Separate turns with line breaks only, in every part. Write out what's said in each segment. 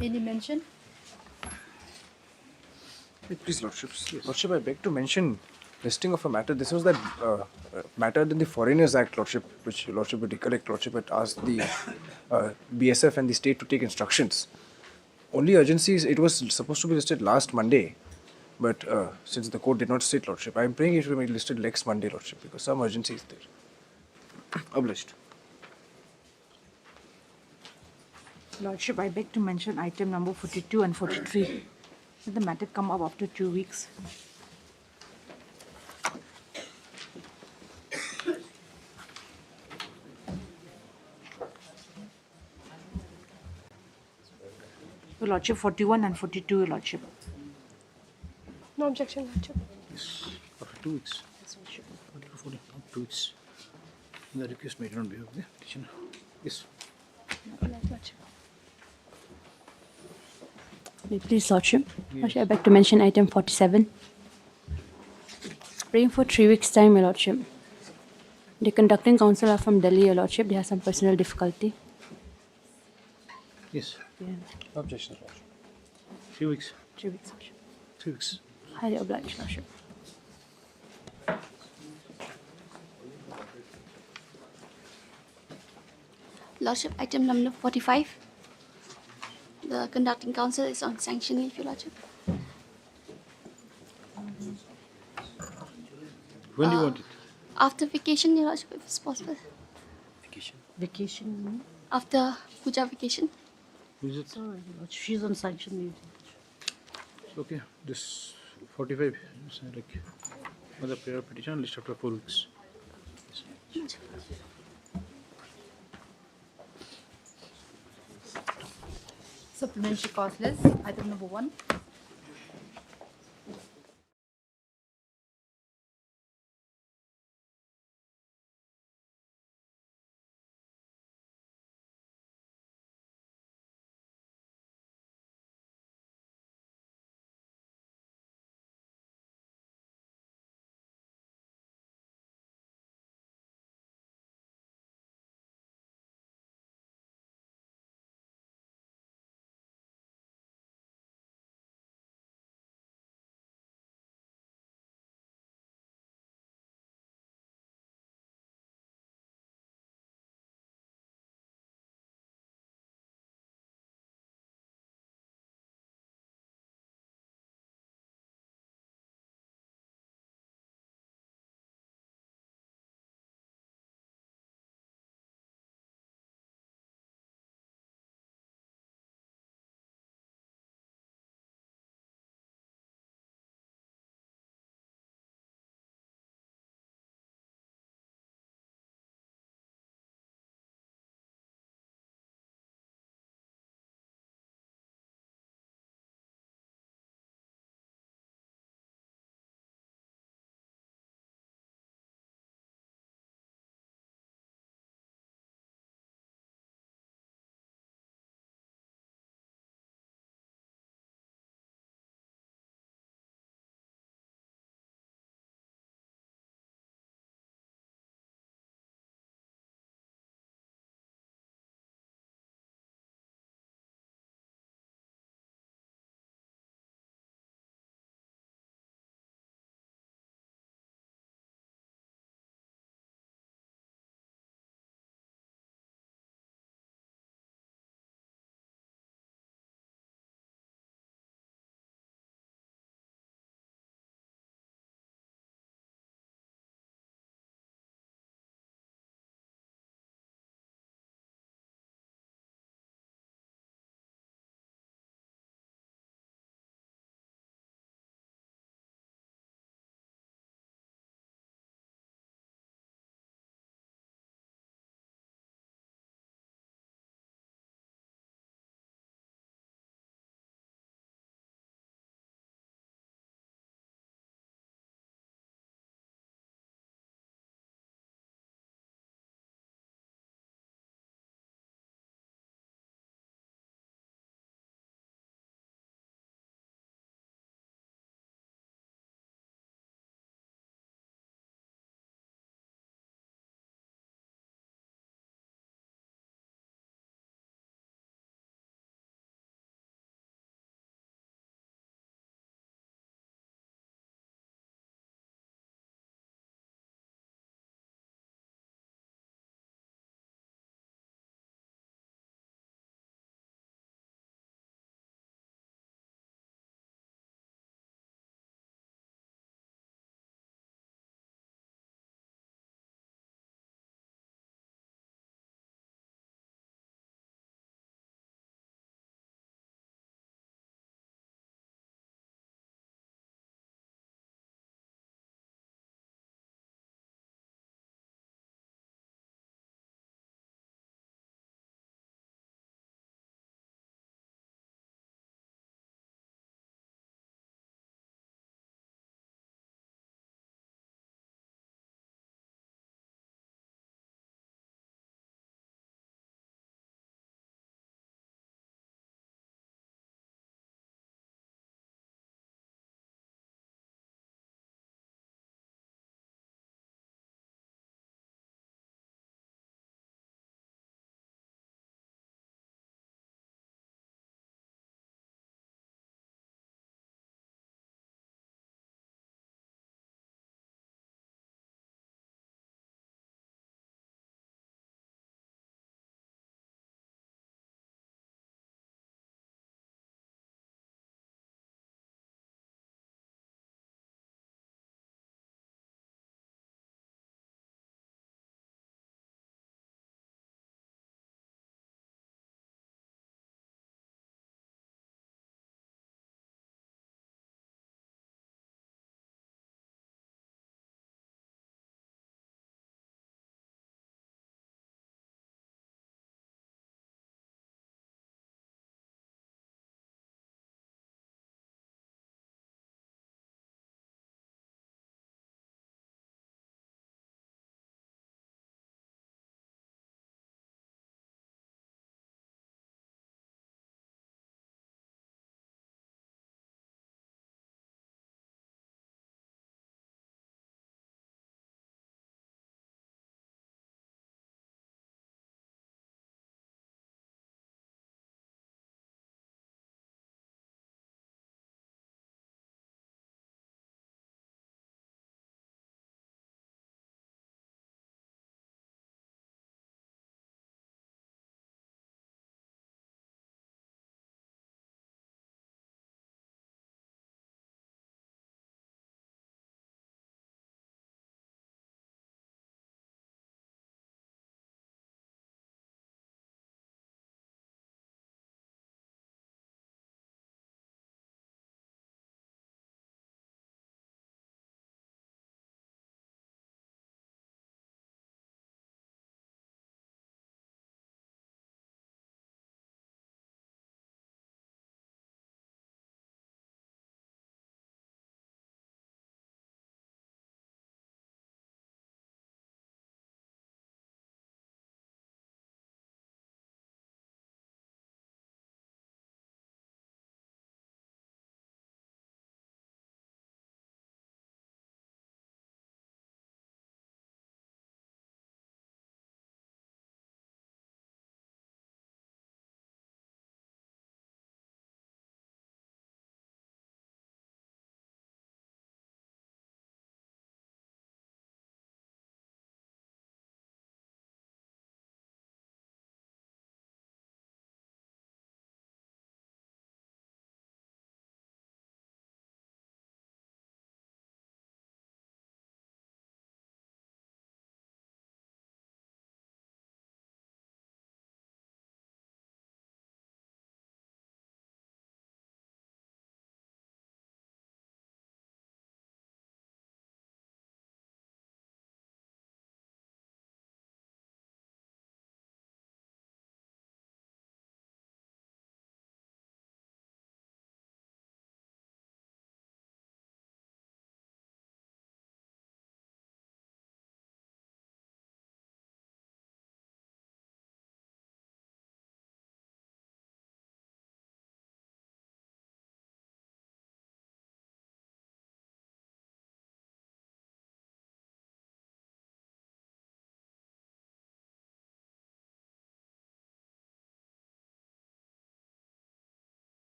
Any mention?
Please, Lordships. Yes. Lordship, I beg to mention listing of a matter. This was that matter in the Foreigners Act, Lordship, which Lordship would recollect. Lordship had asked the BSF and the state to take instructions. Only urgencies, it was supposed to be listed last Monday, but since the court did not state, Lordship, I am praying it will be listed next Monday, Lordship, because some urgency is there. Obliged.
Lordship, I beg to mention item number 42 and 43. Did the matter come up after 2 weeks? Your Lordship, 41 and 42, Your Lordship.
No objection, Lordship.
Yes, after 2 weeks.
Yes, Lordship.
40, 2 weeks. The request made on behalf of the petitioner. Yes.
Lordship.
Please, Lordship. Lordship, I beg to mention item 47. Praying for 3 weeks' time, Your Lordship. The conducting counsel are from Delhi, Your Lordship. They have some personal difficulty.
Yes.
Yeah.
Objection, Lordship.
3 weeks.
3 weeks, Lordship.
3 weeks.
Highly obliged, Lordship.
Lordship, item number 45. The conducting counsel is on sanction leave, Your Lordship.
When do you want it?
After vacation, Your Lordship, if it's possible.
Vacation?
After Puja vacation.
Who is it?
Sorry, Your Lordship. She's on sanction leave.
Okay. This 45 is like other prayer petition list after 4 weeks.
Supplementary cause list, item number 1.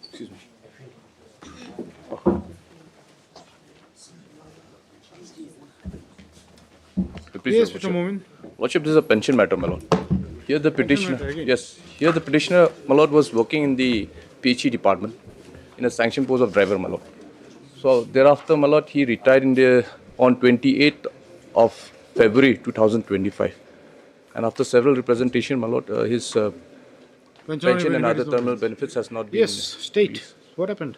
Excuse me. Yes, Mr. Momin.
Lordship, this is a pension matter, my lord. Here the petitioner,
matter again.
yes, here the petitioner, my lord, was working in the PHE department in a sanctioned post of driver, my lord. So thereafter, my lord, he retired on 28th of February 2025. And after several representation, my lord, his pension and other terminal benefits has not been.
Yes, state. What happened?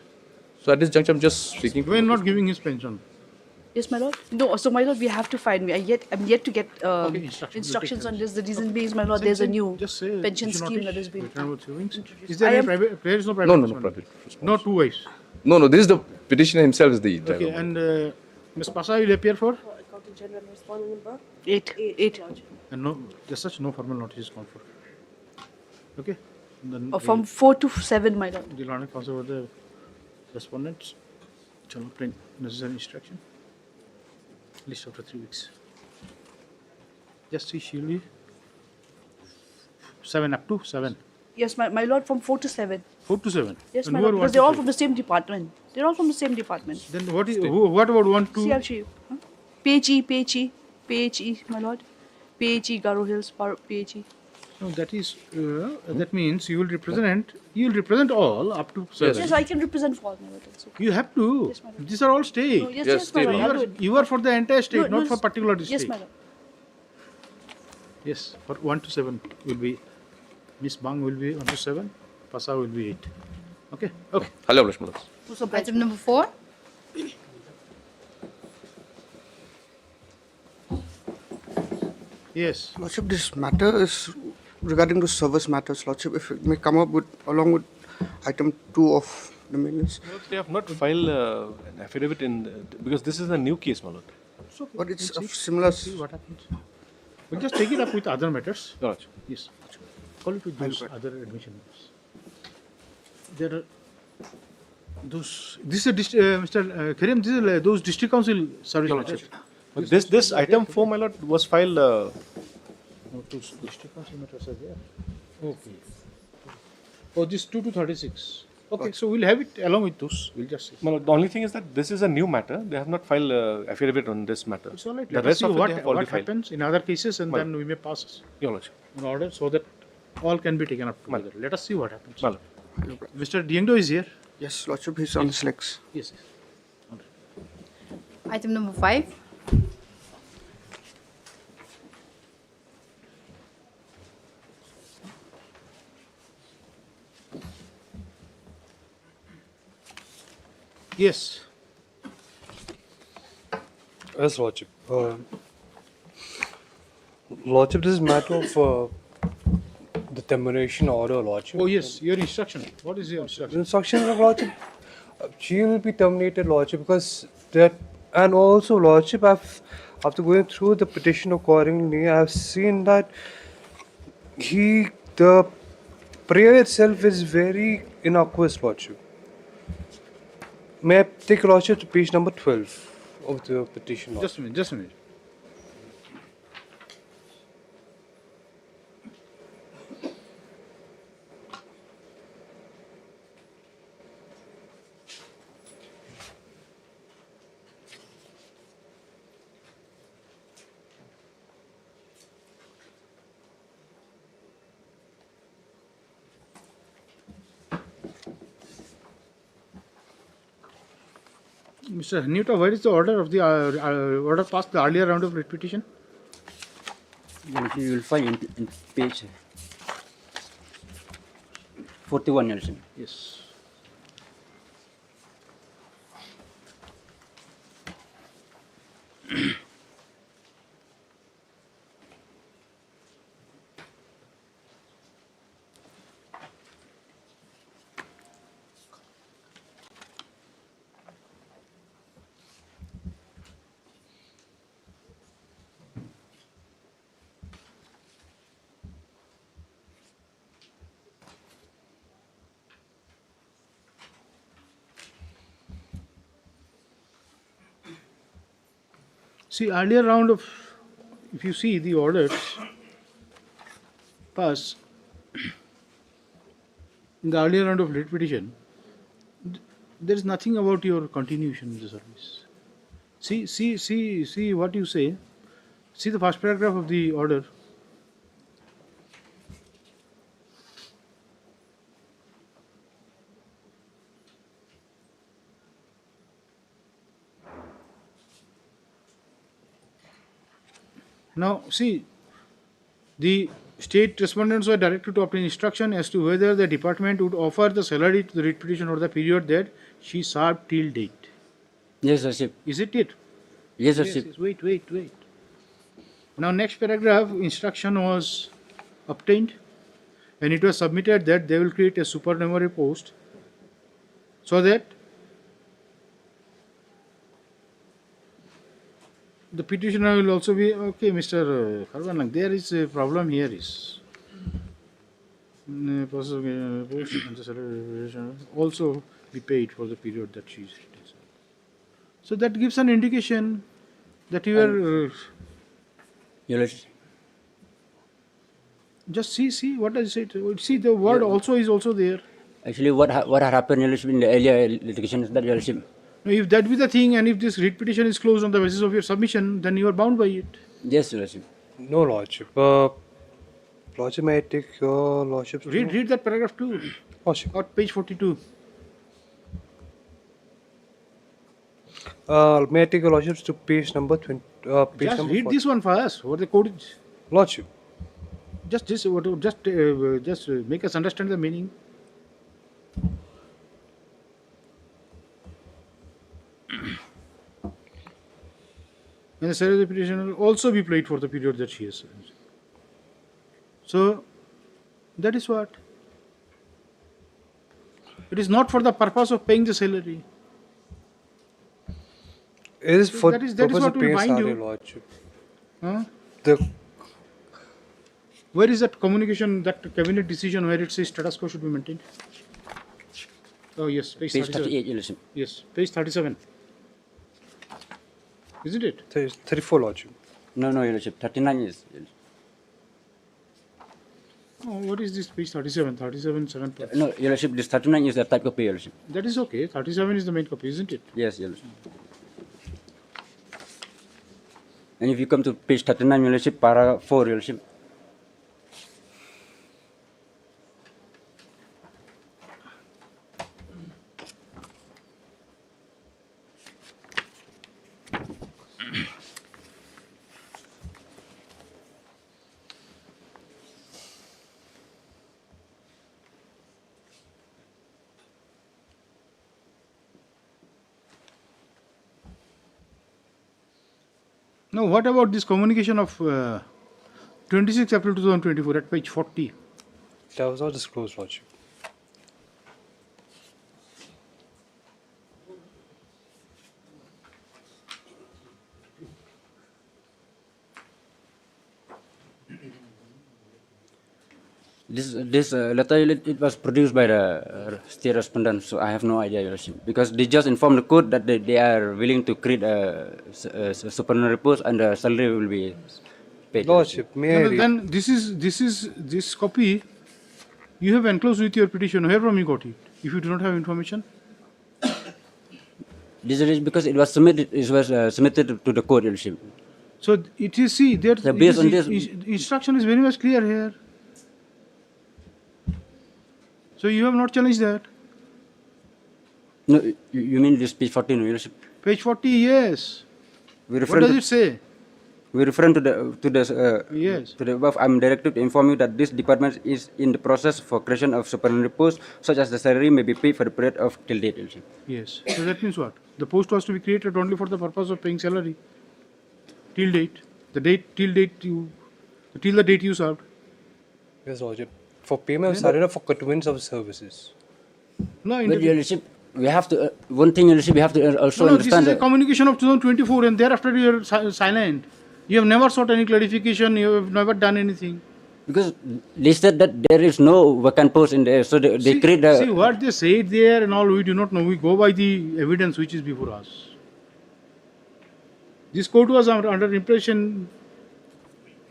So at this juncture, I'm just seeking.
We're not giving his pension.
Yes, my lord. No, so my lord, we have to find. I'm yet to get
instructions.
on this. The reason being is, my lord, there's a new
Just say
pension
issue
scheme
notice,
that has been.
return with savings. Is there
I
any
am-
private? There is no private.
No, no, no,
response.
private response.
No two wives.
No, this is the petitioner himself is the driver.
Okay, and Ms. Pasa will appear for?
Accountant General responding number
8.
And no, just such no formal notice is called for. Okay. Then
From 4 to 7, my lord.
the London Council of the respondents shall print necessary instruction. List after 3 weeks. Just see Shirley. 7 up to 7.
Yes, my lord, from 4 to 7.
4 to 7.
Yes,
And
my
who
lord,
are
because
1
they're
to
all
5?
from the same department. They're all from the same department.
Then what is what about 1 to?
See, I'll show you. Huh? PHE, my lord. PHE, Garo Hills, PHE.
No, that is that means you will represent all up to 7.
Yes, I can represent for all, my lord. Also.
You have to.
Yes, madam.
These are all state.
No, yes,
Yes,
my
stay,
lord.
my
I'll
lord.
do it.
You are for the entire state,
No,
not
no,
for particular district.
Yes, my lord.
Yes, for 1 to 7 will be Miss Bang will be 1 to 7, Pasa will be 8. Okay. Okay.
Hello, my lord.
Item number 4.
Yes.
Lordship, this matter is regarding to service matters, Lordship. If it may come up with along with item 2 of the minutes,
They have not filed an affidavit because this is a new case, my lord.
but it's of similar.
See what happens. We'll just take it up with other matters.
Your Lordship.
Yes. Call it with those other admission matters. There are those. This is Mr. Karim. This is those district council service
Your
matters.
Lordship. But this item 4, my lord, was filed.
No, those district council matters are there. Okay. Oh, this 2 to 36. Okay, so we'll have it along with those. We'll just see.
My lord, the only thing is that this is a new matter. They have not filed affidavit on this matter.
It's all right.
The
Let us
rest
see
of it
what,
they have already
what
filed.
happens in other cases, and
Well.
then we may pass
Your Lordship.
in order so that all can be taken up together. Let us see what happens.
My lord.
Mr. Diengdo is here.
Yes, Lordship, he's on his legs.
Yes.
Item number 5.
Yes.
Yes, Lordship. Lordship, this is matter of the termination order, Lordship.
Oh, yes. Your instruction. What is your instruction?
Instructions of Lordship, she will be terminated, Lordship, because that, and also, Lordship, after going through the petition accordingly, I've seen that the prayer itself is very innocuous, Lordship. May I take Lordship to page number 12 of the petition, Lordship?
Just a minute. Just a minute. Mr. Hanuta, where is the order of the order passed the earlier round of writ petition?
You will find in page 41, Nelson.
Yes. See, earlier round of, if you see the orders pass, in the earlier round of late petition, there is nothing about your continuation in the service. See what you say. See the first paragraph of the order. Now, see, the state respondents were directed to obtain instruction as to whether the department would offer the salary to the writ petition for the period that she served till date.
Yes, Lordship.
Is it it?
Yes, Lordship.
Yes, wait. Now, next paragraph, instruction was obtained and it was submitted that they will create a supernumerary post so that the petitioner will also be, okay, Mr. Karvan, there is a problem here is also be paid for the period that she is. So that gives an indication that you are.
Your Lordship.
Just see what does it say. See the word also is also there.
Actually, what had happened, Your Lordship, in the earlier litigation is that, Your Lordship.
Now, if that be the thing, and if this writ petition is closed on the basis of your submission, then you are bound by it.
Yes, Your Lordship.
No, Lordship. Lordship, may I take your Lordship?
Read that paragraph too.
Lordship.
Or page 42.
May I take your Lordships to page number 20? Page
Just
number
read
40.
this one first. What the code is.
Lordship.
Just make us understand the meaning. And the salary of the petitioner will also be paid for the period that she has served. So, that is what. It is not for the purpose of paying the salary.
It is for
that is
purpose
what
of
will
paying
bind
salary,
you.
Lordship.
Huh?
Where
is that communication, that cabinet decision where it says status quo should be maintained? Oh yes, page
38, Your Lordship.
Yes, page 37. Isn't it?
34, Lordship.
No, Your Lordship. 39 is.
Oh, what is this page 37? 37, 7 plus.
No, Your Lordship, this 39 is the type copy, Your Lordship.
That is okay. 37 is the main copy, isn't it?
Yes, Your Lordship. And if you come to page 39, Your Lordship, paragraph 4, Your Lordship.
Now, what about this communication of 26 April 2024 at page 40?
That was not disclosed, Lordship.
This letter, it was produced by the state respondent, so I have no idea, Your Lordship. Because they just informed the court that they are willing to create a supernumerary post and the salary will be paid.
Lordship, may I read?
Then this copy you have enclosed with your petition. Where from you got it? If you do not have information.
This is because it was submitted to the court, Your Lordship.
So it is, see, there
based on this,
instruction is very much clear here. So you have not challenged that.
No, you mean this page 14, Your Lordship?
Page 40, yes.
We
What does it say?
We refer to the
yes.
To the above. I'm directed to inform you that this department is in the process for creation of supernumerary posts, such as the salary may be paid for the period of till date, Your Lordship.
Yes. So that means what? The post was to be created only for the purpose of paying salary. Till date. The date you served.
Yes, Lordship. For payment of salary or for continuance of services?
No,
but Your Lordship, we have to, one thing, Your Lordship, we have to also understand
this is a communication of 2024 and thereafter you are silent. You have never sought any clarification, you have never done anything.
Because they said that there is no vacant post in there, so they create the...
See, what they said there and all, we do not know. We go by the evidence which is before us. This court was under impression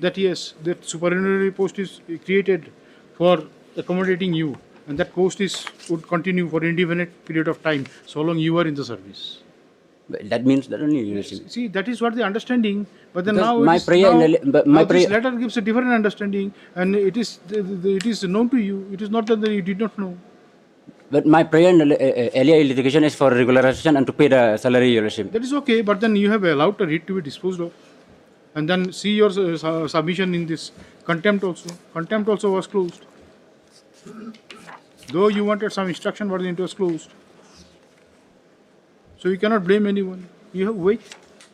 that yes, that supernumerary post is created for accommodating you. and that post would continue for indefinite period of time, so long you are in the service.
But that means that only, Your Lordship.
See, that is what the understanding. But then
Because
now,
my prayer in the but my
now this
prayer-
letter gives a different understanding, and it is known to you. It is not that you did not know.
But my prayer in the earlier litigation is for regularization and to pay the salary, Your Lordship.
That is okay, but then you have allowed the writ to be disposed of, and then see your submission in this contempt also. Contempt also was closed. Though you wanted some instruction, but it was closed. So you cannot blame anyone. You have wait.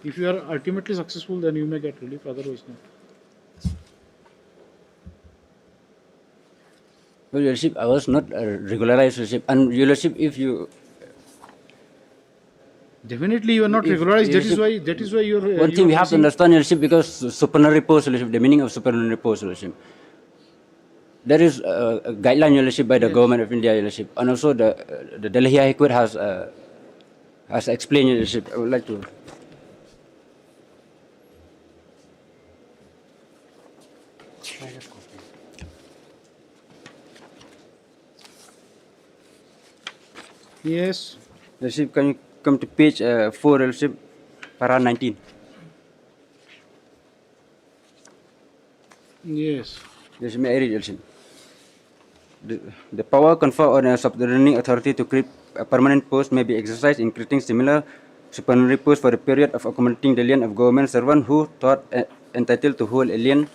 If you are ultimately successful, then you may get relief. Otherwise, not.
Well, Your Lordship, I was not regularized, Your Lordship. And Your Lordship, if you
Definitely, you are not
If-
regularized.
Your
That is why you are.
one thing we have to understand, Your Lordship, because supernumerary post, Your Lordship, the meaning of supernumerary post, Your Lordship. There is a guideline, Your Lordship, by the government of India, Your Lordship, and also the Delhi High Court has explained, Your Lordship. I would like to.
Yes.
Your Lordship, can you come to page 4, Your Lordship, para 19.
Yes.
Your Lordship, may I read, Your Lordship? The power conferred on a subordinating authority to create a permanent post may be exercised in creating similar supernumerary posts for a period of accommodating the lien of government servant who thought entitled to hold a lien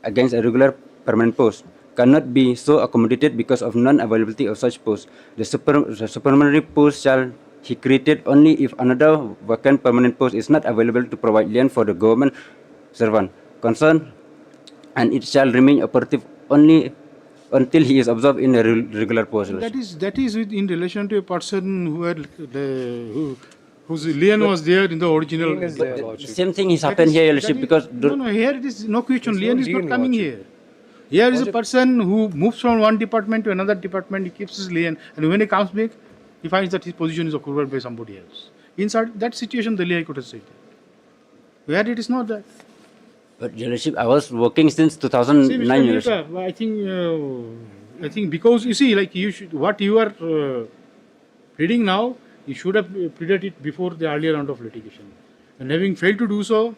against a regular permanent post cannot be so accommodated because of non-availability of such post. The supernumerary post shall be created only if another vacant permanent post is not available to provide lien for the government servant concerned, and it shall remain operative only until he is observed in a regular post.
That is in relation to a person whose lien was there in the original.
Lien is there, Lordship.
Same thing has happened here, Your Lordship, because
no, here it is no question. Lien is not
lien,
coming
Lordship.
here. Here is a person who moves from one department to another department. He keeps his lien, and when he comes back, he finds that his position is occupied by somebody else. Inside that situation, the Delhi High Court has said that. Where it is not that.
But Your Lordship, I was working since 2009.
See,
Your
Mr.
Lordship.
Newta, I think because you see, like what you are reading now, you should have pleaded it before the earlier round of litigation. And having failed to do so,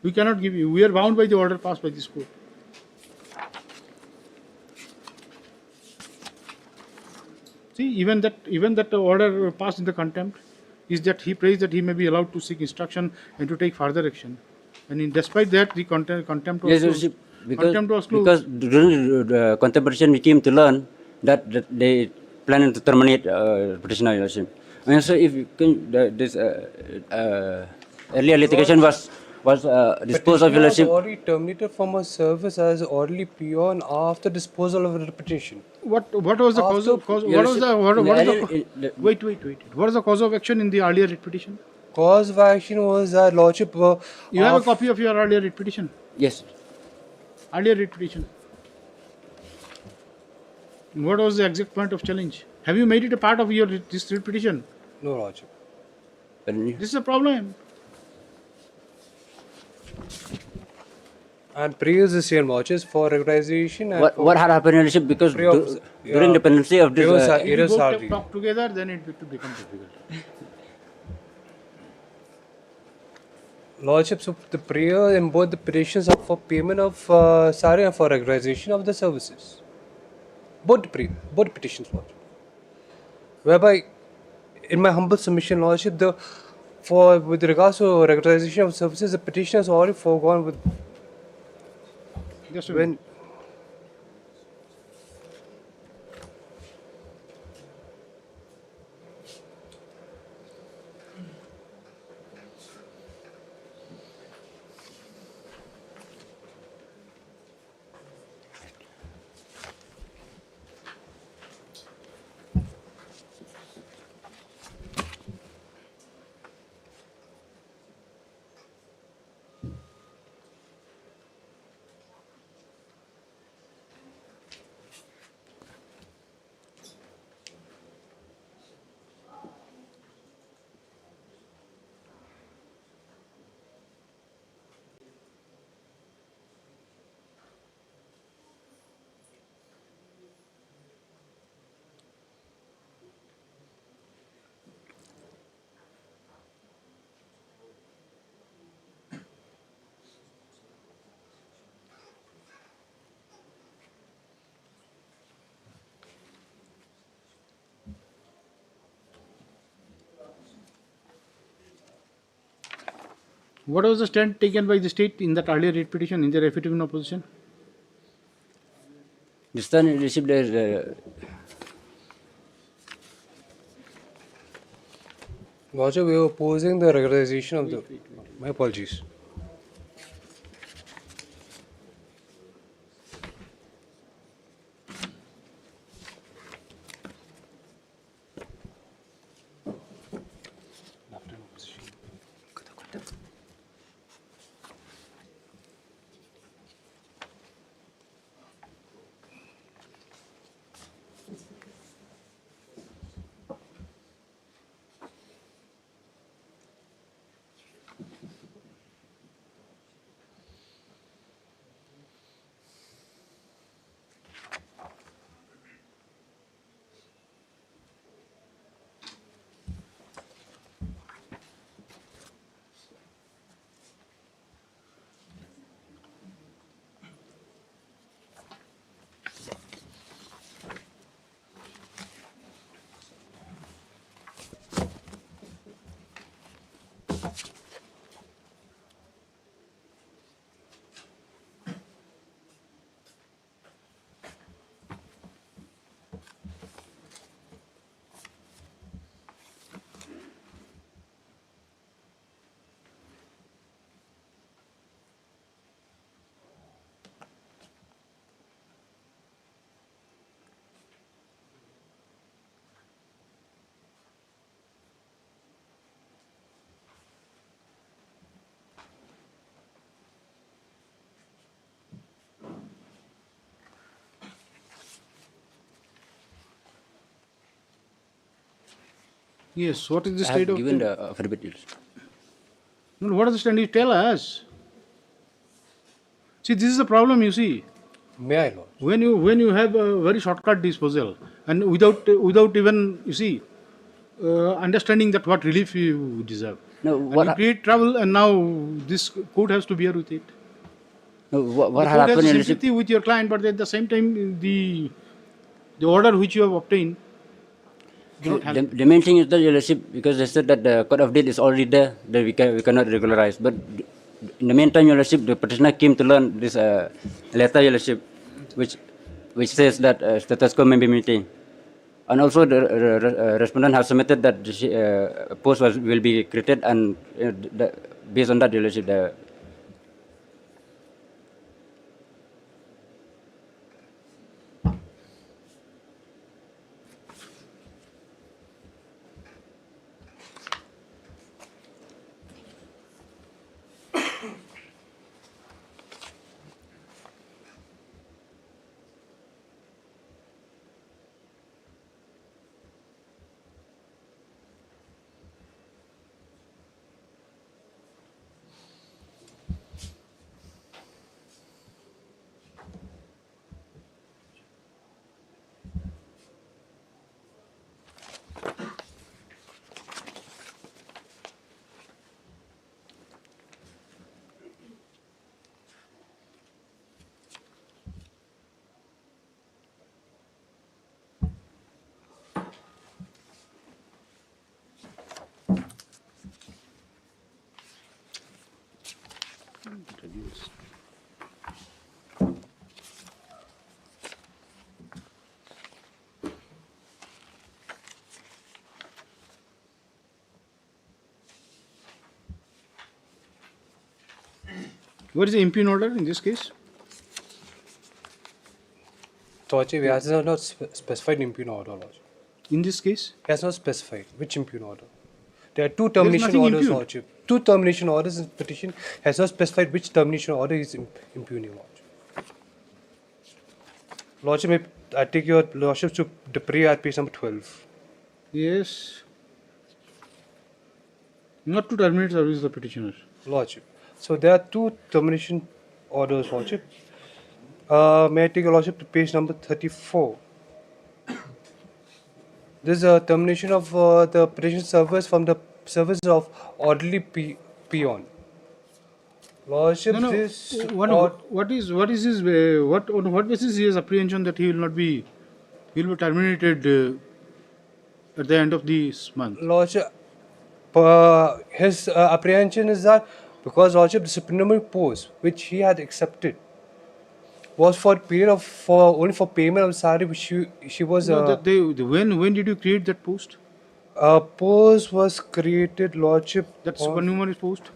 we cannot give you. We are bound by the order passed by this court. See, even that order passed in the contempt is that he prays that he may be allowed to seek instruction and to take further action. And despite that, the contempt was
Yes, Your
closed.
Lordship,
Contempt was closed.
because during the contemplation we came to learn that they planning to terminate petitioner, Your Lordship. And so if you can, this earlier litigation was disposed of, Your
Petitioner was
Lordship.
already terminated from a service as orderly peon after disposal of the petition.
What was the cause of wait. What is the cause of action in the earlier writ petition?
Cause of action was that Lordship.
You have a copy of your earlier writ petition?
Yes.
Earlier writ petition. What was the exact point of challenge? Have you made it a part of your this writ petition?
No, Lordship.
This is a problem.
And praise the same Lordship for regularization. And
What had happened, Your Lordship, because during the pendency of this.
If you both talk together, then it will become difficult.
Lordship, so the prayer and both the petitions are for payment of salary and for regularization of the services. Both petitions, Lordship. Whereby, in my humble submission, Lordship, with regards to regularization of services, the petition has already foregone with.
Just a
When
minute. What was the stand taken by the state in that earlier writ petition in their affidavit in opposition?
The stand received the
Lordship, we were opposing the regularization of the. My apologies.
Yes. What is the
I
state
have
of
given
the...
the affidavit.
No, what is the stand? You tell us. See, this is the problem, you see.
May I, Lord?
When you have a very shortcut disposal and without even, you see, understanding that what relief you deserve.
No,
And
what
you create trouble, and now this court has to bear with it.
no, what
The court
happened,
has
Your Lordship?
sympathy with your client, but at the same time, the order which you have obtained do not help.
The main thing is that, Your Lordship, because they said that the code of deed is already there, that we cannot regularize. But in the meantime, Your Lordship, the petitioner came to learn this letter, Your Lordship, which says that status quo may be maintained. And also the respondent has submitted that the post will be created, and based on that, Your Lordship,
What is the impugn order in this case?
Lordship, he has not specified impugn order, Lordship.
In this case?
He has not specified which impugn order. There are two
There is
termination
nothing
orders,
impugned.
Lordship. Two termination orders in petition has not specified which termination order is impugning, Lordship. Lordship, I take your Lordship to the prayer at page number 12.
Yes. Not to terminate service of the petitioner.
Lordship. So there are two termination orders, Lordship. May I take your Lordship to page number 34? This is a termination of the petition service from the service of orderly peon. Lordship,
No.
this
What is his on what basis he has apprehension that he will be terminated at the end of this month?
Lordship, his apprehension is that because Lordship, the disciplinary post which he had accepted was for a period of only for payment of salary which she was.
When did you create that post?
Post was created, Lordship.
That supernumerary post.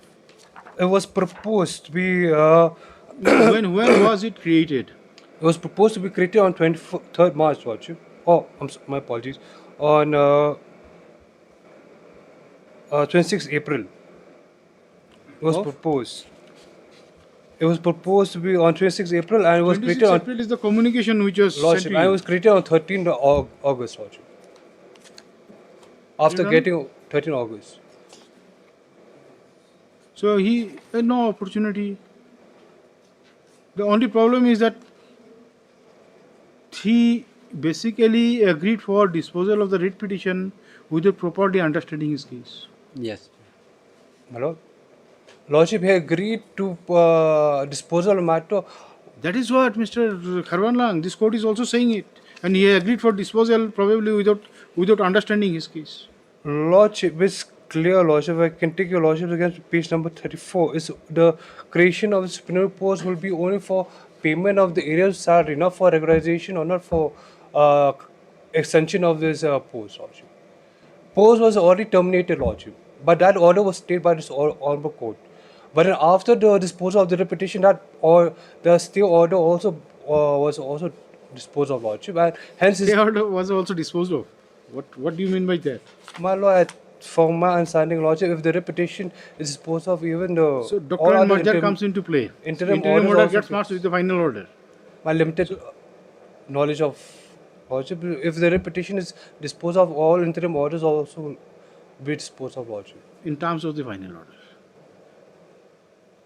It was proposed to be.
when was it created?
It was proposed to be created on 23rd March, Lordship. Oh, my apologies. On 26th April. It was proposed. It was proposed to be on 26th April and it was created on.
26th April is the communication which was
Lordship,
sent to
and it
you.
was created on 13th August, Lordship. After getting 13th August.
So he had no opportunity. The only problem is that he basically agreed for disposal of the writ petition without properly understanding his case.
Yes.
My Lord. Lordship, he agreed to disposal of matter.
That is what Mr. Kharwanlang, this court is also saying it. And he agreed for disposal probably without understanding his case.
Lordship, it's clear, Lordship. I can take your Lordship against page number 34. Is the creation of the disciplinary post will be only for payment of the area's salary, not for regularization or not for extension of this post, Lordship. Post was already terminated, Lordship. But that order was stayed by this honorable court. But then after the disposal of the repetition, the stay order also was also disposed of, Lordship, and hence
Stay order was also disposed of. What do you mean by that?
My Lord, from my understanding, Lordship, if the repetition is disposed of, even the
So doctrinal merger comes into play.
Interim
order gets merged with the final order.
My limited knowledge of Lordship, if the repetition is disposed of, all interim orders also be disposed of, Lordship.
In terms of the final order.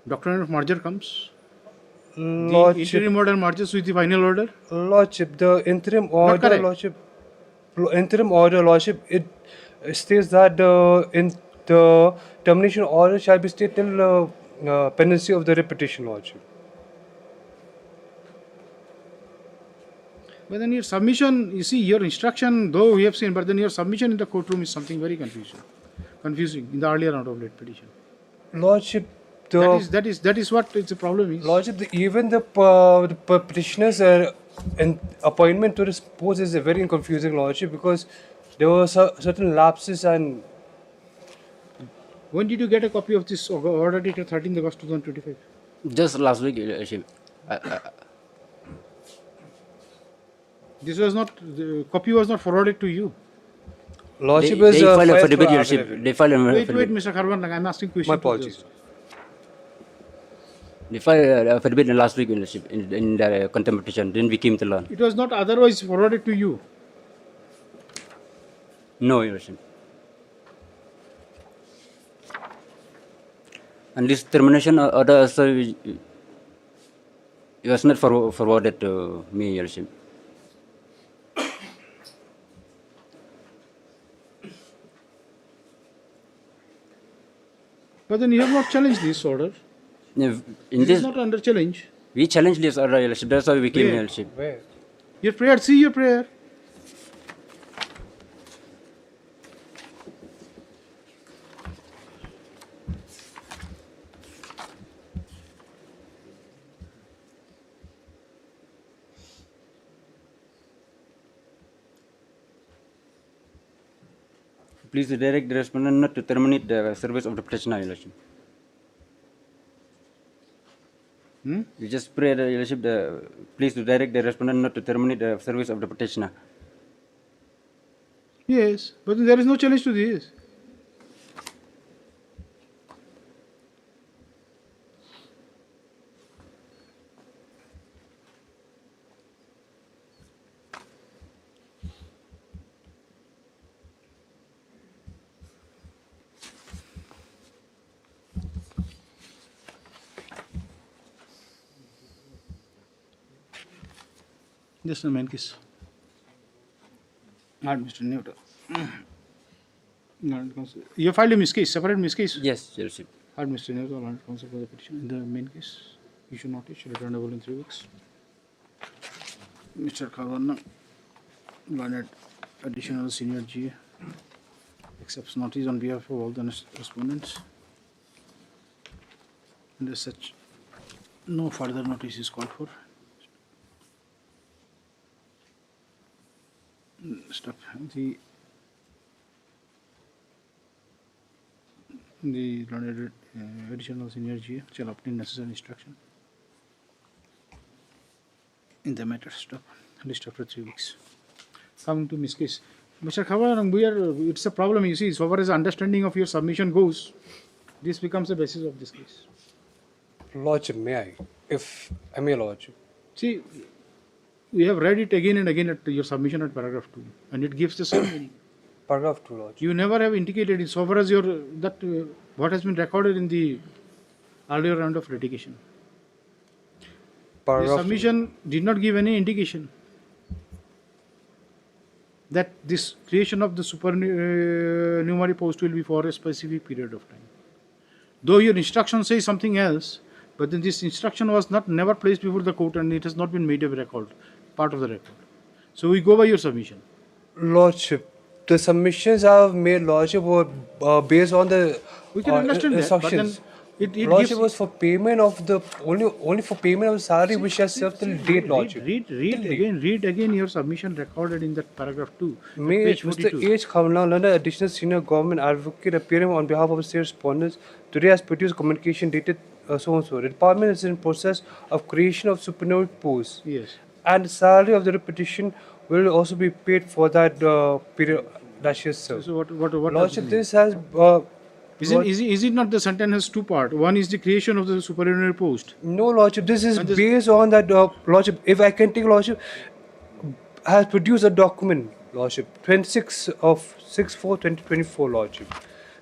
Doctrine of merger comes.
Lordship,
the interim order merges with the final order.
Lordship, the interim order, Lordship, it states that the termination order shall be stayed till pendency of the repetition, Lordship.
But then your submission, you see, your instruction, though we have seen, but then your submission in the courtroom is something very confusing in the earlier round of late petition.
Lordship,
that is what the problem is.
Lordship, even the petitioner's appointment to this post is very confusing, Lordship, because there were certain lapses and.
When did you get a copy of this order dated 13th August 2025?
Just last week, Lordship.
This was not, the copy was not forwarded to you.
Lordship
they
is
filed a affidavit, Lordship. They filed an
Wait,
affidavit.
Mr. Kharwanlang, I'm asking questions.
My apologies.
They filed an affidavit last week, Lordship, in the contempt petition. Then we came to learn.
It was not otherwise forwarded to you.
No, Lordship. And this termination order also it was not forwarded to me, Lordship.
But then you have not challenged this order.
In
This
this,
is not under challenge.
we challenged this order, Lordship. That's why we came here,
Where?
Lordship.
Where?
Your prayer, see your prayer.
Please direct the respondent not to terminate the service of the petitioner, Your Lordship. You just pray, Your Lordship, please to direct the respondent not to terminate the service of the petitioner.
Yes, but there is no challenge to this. This is the main case. Mr. Newton. You filed a miscase, separate miscase?
Yes, Your Lordship.
Mr. Newton, Learned Counsel for the petition. In the main case, issue notice, returnable in 3 weeks. Mr. Kharwanlang, Learned Additional Senior GA, accepts notice on behalf of all the respondents. And as such, no further notice is called for. Stop. The additional synergy shall obtain necessary instruction in the matter. Stop. List after 3 weeks. Coming to Miss Case. Mr. Khavar, it's a problem, you see, so far as understanding of your submission goes, this becomes the basis of this case.
Lordship, may I? If I may, Lordship.
See, we have read it again and again at your submission at paragraph 2, and it gives the same meaning.
Paragraph 2, Lordship.
You never have indicated it so far as your what has been recorded in the earlier round of litigation.
Paragraph
The submission did not give any indication that this creation of the supernumerary post will be for a specific period of time. Though your instruction says something else, but then this instruction was never placed before the court and it has not been made a record, part of the record. So we go by your submission.
Lordship, the submissions I have made, Lordship, were based on the
We can understand that, but then
instructions.
it
Lordship
gives...
was for payment of the only for payment of salary which has served till date, Lordship.
Read again your submission recorded in that paragraph 2.
May
page
Mr.
42.
H. Kavanaugh, London Additional Senior Government Advocate, appearing on behalf of state respondents, today has produced communication dated so and so. The department is in process of creation of supernumerary posts.
Yes.
And the salary of the repetition will also be paid for that period that she has served.
So what
Lordship,
does it
this
mean?
has.
Is it not the sentence has two parts? One is the creation of the supernumerary post.
No, Lordship, this is
And this-
based on that, Lordship. If I can take, Lordship, has produced a document, Lordship, 26 of 6/4/2024, Lordship.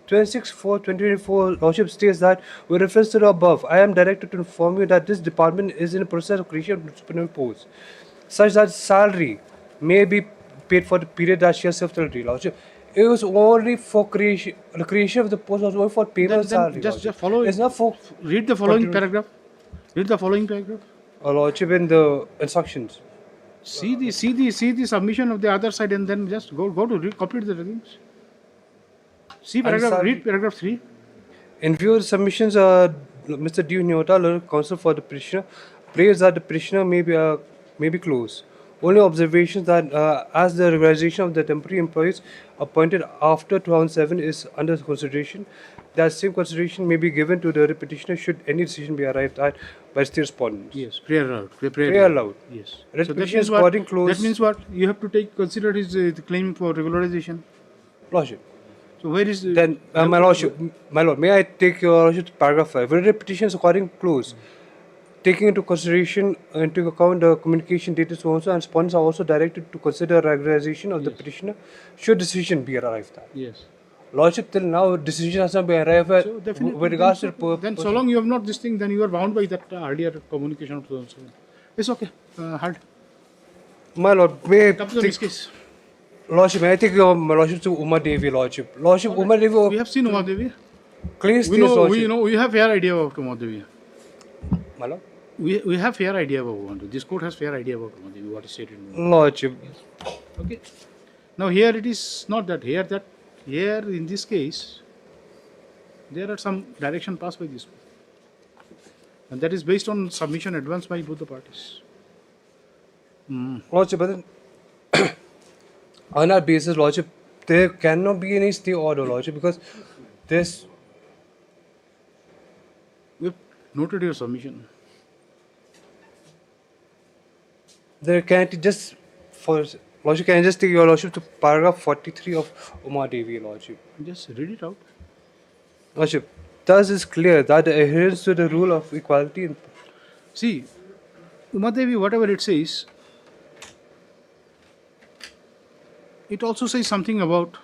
26/4/2024, Lordship states that, with reference to the above, I am directed to inform you that this department is in the process of creation of supernumerary posts, such that salary may be paid for the period that she has served till date, Lordship. It was only for creation. The creation of the post was only for payment of salary.
Just
Lordship.
follow it.
It's not for
Read the following
Continue.
paragraph. Read the following paragraph.
Lordship in the instructions.
See the submission of the other side and then just go to complete the things. See paragraph.
sorry.
Read paragraph 3.
In view of the submissions, Mr. D. Nyota, learned counsel for the petitioner, prays that the petitioner may be closed. Only observations that as the regularization of the temporary employees appointed after 2007 is under consideration, that same consideration may be given to the petitioner should any decision be arrived at by state respondents.
Yes, prayer allowed.
Prayer allowed.
Yes.
Writ
So
petition is according clause.
that means what? You have to consider his the claim for regularization.
Lordship.
So where is
Then, my lordship, my lord, may I take your lordship to paragraph 5? Writ petition is according clause. Taking into consideration into account the communication data so and respondents are also directed to consider regularization of the petitioner should decision be arrived at.
Yes.
Lordship, till now decision has not been arrived at
So definitely.
with regards to
Then so long you have not this thing, then you are bound by that earlier communication of 2007. It's okay. Hard.
My lord, may I
Come to the
take,
next case.
lordship, may I take my lordship to Uma Devi, lordship. Lordship, Uma
We
Devi
have seen Uma Devi.
clean states,
We
lordship.
we have fair idea about Uma Devi.
My lord?
We have fair idea about Uma Devi. This court has fair idea about Uma Devi, what is stated in Uma
Lordship.
Devi. Okay. Now here it is not that here in this case there are some direction passed by this court. And that is based on submission advanced by both the parties.
Lordship, but then on that basis, Lordship, there cannot be any stay order, Lordship, because this.
We have noted your submission.
There can't just for Lordship, can I just take your Lordship to paragraph 43 of Uma Devi, Lordship?
Just read it out.
Lordship, thus is clear that the adherence to the rule of equality in
See, Uma Devi, whatever it says, it also says something about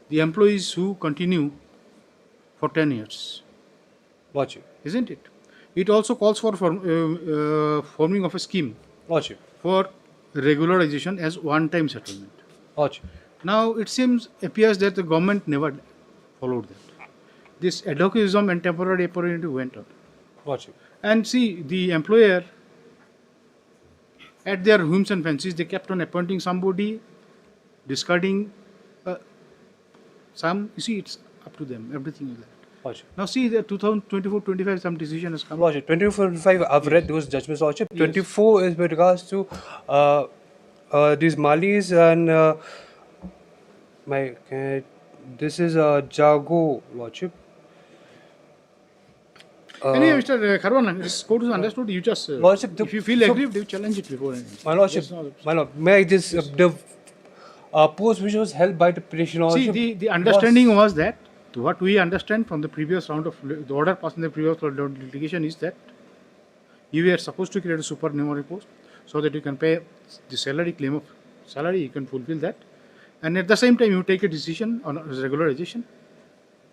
the employees who continue for 10 years,
Lordship.
isn't it? It also calls for forming of a scheme
Lordship.
for regularization as one-time settlement.
Lordship.
Now, it appears that the government never followed that. This advocatism and temporary opportunity went on.
Lordship.
And see, the employer, at their whims and fancies, they kept on appointing somebody, discarding some. You see, it's up to them. Everything is that.
Lordship.
Now see the 2024-25 some decision has come.
Lordship, 24-25, I've read those judgments, Lordship. 24 is with regards to these Malis and this is Jago, Lordship.
Anyway, Mr. Kharwan, this court is understood. You just
Lordship,
if you feel aggrieved, you challenge it before.
My Lordship, my Lord, may I just the post which was held by the petitioner.
See, the understanding was that what we understand from the previous round of the order passed in the previous round of litigation is that you were supposed to create a supernumerary post so that you can pay the salary claim of salary. You can fulfill that, and at the same time you take a decision on regularization,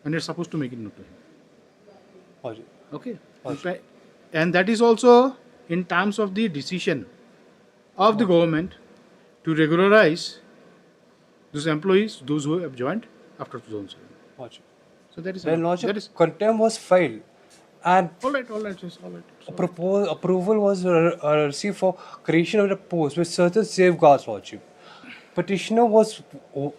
and you're supposed to make it known to him. Okay, and that is also in terms of the decision of the government to regularize those employees, those who have joined after 2007. So that is
then Lordship, contempt was filed, and
all right.
Approval was received for creation of the post with certain safeguards, Lordship. Petitioner was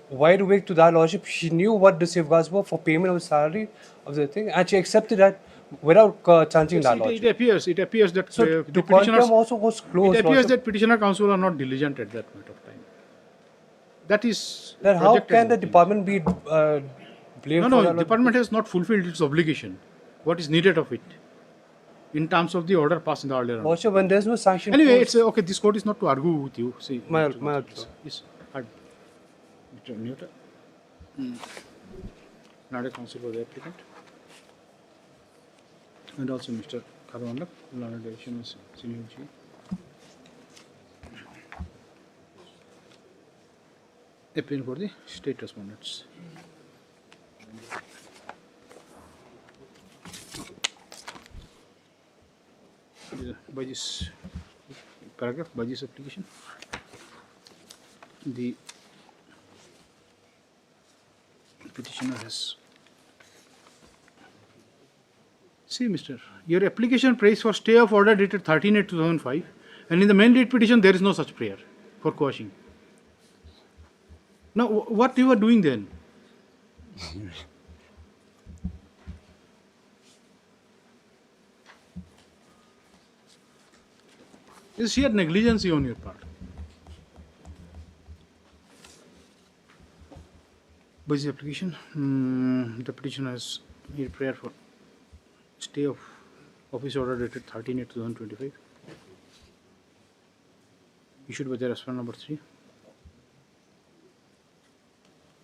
wide awake to that, Lordship. She knew what the safeguards were for payment of salary of the thing, and she accepted that without challenging that, Lordship.
It appears that
So
the
the
petitioners
also was closed.
it appears
Lordship.
that petitioner counsel are not diligent at that point of time. That is.
Then how can the department be blamed?
No, department has not fulfilled its obligation. What is needed of it in terms of the order passed in the earlier round.
Also, when there's no sanction.
Anyway, it's okay. This court is not to argue with you. See,
my
yes, Mr. Newton. Not a counsel for the applicant, and also Mr. Karwandak, Learned Direction is Senior Chief. Appeal for the state respondents. By this paragraph, by this application, the petitioner has. See, Mr. Your application prays for stay of order dated 13/8/2005, and in the main lead petition there is no such prayer for quashing. Now, what you are doing then? Is sheer negligence on your part. By this application, the petitioner has made prayer for stay of office order dated 13/8/2025, issued by the respondent number 3,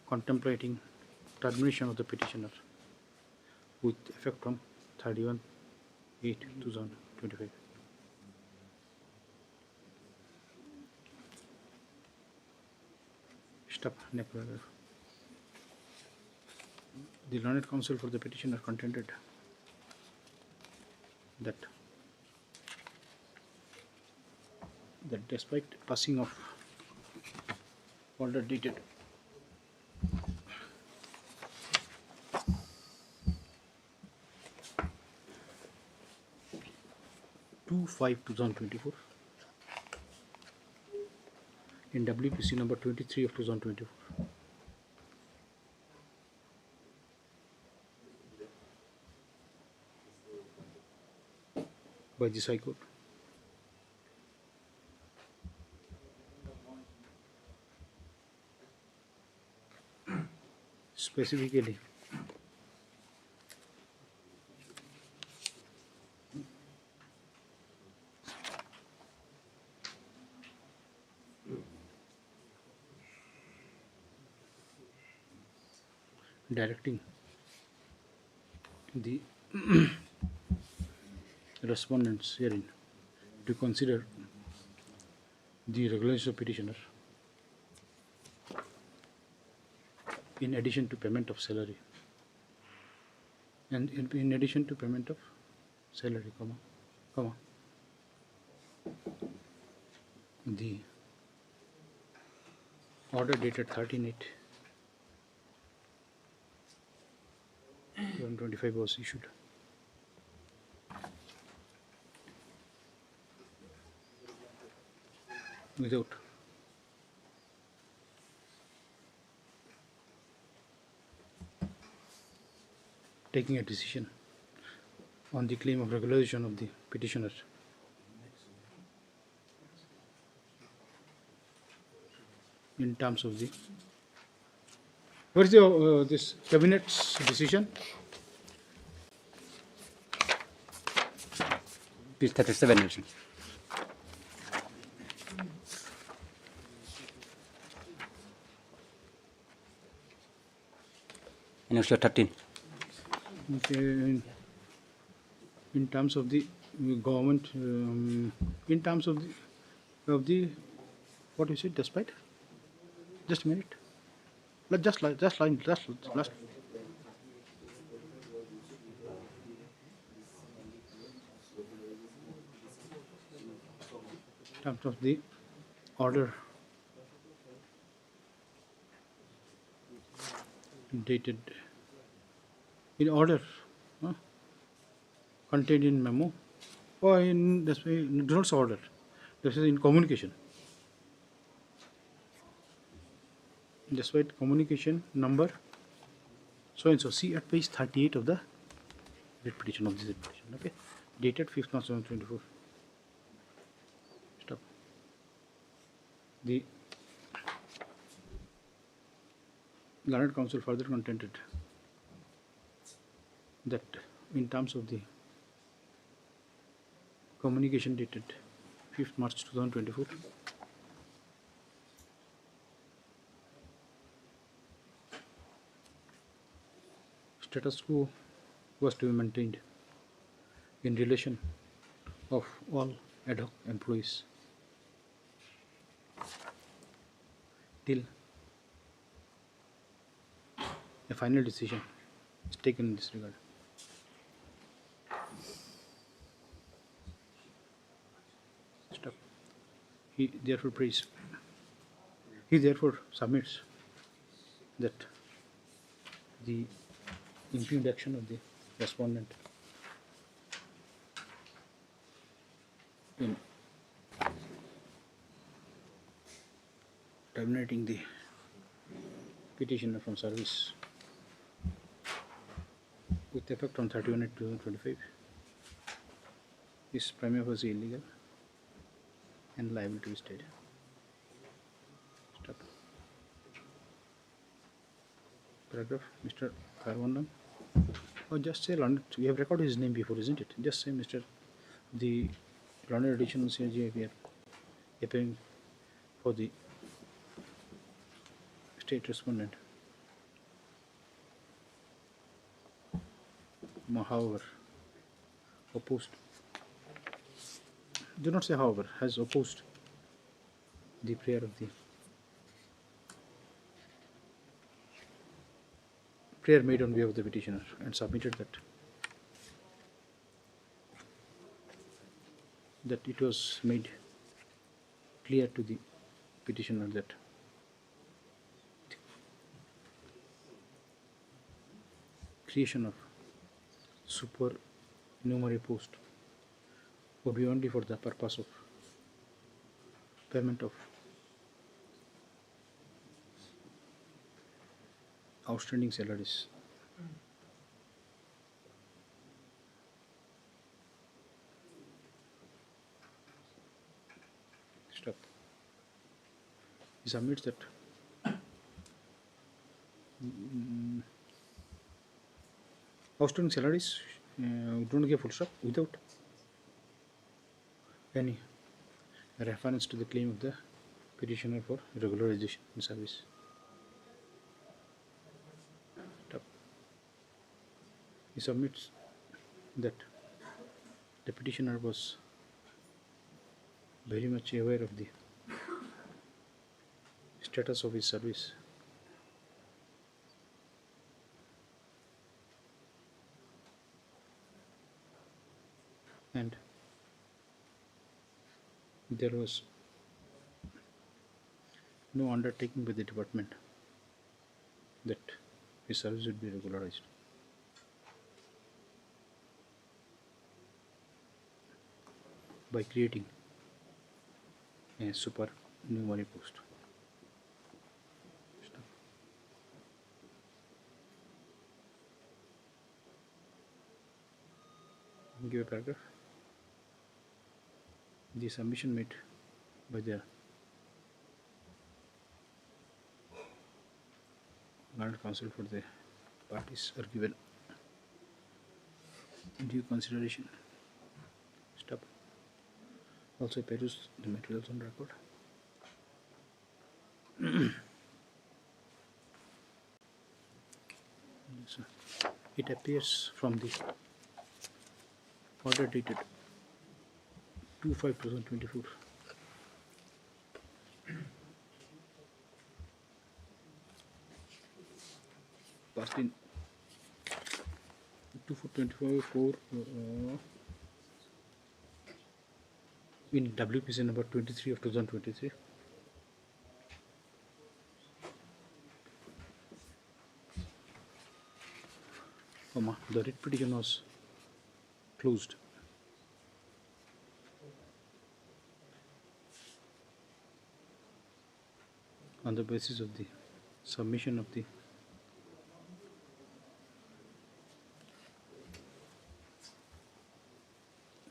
contemplating termination of the petitioner with effect from 31/8/2025. Stop. Next paragraph. The learned counsel for the petitioner contended that despite passing of order dated 2/5/2024 in WPC number 23 of 2024. By this High Court. Specifically, directing the respondents herein to consider the regularization of petitioner in addition to payment of salary, and in addition to payment of salary, the order dated 13/8/2025 was issued. Without taking a decision on the claim of regularization of the petitioner. In terms of the, what is the this cabinet's decision?
Page 37, Your Worship. Annexure 13.
Okay, in terms of the government, in terms of the what you said, despite. Just a minute. Just line. Last. In terms of the order dated in order contained in memo or in this way, do not say order. This is in communication. Despite communication number so and so, see at page 38 of the writ petition of this writ petition, okay, dated 5th March 2024. Stop. The learned counsel further contended that in terms of the communication dated 5th March 2024, status quo was to be maintained in relation of all ad hoc employees till a final decision is taken in this regard. Stop. He therefore submits that the impugned action of the respondent in terminating the petitioner from service with effect on 31/8/2025 is prima facie illegal and liable to be stayed. Stop. Paragraph, Mr. Karwanam. Or just say London. We have recorded his name before, isn't it? Just say Mr. The London edition of CRG, we are appearing for the state respondent. However, opposed. Do not say however, has opposed the prayer of the prayer made on behalf of the petitioner and submitted that it was made clear to the petitioner that creation of supernumerary post would be only for the purpose of payment of outstanding salaries. Stop. He submits that outstanding salaries don't give full stop without any reference to the claim of the petitioner for regularization in service. He submits that the petitioner was very much aware of the status of his service and there was no undertaking by the department that his service would be regularized. By creating a supernumerary post. give a paragraph. The submission made by the learned counsel for the parties are given due consideration. Stop. Also peruse the materials on record. So it appears from the order dated 2/5/2024. Passed in 2/4/24 in WPC number 23 of 2023. The writ petition was closed on the basis of the submission of the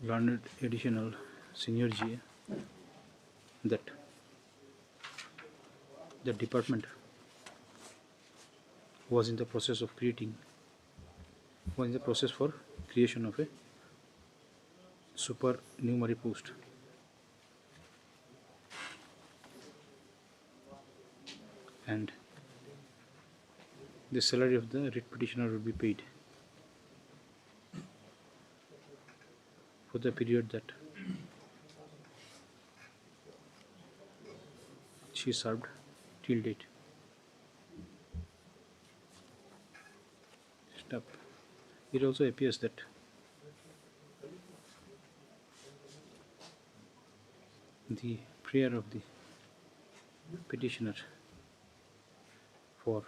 learned additional senior GA that the department was in the process of for creation of a supernumerary post, and the salary of the writ petitioner will be paid for the period that she served till date. Stop. It also appears that the prayer of the petitioner for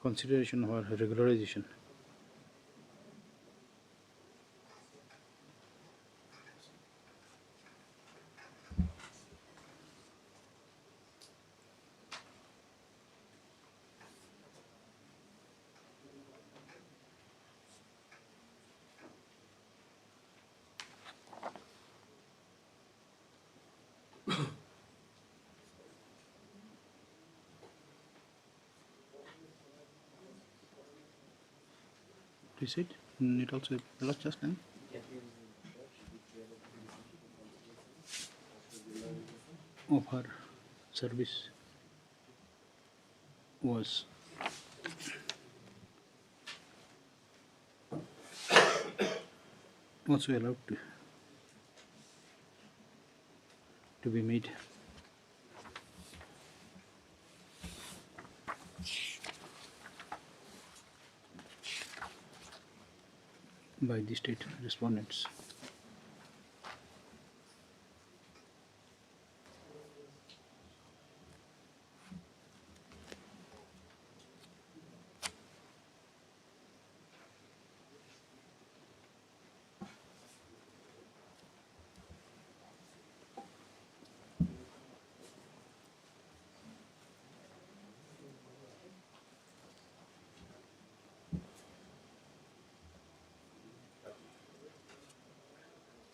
consideration or regularization is it? It also lost just then. Of her service was also allowed to be made by the state respondents.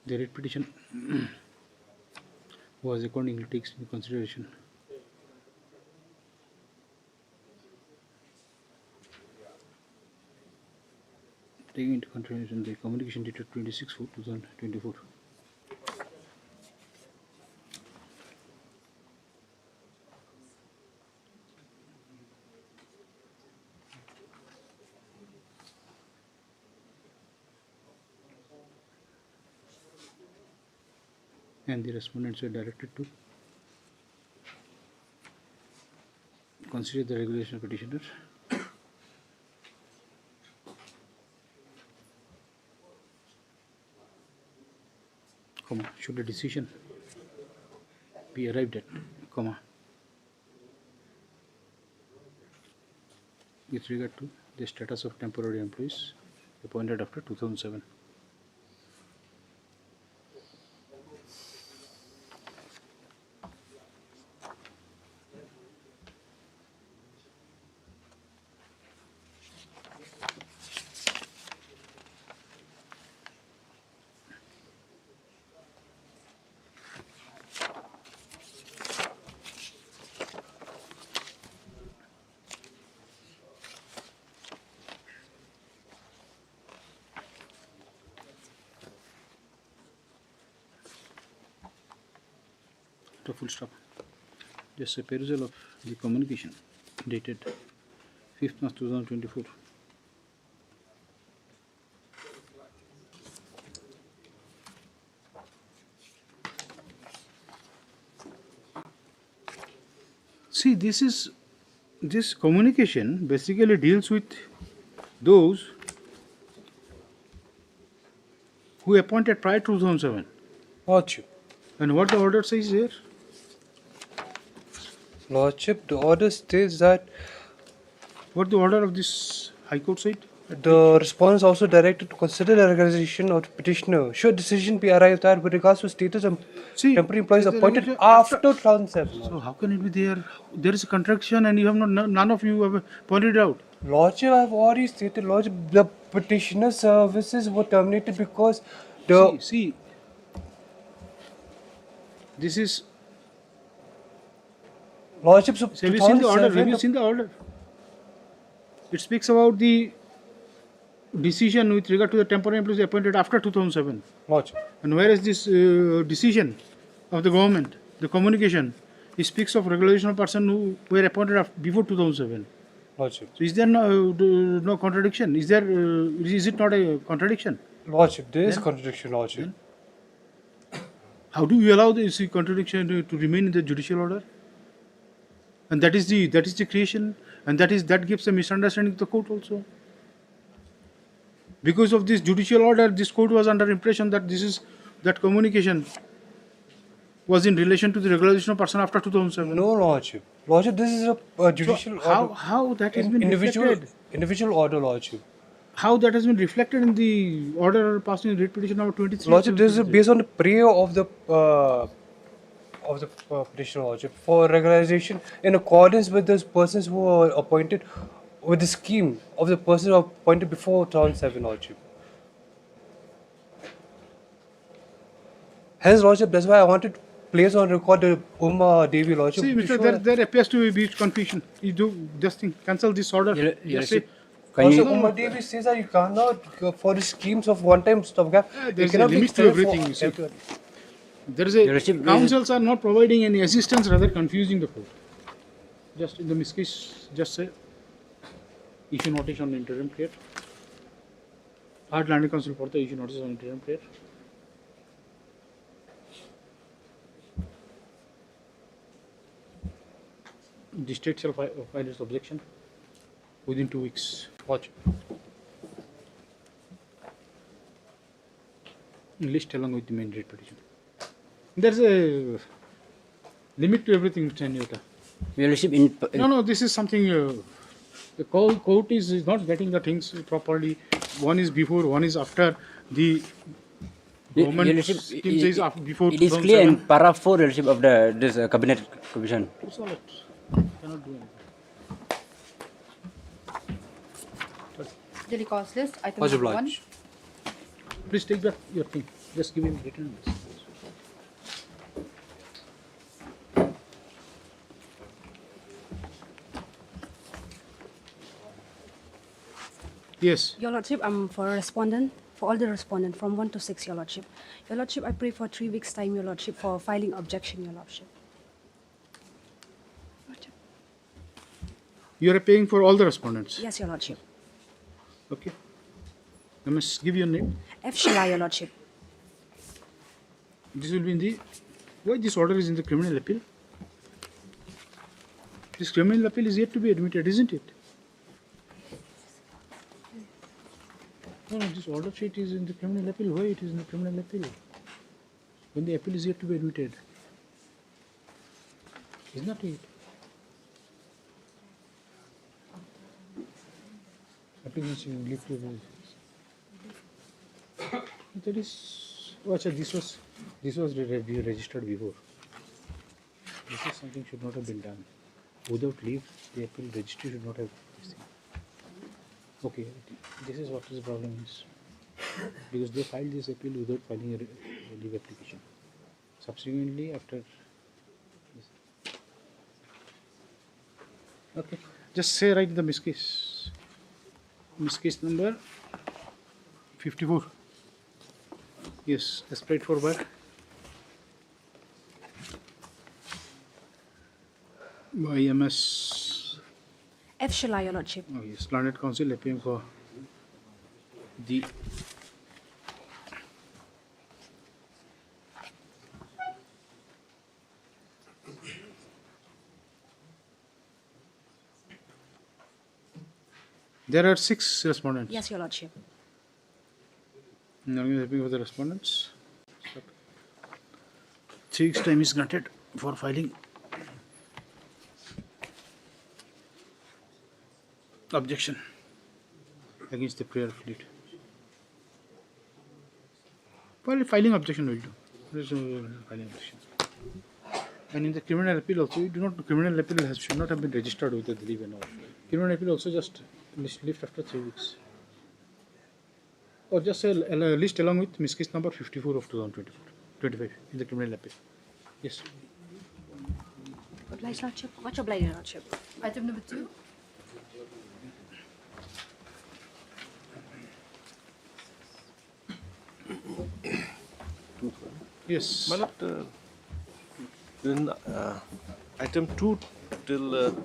The writ petition was accordingly takes into consideration the communication dated 26/4/2024. And the respondents were directed to consider the regulation of petitioner should a decision be arrived at, with regard to the status of temporary employees appointed after 2007. After full stop. Just a perusal of the communication dated 5th March 2024. See, this communication basically deals with those who appointed prior to 2007.
Lordship.
And what the order says here?
Lordship, the order states that
What the order of this High Court said?
the respondent is also directed to consider the regularization of the petitioner should decision be arrived at with regards to status of temporary employees
the
appointed
regulation
after 2007.
So how can it be there? There is a contradiction and you have not, none of you have pointed it out.
Lordship, I have already stated, Lordship, the petitioner services were terminated because the
See, this is.
Lordship.
Have you seen the order? Have you seen the order? It speaks about the decision with regard to the temporary employees appointed after 2007.
Lordship.
And where is this decision of the government, the communication? It speaks of regularization of person who were appointed before 2007.
Lordship.
So is there no contradiction? Is it not a contradiction?
Lordship, there is contradiction, Lordship.
How do you allow this contradiction to remain in the judicial order? And that is the creation, and that gives a misunderstanding to the court also. Because of this judicial order, this court was under impression that that communication was in relation to the regularization of person after 2007.
No, Lordship. Lordship, this is a judicial order.
How that has been reflected?
Individual order, Lordship.
How that has been reflected in the order passed in writ petition number 23?
Lordship, this is based on the prayer of the petitioner, Lordship, for regularization in accordance with those persons who were appointed with the scheme of the persons who were appointed before 2007, Lordship. Hence, Lordship, that's why I wanted to place on record the Uma Devi, Lordship.
See, Mr. There appears to be confusion. You do just cancel this order.
Yes,
say,
Also, Uma Devi says that you cannot, for the schemes of one-time stopgap,
there is a limit to everything. You see. There is councils are not providing any assistance, rather confusing the court. Just in the miscase, just say issue notice on interim period. Hard Landing Council for the issue notice on interim period. The state shall file its objection within 2 weeks. Watch. List along with the main writ petition. There's a limit to everything, Mr. Nyota.
Your Lordship,
No, this is something. The court is not getting the things properly. One is before, one is after. The government scheme says before.
It is clear in paragraph 4, Your Lordship, of this cabinet commission.
It's all right. Cannot do anything.
Daily cost list, item
Much
number 1.
obliged.
Please take back your thing. Just give him written. Yes.
Your Lordship, I'm for all the respondent from 1 to 6, Your Lordship. Your Lordship, I pray for 3 weeks' time, Your Lordship, for filing objection, Your Lordship.
You are paying for all the respondents.
Yes, Your Lordship.
Okay. I must give your name.
F. Shila, Your Lordship.
This will be in the. Why this order is in the criminal appeal? This criminal appeal is yet to be admitted, isn't it? No, this order sheet is in the criminal appeal. Why it is in the criminal appeal? When the appeal is yet to be admitted. Is not it? Application leave to that is. Oh, achha, this was registered before. This is something should not have been done. Without leave, the appeal registry should not have this thing. Okay, this is what the problem is. Because they filed this appeal without filing a leave application. Subsequently, after this. Okay, just say right the miscase. Miscase number 54. Yes, as prayed for by by MS.
F. Shalai, Your Lordship.
Oh, yes, Learned Counsel appearing for the There are 6 respondents.
Yes, Your Lordship.
Now we are happy with the respondents. 3 weeks time is granted for filing objection against the prayer of lead. Filing objection will do. There is no filing objection. And in the criminal appeal also, criminal appeal should not have been registered with the leave and all. Criminal appeal also just lift after 3 weeks. Or just a list along with Miss Case number 54 of 2025 in the criminal appeal. Yes.
Obliged, Lordship. Much obliged, Your Lordship.
Item number 2.
Yes.
My lord, in item 2 till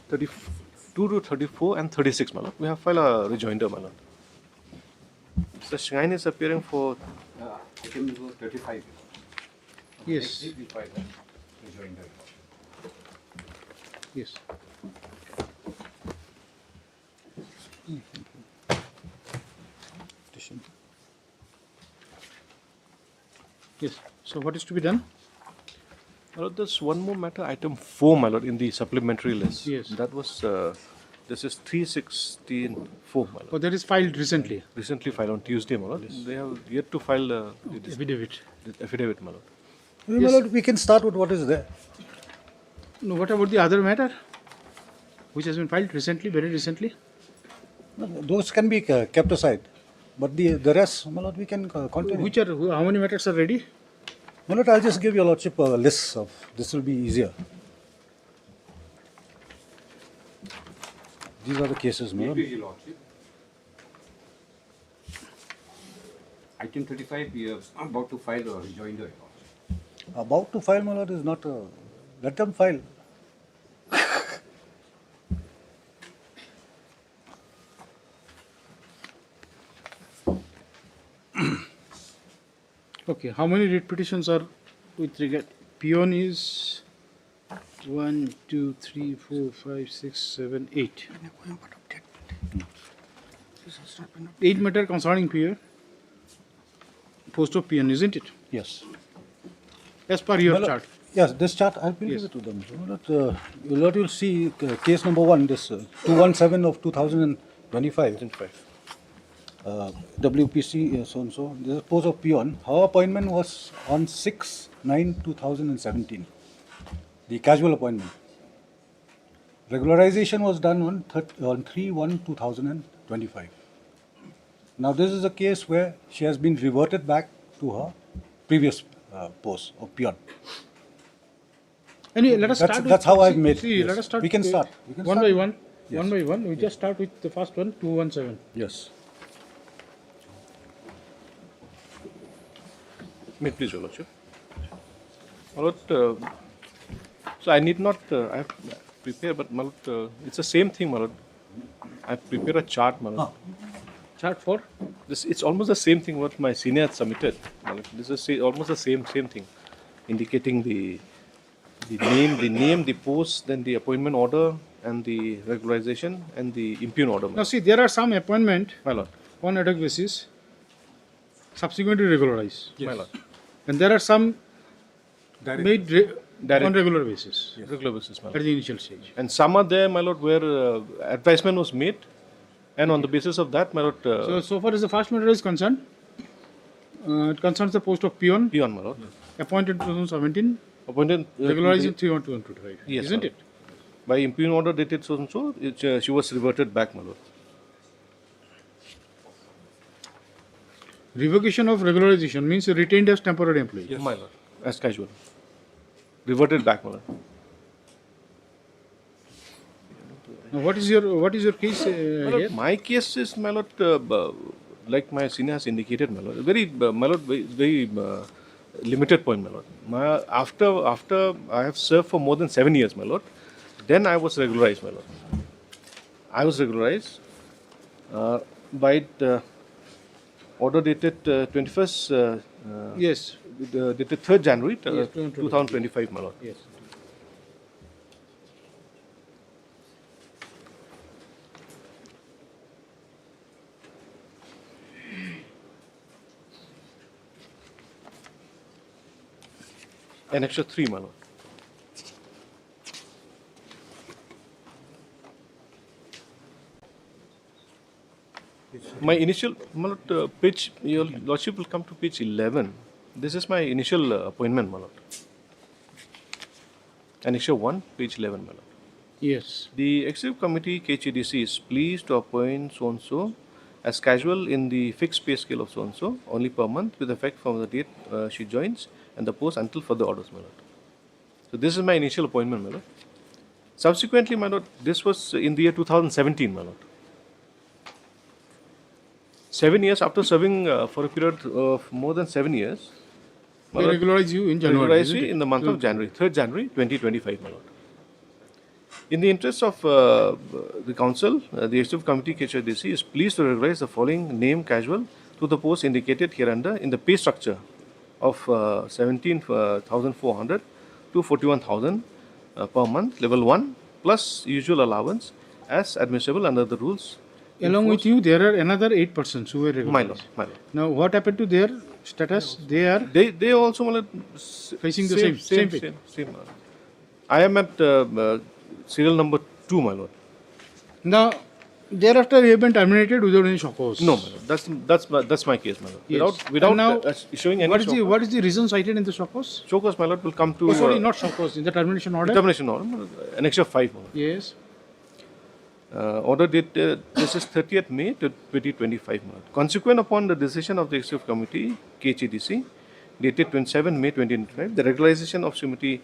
32 to 34 and 36, my lord, we have filed a rejoinder, my lord. Mr. Shine is appearing for
Item 35.
Yes. Yes. Yes. So what is to be done?
my lord, there's one more matter, item 4, my lord, in the supplementary list.
Yes.
That was, this is 316.4, my lord.
Oh, that is filed recently.
Recently filed on Tuesday, my lord. They have yet to file the
Affidavit.
affidavit, my lord.
My lord, we can start with what is there.
No, what about the other matter? Which has been filed recently, very recently?
Those can be kept aside. But the rest, my lord, we can continue.
How many matters are ready?
My lord, I'll just give your lordship a list of, this will be easier. These are the cases, my lord.
Item 35, we are about to file a rejoinder.
About to file, my lord, is not, let them file.
Okay, how many writ petitions are with regard? Peon is 1, 2, 3, 4, 5, 6, 7, 8. 8 matter concerning peon. Post of peon, isn't it?
Yes.
As per your
My lord,
chart.
Yes, this chart, I will give it to them. My lord, you'll see case number 1, this 217 of 2025. WPC so and so. This is post of peon. Her appointment was on 6/9/2017. The casual appointment. Regularization was done on 3/1/2025. Now this is a case where she has been reverted back to her previous post of peon.
Anyway, let us start.
That's how I've made.
See,
Yes.
let us start.
We can start. We can
one
start.
by one.
Yes.
One by one. We just start with the first one, 217.
Yes.
May it please, your lordship. My lord, so I need not, I have prepared, but my lord, it's the same thing, my lord. I have prepared a chart, my lord.
Chart for?
This, it's almost the same thing what my senior had submitted, my lord. This is almost the same thing, indicating the name, the post, then the appointment order, and the regularization, and the impugn order.
Now see, there are some appointment
My lord.
on ad hoc basis, subsequently regularized.
My lord.
And there are some made
Direct.
on regular basis.
Regular basis, my lord.
At the initial stage.
And some are there, my lord, where advisement was made, and on the basis of that, my lord.
So far as the first matter is concerned, it concerns the post of peon.
Peon, my lord.
Appointed in 2017.
Appointed.
Regularized in 3/1/2025.
Yes,
Isn't
my
it?
lord. By impugn order dated so and so, she was reverted back, my lord.
Revocation of regularization means retained as temporary employee.
Yes. My lord. As casual. Reverted back, my lord.
Now, what is your case
My lord,
here?
my case is, my lord, like my senior has indicated, my lord, very limited point, my lord. After I have served for more than 7 years, my lord, then I was regularized, my lord. I was regularized by the order dated 21st.
Yes.
Dated 3rd January
Yes,
2025, my lord.
Yes.
Annexure 3, my lord. My initial, my lord, page, your lordship will come to page 11. This is my initial appointment, my lord. Annexure 1, page 11, my lord.
Yes.
The Executive Committee KHDC is pleased to appoint so-and-so as casual in the fixed pay scale of so-and-so only per month with effect from the date she joins and the post until further orders, my lord. So this is my initial appointment, my lord. Subsequently, my lord, this was in the year 2017, my lord. 7 years after serving for a period of more than 7 years,
They regularize you in January.
regularize
isn't
me
it?
in the month of January, 3rd January 2025, my lord. In the interest of the council, the Executive Committee KHDC is pleased to regularize the following name casual to the post indicated hereunder in the pay structure of 17,400 to 41,000 per month, level 1, plus usual allowance as admissible under the rules.
Along with you, there are another 8 persons who were regularized.
My lord, my lord.
Now, what happened to their status? They are
They also, my lord,
facing the same fate.
Same. I am at serial number 2, my lord.
Now, thereafter, you have been terminated without any shock cause.
No, my lord. That's my case, my lord.
Yes.
Without
And now,
issuing any
what is the reason cited in the shock cause?
show cause, my lord, will come to
Oh, sorry, not shock cause, in the termination order.
termination order, my lord, Annexure 5, my lord.
Yes.
Order dated this is 30th May 2025. my lord. Consequent upon the decision of the Executive Committee KHDC dated 27 May 2025, the regularization of Srimati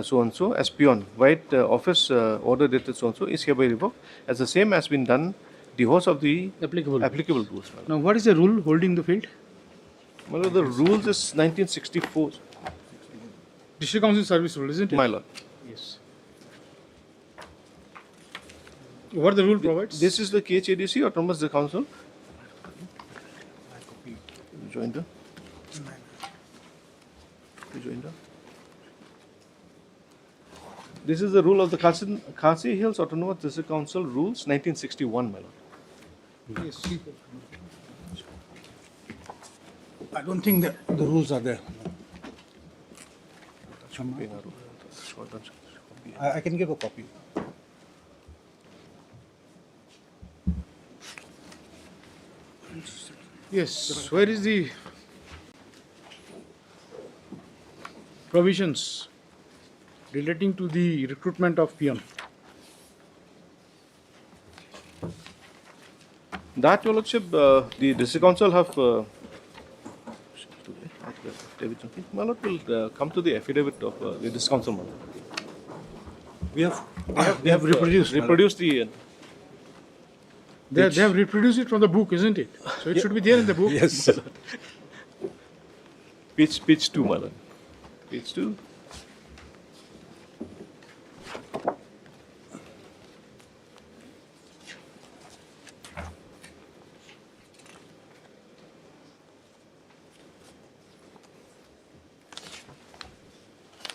so-and-so as peon, white office order dated so-and-so is hereby revoked as the same has been done the horse of the
Applicable.
rules. my lord.
Now, what is the rule holding the field?
My lord, the rules is 1964,
District Council Service rule, isn't it?
my lord.
Yes. What the rule provides?
This is the KHADC Autonomous Council. Joinder. Joinder. This is the rule of the Khasi Hills Autonomous District Council rules 1961, my lord.
Yes.
I don't think the rules are there. I can give a copy.
Yes. Where is the provisions relating to the recruitment of peon?
That, your lordship, the district council have. My lord will come to the affidavit of the district council. My lord.
We have reproduced.
Reproduced the.
They have reproduced it from the book, isn't it? So it should be there in the book.
Yes.
Page 2, my lord. Page 2.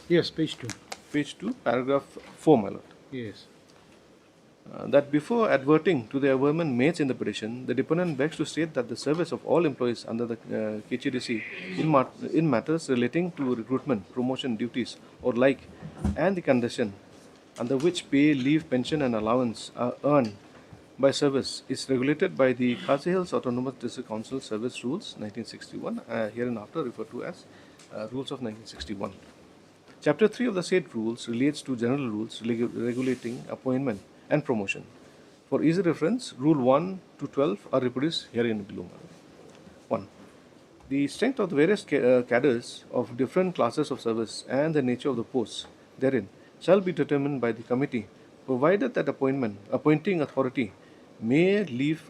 Yes, page 2.
Page 2, paragraph 4, my lord.
Yes.
That before adverting to the averment made in the petition, the deponent begs to state that the service of all employees under the KHDC in matters relating to recruitment, promotion, duties, or like, and the condition under which pay, leave, pension, and allowance are earned by service is regulated by the Khasi Hills Autonomous District Council Service Rules 1961, hereinafter referred to as Rules of 1961. Chapter 3 of the said rules relates to general rules regulating appointment and promotion. For easy reference, Rule 1 to 12 are reproduced herein below. 1. The strength of the various cadres of different classes of service and the nature of the posts therein shall be determined by the committee, provided that appointing authority may leave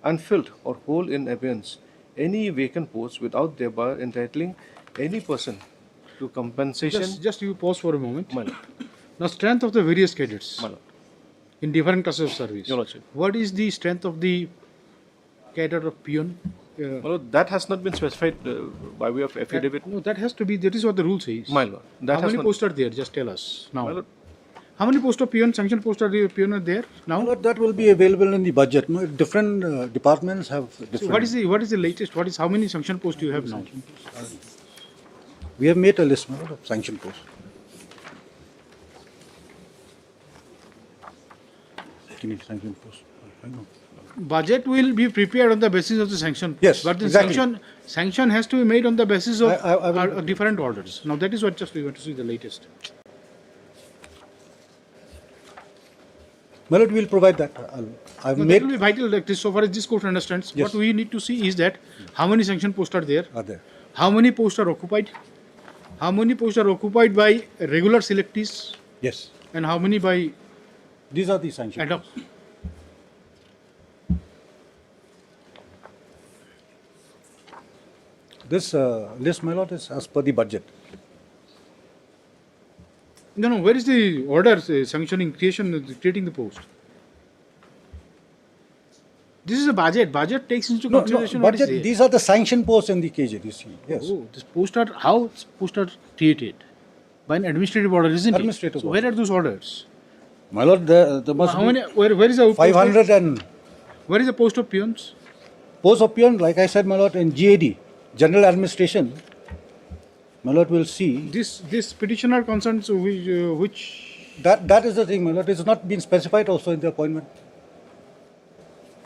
unfilled or whole in abeyance any vacant post without thereby entitling any person to compensation.
Just you pause for a moment.
My lord.
Now, strength of the various cadets
My lord.
in different classes of service.
Your lordship.
What is the strength of the cadet of peon?
My lord, that has not been specified by way of affidavit.
No, that has to be. That is what the rule says.
My lord. That
How
has
many
not,
posts are there? Just tell us now.
My lord,
How many posts of peon, sanctioned posts are peon are there now?
But that will be available in the budget. No, different departments have different.
So what is the latest? What is how many sanctioned posts do you have now?
We have made a list, my lord, of sanction posts. Give me sanction posts. I know.
Budget will be prepared on the basis of the sanction.
Yes,
but the
exactly.
sanction has to be made on the basis of
I will-
different orders. Now that is what just we want to see the latest.
My lord, we will provide that. I've
No, that
made.
will be vital. Like this, so far as this court understands,
Yes.
what we need to see is that how many sanction posts are there,
Are there?
how many posts are occupied, how many posts are occupied by regular selectees,
Yes.
and how many by
These are the sanction.
ad hoc.
This list, my lord, is as per the budget.
No, where is the order sanctioning creating the post? This is a budget. Budget takes into
No,
consideration what is
budget.
there.
These are the sanction posts in the KJ. You see, yes.
Oh, this post are how posts are created by an administrative order, isn't
Administrative
it? So
order.
where are those orders?
My lord, there must
How
be
many? Where is the post
500 and
Where is the post of peons?
post of peon, like I said, my lord, in GAD, General Administration. My lord will see.
This petitioner concerns which
That is the thing, my lord. It's not been specified also in the appointment.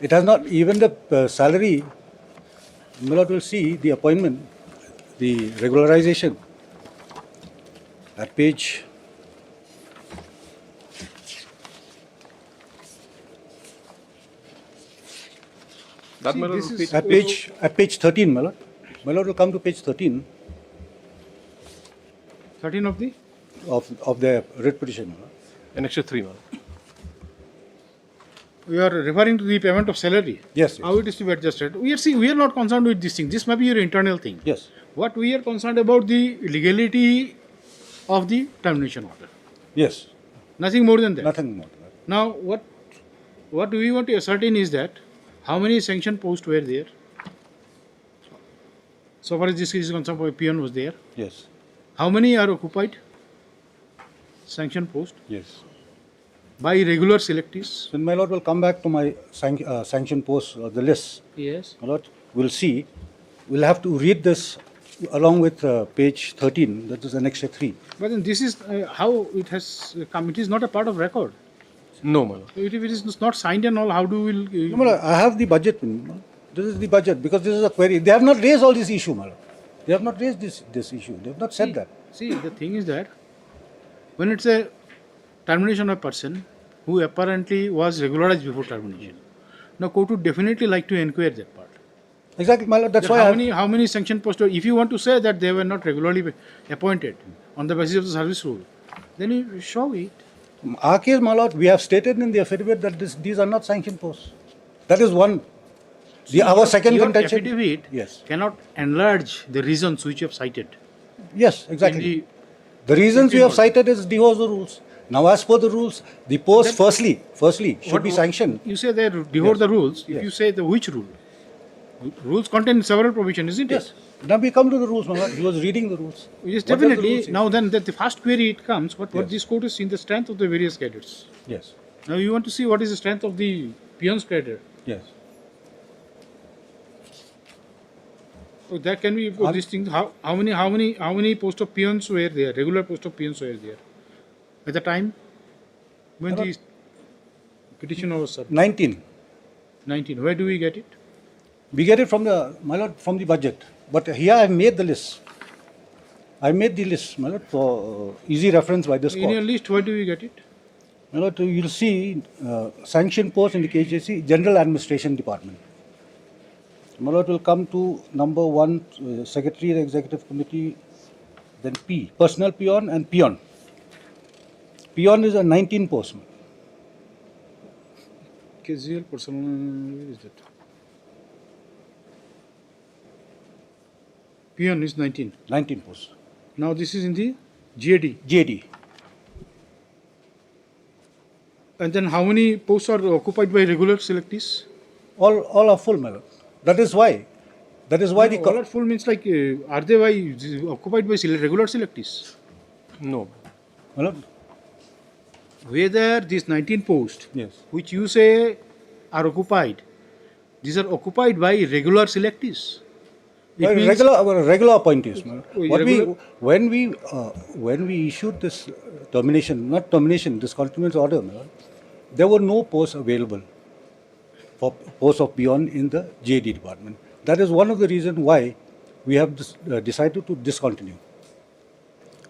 It has not, even the salary, my lord will see the appointment, the regularization at page.
that
See,
my lord
this
will
is-
be-
At page 13, my lord. My lord will come to page 13
13 of the
of the writ petition, my lord.
Annexure 3, my lord.
we are referring to the payment of salary.
Yes,
How it is to be adjusted. We are not concerned with this thing. This may be your internal thing.
Yes.
What we are concerned about the legality of the termination order.
Yes.
Nothing more than that.
Nothing more.
Now, what we want to ascertain is that how many sanction posts were there. So far as this case is concerned, peon was there.
Yes.
How many are occupied? Sanction post
Yes.
by regular selectees.
Then my lord will come back to my sanction post, the list.
Yes.
My lord, we'll see. We'll have to read this along with page 13, that is Annexure 3.
But then this is how it has come. It is not a part of record.
No, my lord.
If it is not signed and all, how do we?
No, my lord, I have the budget. This is the budget because this is a query. They have not raised all this issue, my lord. They have not raised this issue. They have not said that.
See, the thing is that when it's a termination of a person who apparently was regularized before termination, now court would definitely like to inquire that part.
Exactly, my lord. That's
That
why
how many sanction posts? If you want to say that they were not regularly appointed on the basis of the service rule, then you show it.
our case, my lord, we have stated in the affidavit that these are not sanctioned posts. That is one. Our second
Your
contention.
affidavit
Yes.
cannot enlarge the reasons which you have cited.
Yes, exactly.
In
The reasons you have
order.
cited is dehouse the rules. Now, as per the rules, the post firstly should be sanctioned.
You say they devote the rules. If
Yes.
you say the which rule? Rules contain several provisions, isn't
Yes.
it?
Now we come to the rules, my lord. He was reading the rules.
Yes,
What does the
definitely.
rule say?
Now then, the first query it comes. What
Yes.
this court is in the strength of the various cadets.
Yes.
Now you want to see what is the strength of the peons cadet.
Yes.
So that can be this thing. How many post of peons were there? Regular post of peons were there at the time when the petition was served.
19.
19. Where do we get it?
We get it from the, my lord, from the budget. But here I have made the list. I made the list, my lord, for easy reference by this
In your
court.
list, where do we get it?
My lord, you'll see sanction post in the KJC, General Administration Department. My lord will come to number 1, Secretary of the Executive Committee, then P, Personal Peon and Peon. Peon is a 19 post.
KZL personal, where is that? Peon is 19.
19 posts.
Now this is in the GAD.
GAD.
And then how many posts are occupied by regular selectees?
All are full, my lord. That is why. That is why
All are full means like, are they occupied by regular selectees?
No.
My lord.
Whether these 19 posts,
Yes.
which you say are occupied, these are occupied by regular selectees. It means-
Regular appointees. my lord.
Regular-
When we issued this this continuance order, my lord, there were no posts available for posts of beyond in the GAD department. That is one of the reasons why we have decided to discontinue.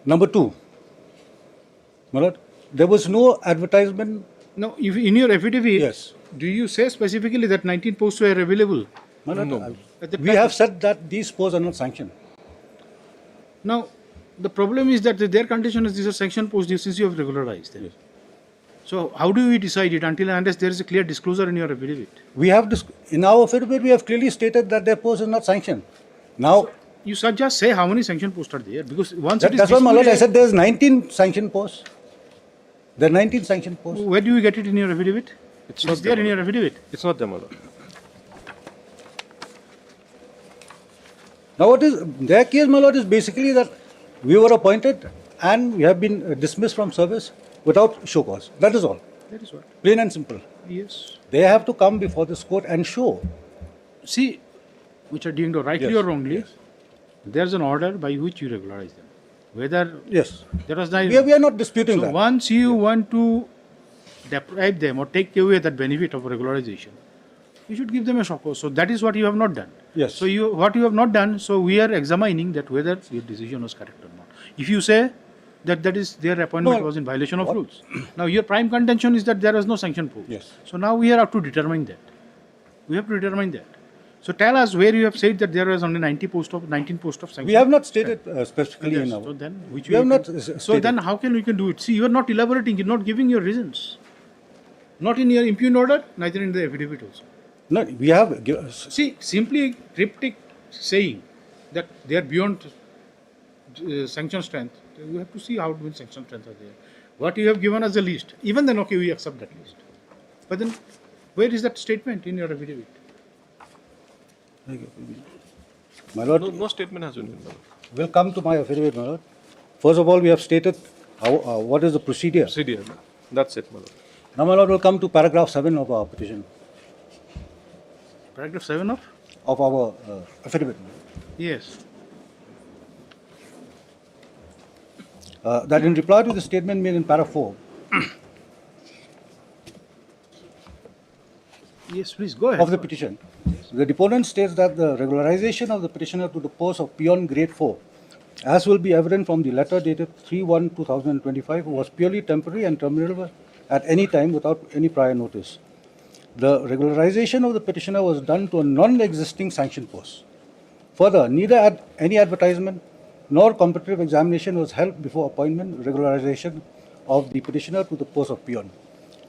Number two, my lord, there was no advertisement.
No, if in your affidavit,
Yes.
do you say specifically that 19 posts were available?
My lord,
No.
At the
we
time?
have said that these posts are not sanctioned.
Now, the problem is that their condition is these are sanctioned posts since you have regularized them. So, how do we decide it until and unless there is a clear disclosure in your affidavit?
We have in our affidavit we have clearly stated that their post is not sanctioned. Now,
You should just say how many sanctioned posts are there, because once it is
that's why, my lord, I
disputed-
said there is 19 sanctioned posts. There are 19 sanctioned posts.
Where do you get it in your affidavit?
It's
It
not
is there
there,
in your affidavit.
It's not there, my lord.
Now, what is their case, my lord, is basically that we were appointed and we have been dismissed from service without show cause. That is all.
That is what.
Plain and simple.
Yes.
They have to come before this court and show.
See, which are deemed rightly
Yes,
or wrongly, there is an order by which you regularize them. Whether
Yes.
there was not.
We are not disputing
So
that.
once you want to deprive them or take away that benefit of regularization, you should give them a shock cause. So that is what you have not done.
Yes.
So what you have not done, so we are examining that whether your decision was correct or not. If you say that their appointment
No.
was in violation of rules. Now your prime contention is that there was no sanction post.
Yes.
So now we have to determine that. We have to determine that. So tell us where you have said that there was only 19 posts of sanction.
We have not stated specifically
Yes,
in our.
so then, which
we have not
so
stated.
then how can we can do it? See, you are not elaborating, you're not giving your reasons. Not in your impugned order, neither in the affidavit also.
No, we have.
See, simply cryptic saying that they are beyond sanction strength, you have to see how many sanction strength are there. What you have given as a list, even then, okay, we accept that list. But then, where is that statement in your affidavit?
My lord,
No statement has been made, my lord.
will come to my affidavit, my lord. First of all, we have stated what is the procedure.
Procedure. That's it, my lord.
Now, my lord, will come to paragraph 7 of our petition,
Paragraph 7 of?
of our affidavit.
Yes.
That in reply to the statement made in paragraph 4
Yes, please go ahead.
of the petition, the deponent states that the regularization of the petitioner to the post of peon grade 4, as will be evident from the letter dated 3/1/2025, was purely temporary and terminable at any time without any prior notice. The regularization of the petitioner was done to a non-existing sanction post. Further, neither any advertisement nor competitive examination was held before appointment regularization of the petitioner to the post of peon,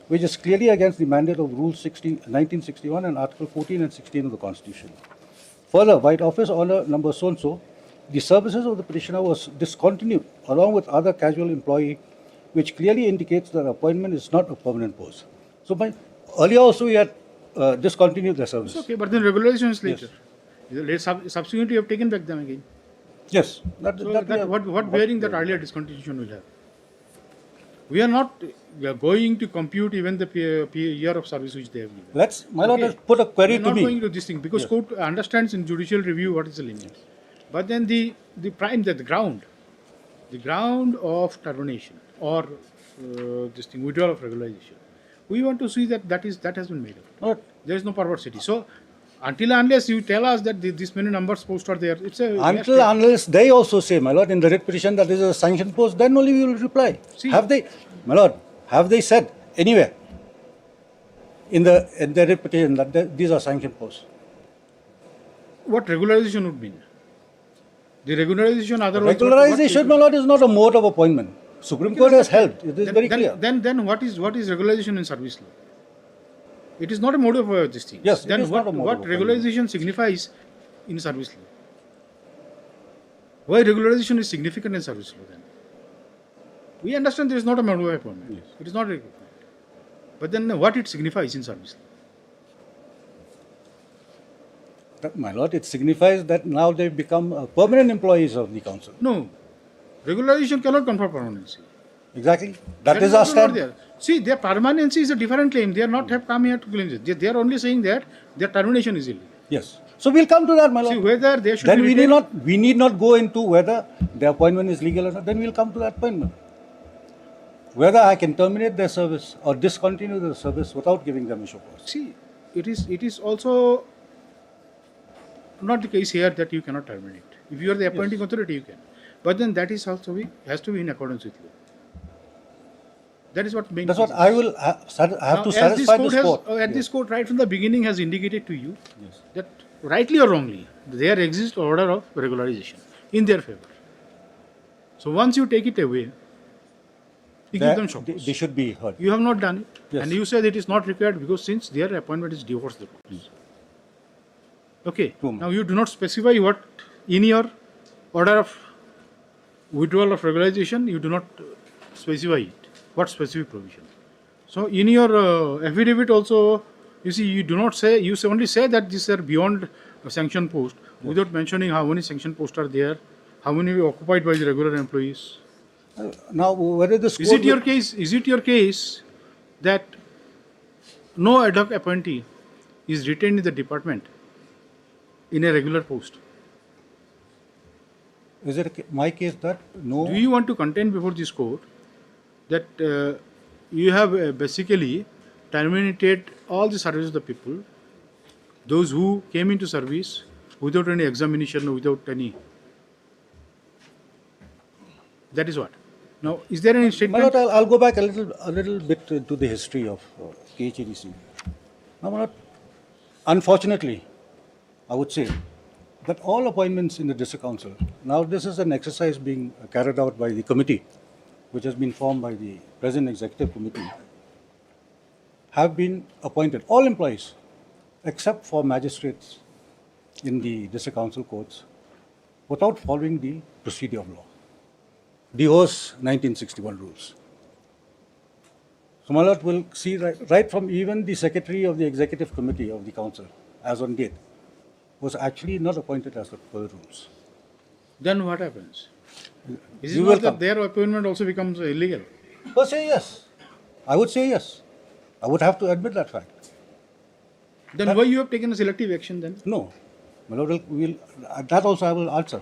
which is clearly against the mandate of Rule 1961 and Article 14 and 16 of the Constitution. Further, by office order number so-and-so, the services of the petitioner was discontinued along with other casual employee, which clearly indicates that appointment is not a permanent post. So, earlier also we had discontinued the service.
It's okay, but then regularization is later. Subsequently, you have taken back them again.
Yes.
What bearing that earlier discontinuation will have? We are not going to compute even the year of service which they have given.
My lord, let's put a query
We are
to
not
me.
going to this thing because court understands in judicial review what is the limit. But then the ground of termination or this thing withdrawal of regularization, we want to see that has been made up. There is no perversity. So until unless you tell us that this many numbers post are there, it's a
Unless they also say, my lord, in the writ petition that is a sanction post, then only we will reply.
See,
have they, my lord, have they said anywhere in the writ petition that these are sanction posts?
what regularization would mean? The regularization otherwise.
Regularization, my lord, is not a mode of appointment. Supreme Court has held. It is very clear.
Then what is regularization in service law? It is not a mode of this thing.
Yes, it
Then
is not a mode
what
of
regularization signifies in service law? Why regularization is significant in service law then? We understand there is not a mode of appointment.
Yes.
It is not required. But then what it signifies in service law?
That, my lord, it signifies that now they've become permanent employees of the council.
No. Regularization cannot confer permanency.
Exactly. That is
also
our
not
stand.
there. See, their permanency is a different claim. They are not have come here to claim this. They are only saying that their termination is illegal.
Yes. So we'll come to that, my lord.
See, whether they should
Then
be
we need not go into whether the appointment is legal or not. Then we'll come to that appointment. Whether I can terminate their service or discontinue their service without giving them a show cause.
See, it is also not the case here that you cannot terminate. If you are the appointing authority, you can. But then that is also has to be in accordance with law. That is what makes.
That's what I will have to satisfy this court.
This court right from the beginning has indicated to you
Yes.
that rightly or wrongly there exists order of regularization in their favor. So once you take it away, you give them show cause.
They should be heard.
You have not done it,
Yes.
and you said it is not required because since their appointment is divorced the courts. Okay. Now you do not specify what in your order of withdrawal of regularization. You do not specify it. What specific provision? So in your affidavit also, you see, you do not say. You only say that these are beyond a sanction post without mentioning how many sanction posts are there, how many are occupied by the regular employees.
Now, whether this
Is it your case? Is it your case that no ad hoc appointee is retained in the department in a regular post?
Is it my case that no?
Do you want to contend before this court that you have basically terminated all the service of the people, those who came into service without any examination, without any? That is what. Now, is there any statement?
My lord, I'll go back a little bit to the history of KHADC. Now, my lord, unfortunately, I would say that all appointments in the district council, now this is an exercise being carried out by the committee, which has been formed by the present executive committee, have been appointed, all employees, except for magistrates in the district council courts, without following the procedure of law. DO's 1961 rules. So my lord will see right from even the secretary of the executive committee of the council, as on date, was actually not appointed as per the rules.
Then what happens? Is it
You
not
will
that
come.
their appointment also becomes illegal?
Per se, yes. I would say yes. I would have to admit that fact.
Then why you have taken a selective action then?
No. My lord, that also I will answer.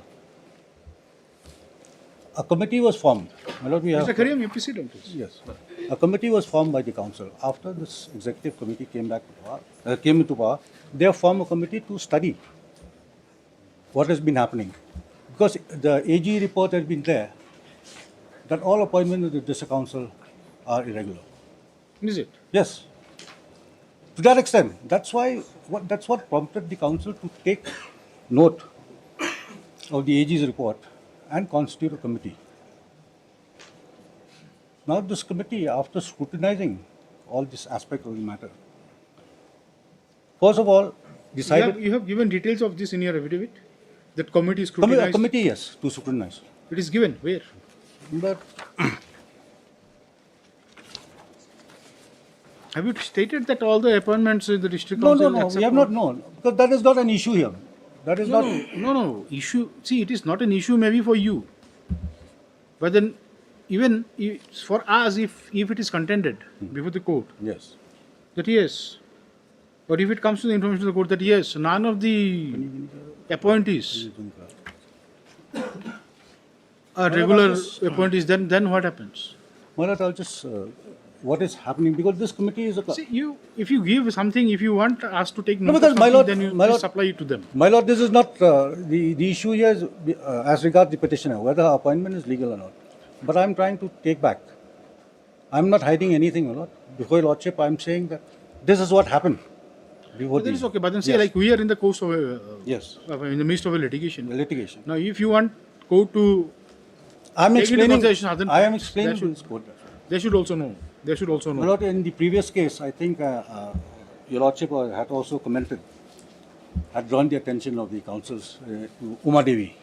A committee was formed. My lord, we have.
Mr. Karim, you proceed on this.
Yes. A committee was formed by the council. After this executive committee came into power, they have formed a committee to study what has been happening. Because the AG report has been there that all appointments of the district council are irregular.
Is it?
Yes. To that extent, that's what prompted the council to take note of the AG's report and constitute a committee. Now this committee, after scrutinizing all this aspect of the matter, first of all, decided...
You have given details of this in your affidavit? That committee scrutinized?
Committee, yes, to scrutinize.
It is given. Where?
But
have you stated that all the appointments in the district
no,
council...
we have not known. Because that is not an issue here. That is not...
No. Issue... See, it is not an issue maybe for you. But then, even for us, if it is contended before the court...
Yes.
That yes. Or if it comes to the information of the court that yes, none of the appointees are regular appointees, then what happens?
Well, I'll just... what is happening, because this committee is a...
See, if you give something, if you want us to take
No,
note
because
of
my
something,
lord,
then you
my
please
lord,
supply it to them.
My lord, this is not the issue here is, as regards the petitioner, whether her appointment is legal or not. But I'm trying to take back. I'm not hiding anything, my lord. Before your lordship, I'm saying that this is what happened.
But that is okay. But then say like we are in the course of
yes,
in the midst of a litigation.
Litigation.
Now, if you want court to
I'm
take into
explaining.
consideration other
I am
facts,
explaining to this court.
They should also know. They should also know.
My lord, in the previous case, I think your lordship had also commented, had drawn the attention of the council's Uma Devi,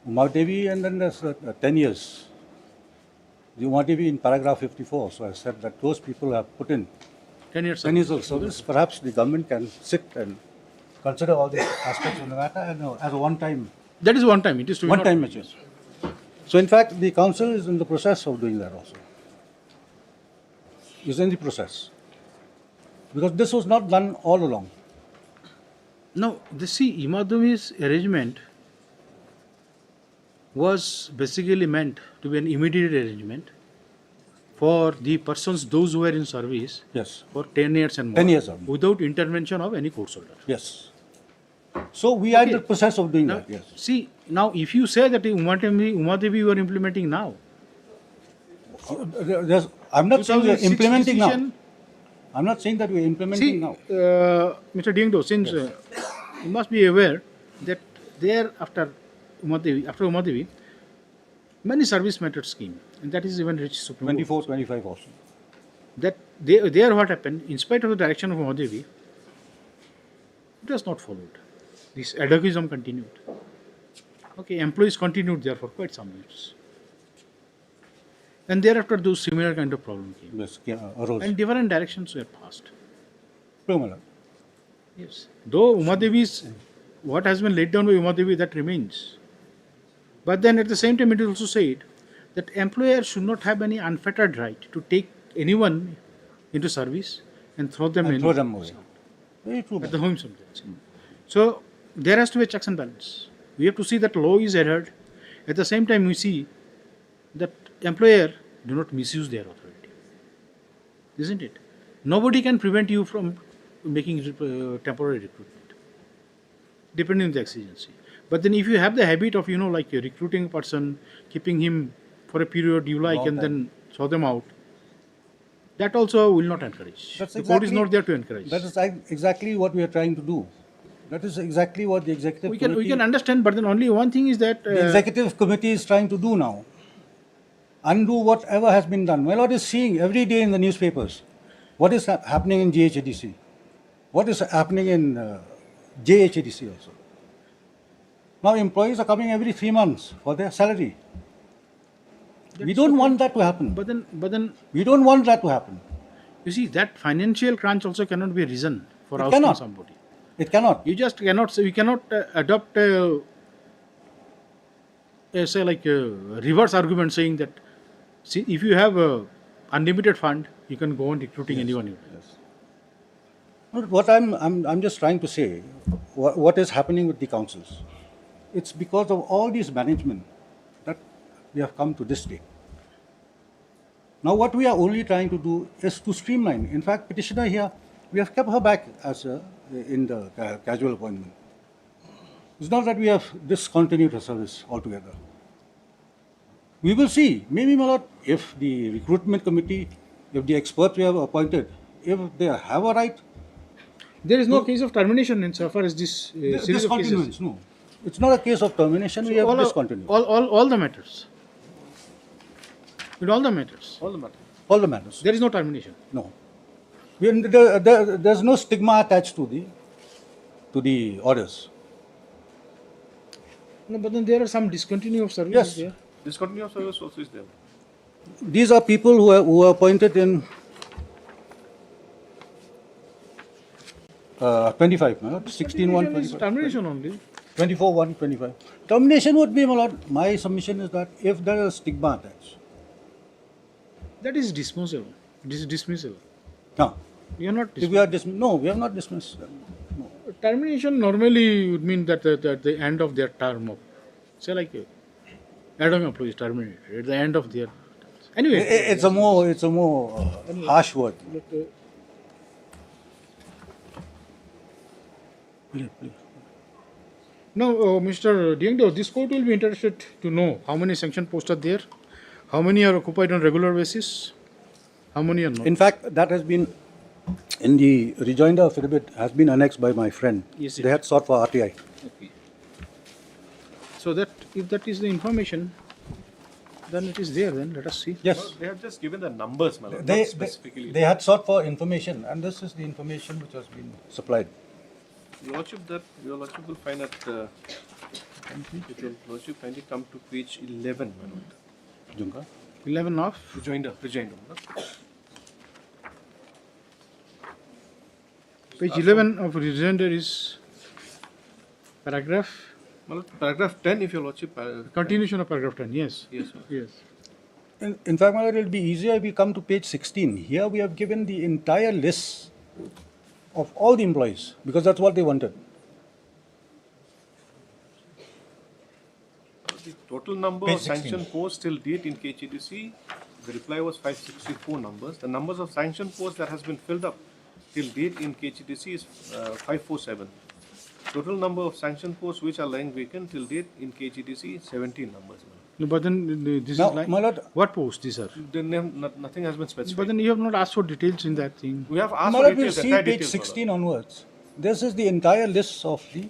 Umadevi, and then there's 10 years. The Umadevi in paragraph 54. So I said that those people have put in
10 years.
10 years of service. Perhaps the government can sit and consider all the aspects of the matter and as a one-time.
That is one time. It is to be
One-time
not-
measure. So in fact, the council is in the process of doing that also. Is in the process. Because this was not done all along.
Now, Imadumi's arrangement was basically meant to be an immediate arrangement for the persons, those who were in service,
Yes.
for 10 years and more,
10 years or more.
without intervention of any court order.
Yes. So we are in the
Okay.
process of doing
Now,
that, yes.
see, now if you say that Umadevi you are implementing now,
I'm not saying we are
2006
implementing now.
decision-
I'm not saying that we are implementing
see,
now.
Mr. Diengdo, since you must be aware that there after Umadevi, many service matters came, and that is even reached Supreme Court.
24, 25 also.
That there what happened, in spite of the direction of Umadevi, it was not followed. This adagism continued. Okay, employees continued there for quite some years. And thereafter those similar kind of problem came.
Yes, arose.
And different directions were passed.
Promala.
Yes. Though Umadevi's, what has been laid down by Umadevi, that remains. But then at the same time it is also said that employer should not have any unfettered right to take anyone into service and throw them
And throw them away. Very true.
at the home sometimes. So there has to be a checks and balance. We have to see that law is adhered. At the same time, we see that employer do not misuse their authority, isn't it? Nobody can prevent you from making temporary recruitment, depending on the exigency. But then if you have the habit of, like recruiting a person, keeping him for a period you like,
Long
and
time.
then throw them out, that also will not encourage.
That's
The court is not there to encourage.
That is exactly what we are trying to do. That is exactly what the executive
We
committee,
can understand, but then only one thing is that
the executive committee is trying to do now. Undo whatever has been done. My Lord is seeing every day in the newspapers what is happening in GHADC, what is happening in JHADC also. Now employees are coming every 3 months for their salary. We don't want that to happen.
But then
We don't want that to happen.
you see that financial crunch also cannot be a reason for
It
ousting
cannot.
somebody.
It cannot.
You just cannot say, we cannot adopt a reverse argument saying that, see, if you have a unlimited fund, you can go on recruiting anyone you want.
But what I'm just trying to say, what is happening with the councils? It's because of all these management that we have come to this day. Now what we are only trying to do is to streamline. In fact, petitioner here, we have kept her back as in the casual appointment. It's not that we have discontinued her service altogether. We will see, maybe my lord, if the recruitment committee, if the experts we have appointed, if they have a right.
There is no case of termination in so far as this series of cases.
Discontinuance, no. It's not a case of termination, we have discontinued.
All the matters. With all the matters.
All the matter.
All the matters.
There is no termination.
No. There's no stigma attached to the orders.
No, but then there are some discontinuity of service
Yes.
there.
Discontinuity of service also is there.
These are people who were appointed in 25, my lord, 16, 1,
Termination is
25.
termination only.
24, 1, 25. Termination would be, my lord, my submission is that if there is stigma attached.
That is dismissal. Dismissal.
No.
You are not
If we are no, we have not dismissed. No.
termination normally would mean that at the end of their term of, say like ad hoc employees terminated at the end of their terms. Anyway,
It's a more harsh word. Please.
now, Mr. Diengdo, this court will be interested to know how many sanction posts are there, how many are occupied on regular basis, how many are not.
In fact, that has been in the rejoinder affidavit has been annexed by my friend.
Yes,
They had sought for RTI.
Okay. So that if that is the information, then it is there. Then let us see.
Yes.
They have just given the numbers, my lord,
They,
not specifically.
they had sought for information, and this is the information which has been supplied.
Your Lordship will find at If your Lordship kindly come to page 11, my lord.
Junka.
11 of
Rejoinder, my lord.
page 11 of rejoinder is paragraph.
My lord, paragraph 10, if your Lordship.
Continuation of paragraph 10. Yes.
Yes, sir.
Yes.
In fact, my lord, it will be easier if we come to page 16. Here we have given the entire list of all the employees because that's what they wanted.
The total number
Page
of
16.
sanctioned posts till date in KHDC, the reply was 564 numbers. The numbers of sanctioned posts that has been filled up till date in KHDC is 547. Total number of sanctioned posts which are lying vacant till date in KHDC is 17 numbers.
No, but then this
Now,
is like
my lord,
what posts these are?
The name, nothing has been specified.
But then you have not asked for details in that thing.
We have asked
my
for
lord, we'll
details,
see
entire
page
details, my lord.
16 onwards. This is the entire list of the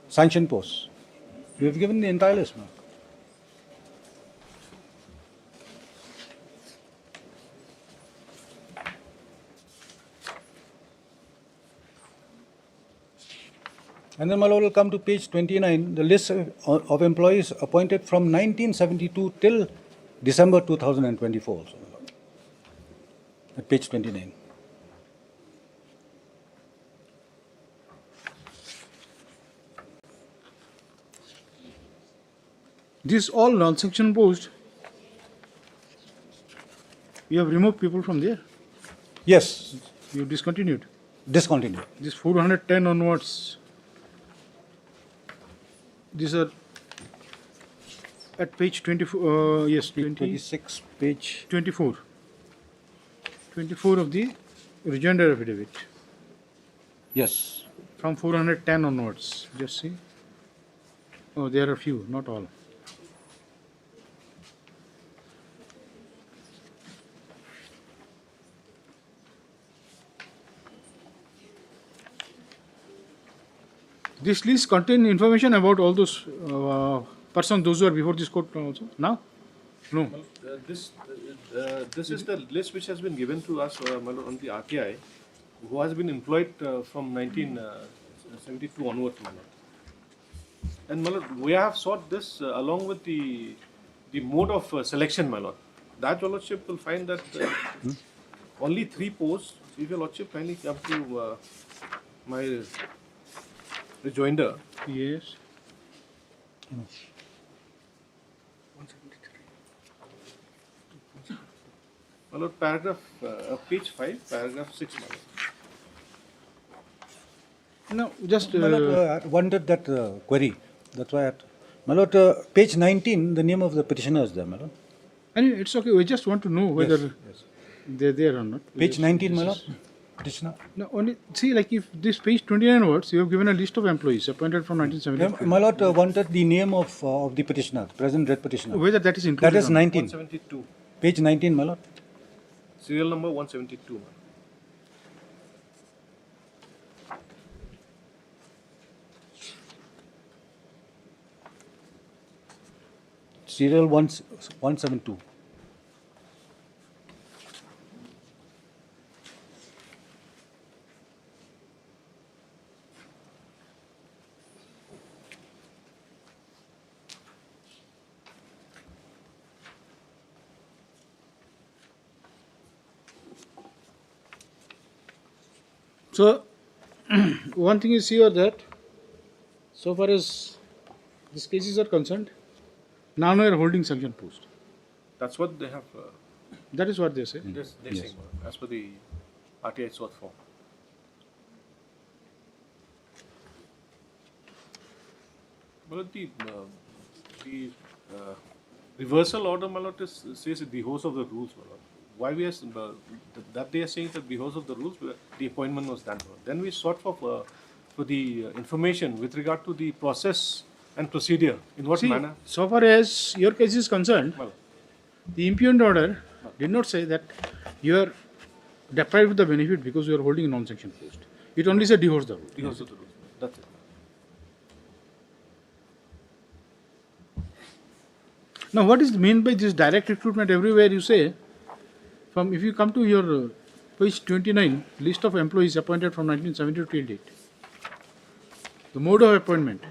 sanctioned posts. We have given the entire list, ma'am. And then my lord will come to page 29, the list of employees appointed from 1972 till December 2024 also, my lord. At page 29.
This all non-sanctioned posts. You have removed people from there.
Yes,
You discontinued.
discontinued.
This 410 onwards. These are at page 24. Yes,
26, page
24. 24 of the rejoinder affidavit.
Yes.
From 410 onwards. Just see. Oh, there are few, not all. This list contains information about all those persons, those who are before this court also. Now? No.
This is the list which has been given to us, my lord, on the RTI, who has been employed from 1972 onwards, my lord. And my lord, we have sought this along with the mode of selection, my lord. That your lordship will find that only 3 posts. If your lordship kindly come to my rejoinder.
Yes.
My lord, paragraph, page 5, paragraph 6, my lord.
No, just.
My lord, I wanted that query. That's why my lord, page 19, the name of the petitioner is there, my lord.
Anyway, it's okay. We just want to know whether they're there or not.
Page 19, my lord. Petitioner.
No, only see, like if this page 29 words, you have given a list of employees appointed from 1972.
My lord wanted the name of the petitioner, present dread petitioner.
Whether that is included.
That is 19.
172.
Page 19, my lord.
Serial number 172, my lord.
Serial 172.
So, one thing is here that so far as these cases are concerned, none are holding sanction post.
That's what they have.
That is what they say.
They say, as per the RTI sought for. But the reversal order, my lord, says it behoves of the rules, my lord. Why we are that they are saying that because of the rules, the appointment was done. Then we sought for the information with regard to the process and procedure. In what manner?
So far as your case is concerned, the impugned order did not say that you are deprived of the benefit because you are holding a non-sanctioned post. It only said divorce the rule.
Because of the rules. That's it.
Now, what is meant by this direct recruitment? Everywhere you say, from if you come to your page 29, list of employees appointed from 1972 till date. The mode of appointment.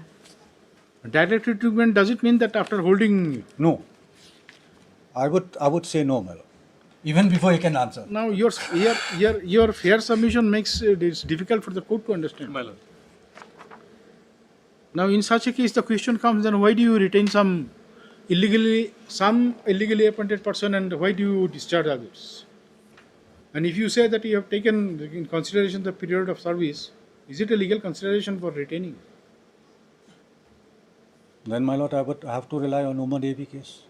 Direct recruitment, does it mean that after holding?
No. I would say no, my lord. Even before he can answer.
Now your fair submission makes it difficult for the court to understand.
My lord.
Now in such a case the question comes, then why do you retain some illegally appointed person and why do you discharge others? And if you say that you have taken in consideration the period of service, is it a legal consideration for retaining?
Then, my lord, I would have to rely on Umar Devi case.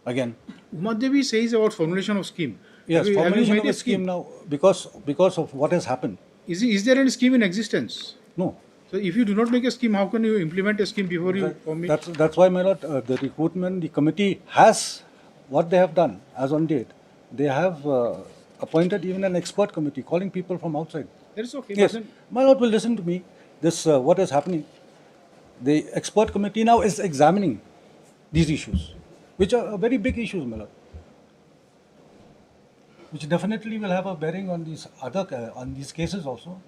Again.
Umar Devi says about formulation of scheme.
Yes,
Have you
formulation
made
of a scheme now, because of what has happened.
Is there any scheme in existence?
No.
So if you do not make a scheme, how can you implement a scheme before you commit?
That's why, my lord, the recruitment, the committee has what they have done as on date. They have appointed even an expert committee calling people from outside.
That is okay.
Yes, my lord will listen to me. This what is happening. The expert committee now is examining these issues, which are very big issues, my lord, which definitely will have a bearing on these on these cases also.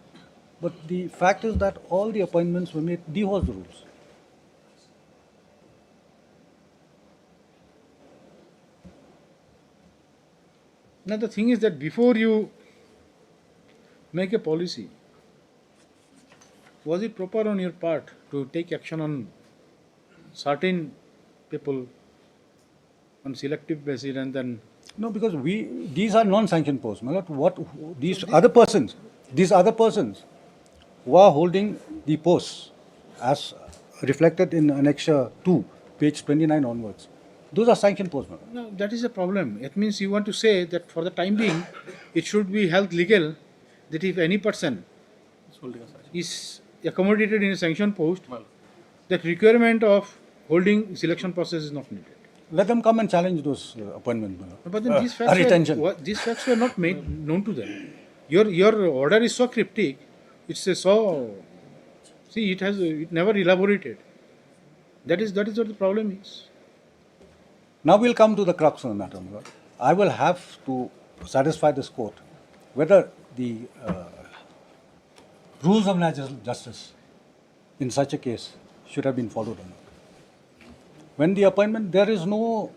But the fact is that all the appointments were made devote the rules.
Now the thing is that before you make a policy, was it proper on your part to take action on certain people on selective basis and then?
No, because these are non-sanctioned posts. My lord, these other persons who are holding the posts as reflected in Annexure 2, page 29 onwards, those are sanctioned posts.
No, that is a problem. It means you want to say that for the time being, it should be held legal that if any person is accommodated in a sanctioned post, that requirement of holding selection process is not needed.
Let them come and challenge those appointments.
But then these facts were not made known to them. Your order is so cryptic. It's it never elaborated. That is what the problem is.
Now we'll come to the crux of the matter. I will have to satisfy this court whether the rules of natural justice in such a case should have been followed or not. When the appointment, there is no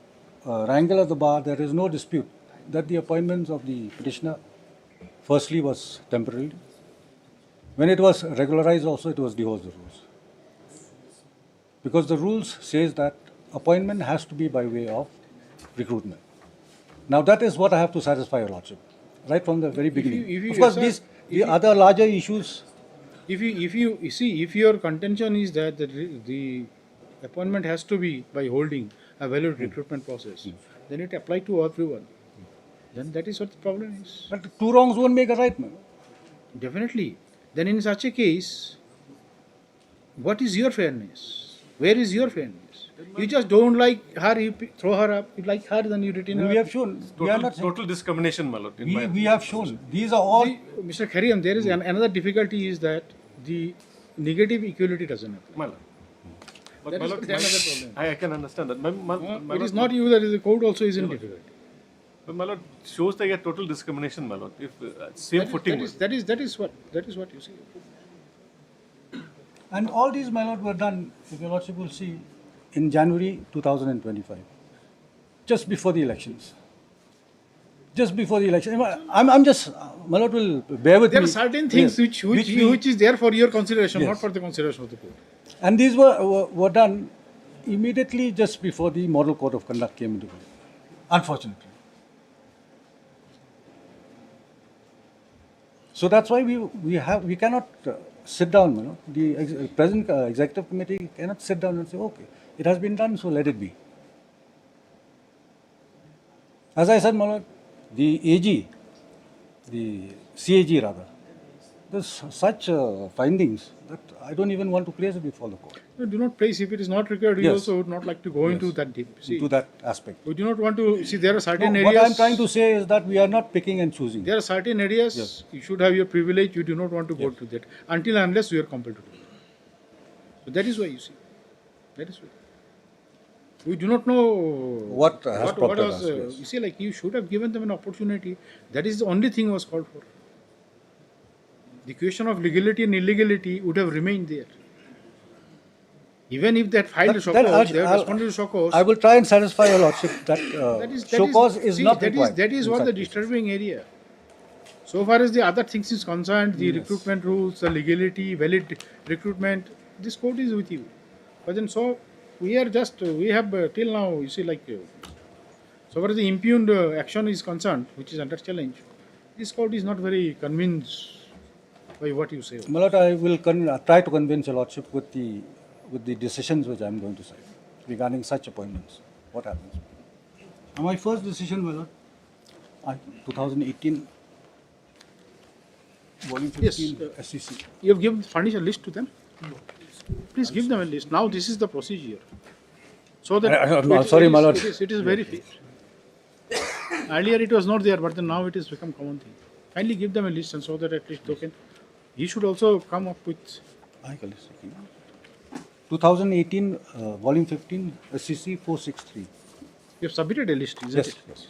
wrangle at the bar, there is no dispute that the appointments of the petitioner firstly was temporary. When it was regularized also, it was dehoused the rules. Because the rules says that appointment has to be by way of recruitment. Now that is what I have to satisfy your lordship, right from the very beginning. Of course, the other larger issues.
If your contention is that the appointment has to be by holding a valid recruitment process, then it applies to everyone. Then that is what the problem is.
But two wrongs won't make a right, man.
Definitely. Then in such a case, what is your fairness? Where is your fairness? You just don't like her, you throw her up. You like her, then you retain her.
We have shown.
Total discrimination, my lord.
We have shown. These are all.
Mr. Khariam, there is another difficulty is that the negative equality doesn't happen.
My lord. But
That
my
is
lord,
another problem.
I can understand that. My
It is not you, that is the court also is in difficulty.
But my lord, shows like a total discrimination, my lord. If same footing.
That is what you see.
And all these, my lord, were done, if your lordship will see, in January 2025, just before the elections. Just before the election. I'm just, my lord will bear with me.
There are certain things which is there for your consideration, not for the consideration of the court.
And these were done immediately just before the Model Code of Conduct came into play, unfortunately. So that's why we cannot sit down, you know. The present executive committee cannot sit down and say, okay, it has been done, so let it be. As I said, my lord, the AG, the CAG rather, there's such findings that I don't even want to place it before the court.
No, do not place. If it is not required, we also would not like to go into that deep.
Into that aspect.
We do not want to see there are certain areas.
What I'm trying to say is that we are not picking and choosing.
There are certain areas you should have your privilege. You do not want to go to that until and unless you are compelled to do it. So that is why you see. That is why. We do not know
what was.
You see, like you should have given them an opportunity. That is the only thing was called for. The question of legality and illegality would have remained there. Even if that filed
That-
show
that
cause,
I'll-
they have
I'll-
responded to show cause.
I will try and satisfy your lordship that show cause is
see,
not
that
required.
that is
in
what
such
the
cases.
disturbing area. So far as the other things is concerned, the recruitment rules, the legality, valid recruitment, this court is with you. But then so we are just, we have till now, you see, like, so far as the impugned action is concerned, which is under challenge, this court is not very convinced by what you say.
My lord, I will try to convince your lordship with the decisions which I am going to cite regarding such appointments. What happens? Now, my first decision, my lord, 2018, volume 15,
Yes,
SEC.
You have given furnished a list to them? Please give them a list. Now this is the procedure. So that
I'm sorry, my lord.
It is very fair. Earlier it was not there, but then now it has become common thing. Kindly give them a list and so that at least they can. He should also come up with.
2018, volume 15, SEC 463.
You have submitted a list, isn't
Yes,
it?
yes.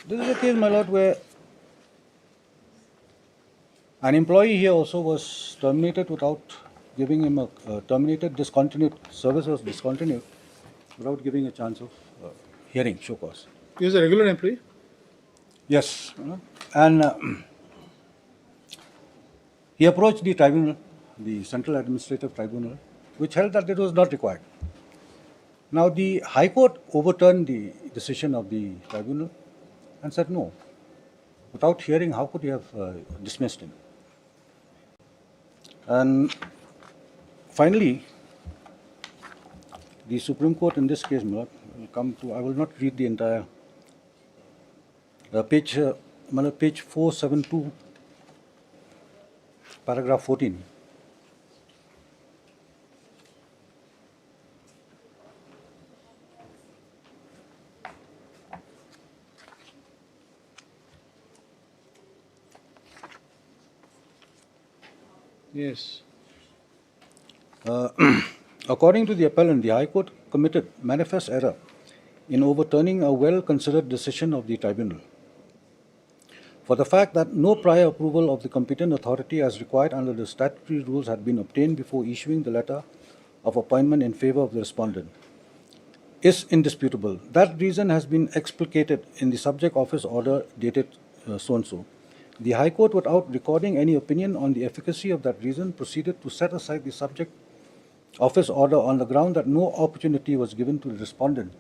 This is a case, my lord, where an employee here also was terminated without giving him terminated, discontinued, service was discontinued without giving a chance of hearing, show cause.
He is a regular employee?
Yes. And he approached the tribunal, the Central Administrative Tribunal, which held that it was not required. Now, the High Court overturned the decision of the tribunal and said no. Without hearing, how could you have dismissed him? And finally, the Supreme Court in this case, my lord, will come to, I will not read the entire page 472, paragraph 14.
Yes.
According to the appellant, the High Court committed manifest error in overturning a well-considered decision of the tribunal. For the fact that no prior approval of the competent authority as required under the statutory rules had been obtained before issuing the letter of appointment in favor of the respondent is indisputable. That reason has been explicated in the subject office order dated so-and-so. The High Court, without recording any opinion on the efficacy of that reason, proceeded to set aside the subject office order on the ground that no opportunity was given to the respondent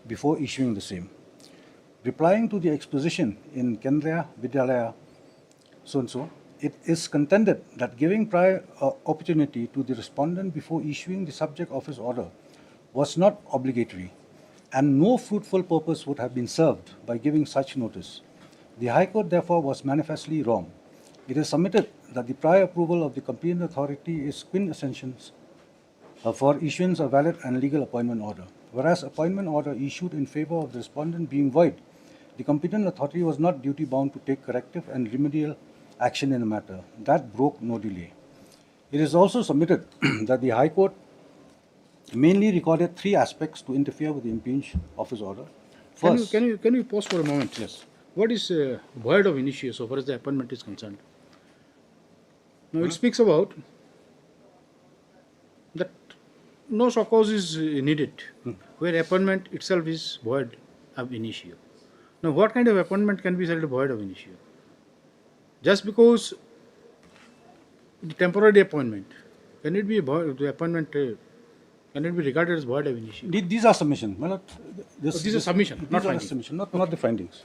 before issuing the same. Replying to the exposition in Kendriya Vidyalaya so-and-so, it is contended that giving prior opportunity to the respondent before issuing the subject office order was not obligatory, and no fruitful purpose would have been served by giving such notice. The High Court, therefore, was manifestly wrong. It is submitted that the prior approval of the competent authority is quintessential for issuance of valid and legal appointment order. Whereas appointment order issued in favor of the respondent being void, the competent authority was not duty-bound to take corrective and remedial action in the matter. That broke no delay. It is also submitted that the High Court mainly recorded three aspects to interfere with the impugned office order. First,
Can you pause for a moment? Yes. What is void of initio so far as the appointment is concerned? Now it speaks about that no show cause is needed, where appointment itself is void ab initio. Now what kind of appointment can be said void ab initio? Just because the temporary appointment, can it be void, the appointment, can it be regarded as void ab initio?
these are submissions. Well,
These are submission,
these
not
are
findings.
submission, not the findings.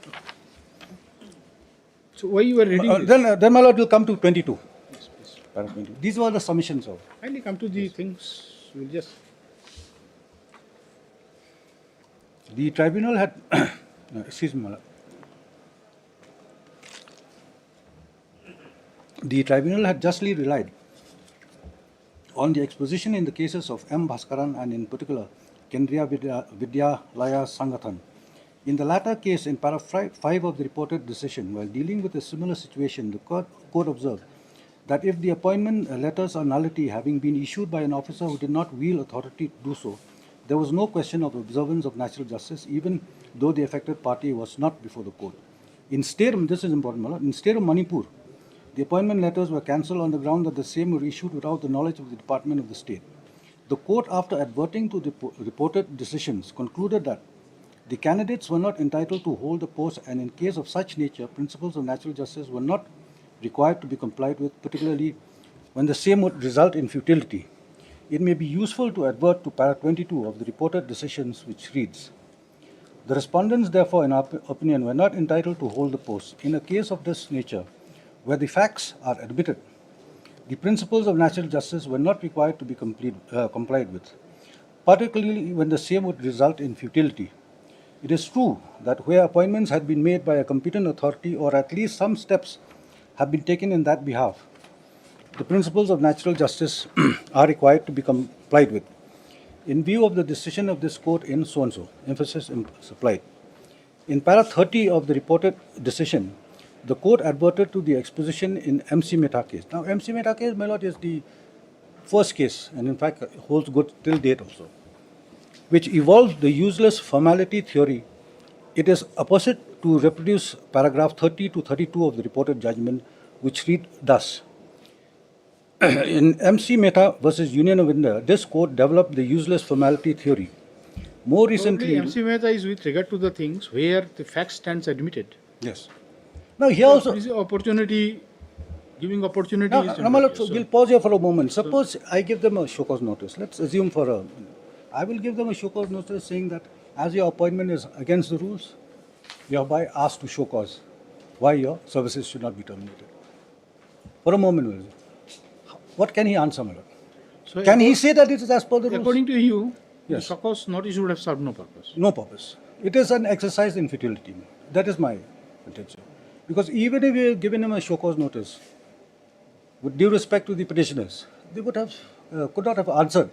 So why you are reading this?
Then my lord will come to 22. Yes, please. These were the submissions of.
Kindly come to the things, we'll just.
The tribunal had, excuse me, my lord. The tribunal had justly relied on the exposition in the cases of M. Bhaskaran and in particular Kendriya Vidyalaya Sangathan. In the latter case, in paragraph 5 of the reported decision, while dealing with a similar situation, the court observed that if the appointment letters are nullity having been issued by an officer who did not wield authority to do so, there was no question of observance of natural justice, even though the affected party was not before the court. In state, this is important, my lord, in state of Manipur, the appointment letters were cancelled on the ground that the same were issued without the knowledge of the Department of the State. The court, after adverting to the reported decisions, concluded that the candidates were not entitled to hold the post, and in case of such nature, principles of natural justice were not required to be complied with, particularly when the same would result in futility. It may be useful to advert to para 22 of the reported decisions, which reads, the respondents, therefore, in our opinion, were not entitled to hold the post. In a case of this nature, where the facts are admitted, the principles of natural justice were not required to be complied with, particularly when the same would result in futility. It is true that where appointments had been made by a competent authority, or at least some steps have been taken in that behalf, the principles of natural justice are required to be complied with. In view of the decision of this court in so-and-so, emphasis supplied. In para 30 of the reported decision, the court adverted to the exposition in MC Mehta case. Now, MC Mehta case, my lord, is the first case, and in fact holds good till date also, which evolved the useless formality theory. It is opposite to reproduce paragraph 30 to 32 of the reported judgment, which read thus. In MC Mehta versus Union of India, this court developed the useless formality theory. More recently,
MC Mehta is with regard to the things where the fact stands admitted.
Yes. Now here also,
opportunity, giving opportunity.
We'll pause here for a moment. Suppose I give them a show cause notice. Let's assume I will give them a show cause notice saying that as your appointment is against the rules, you are hereby asked to show cause why your services should not be terminated. For a moment, what can he answer, my lord?
So
can he say that it is as per the rules?
According to you,
yes,
the show cause notice would have served no purpose.
No purpose. It is an exercise in futility. That is my intention. Because even if we had given him a show cause notice, with due respect to the petitioners, they would have could not have answered.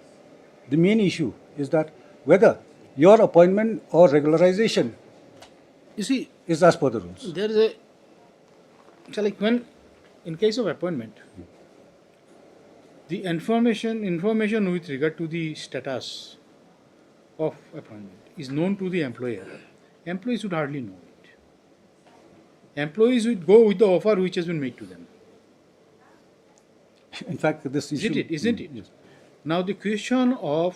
The main issue is that whether your appointment or regularization,
you see,
is as per the rules.
There is so like when, in case of appointment, the information with regard to the status of appointment is known to the employer. Employees would hardly know it. Employees would go with the offer which has been made to them.
In fact, this issue...
Isn't it?
Yes.
Now the question of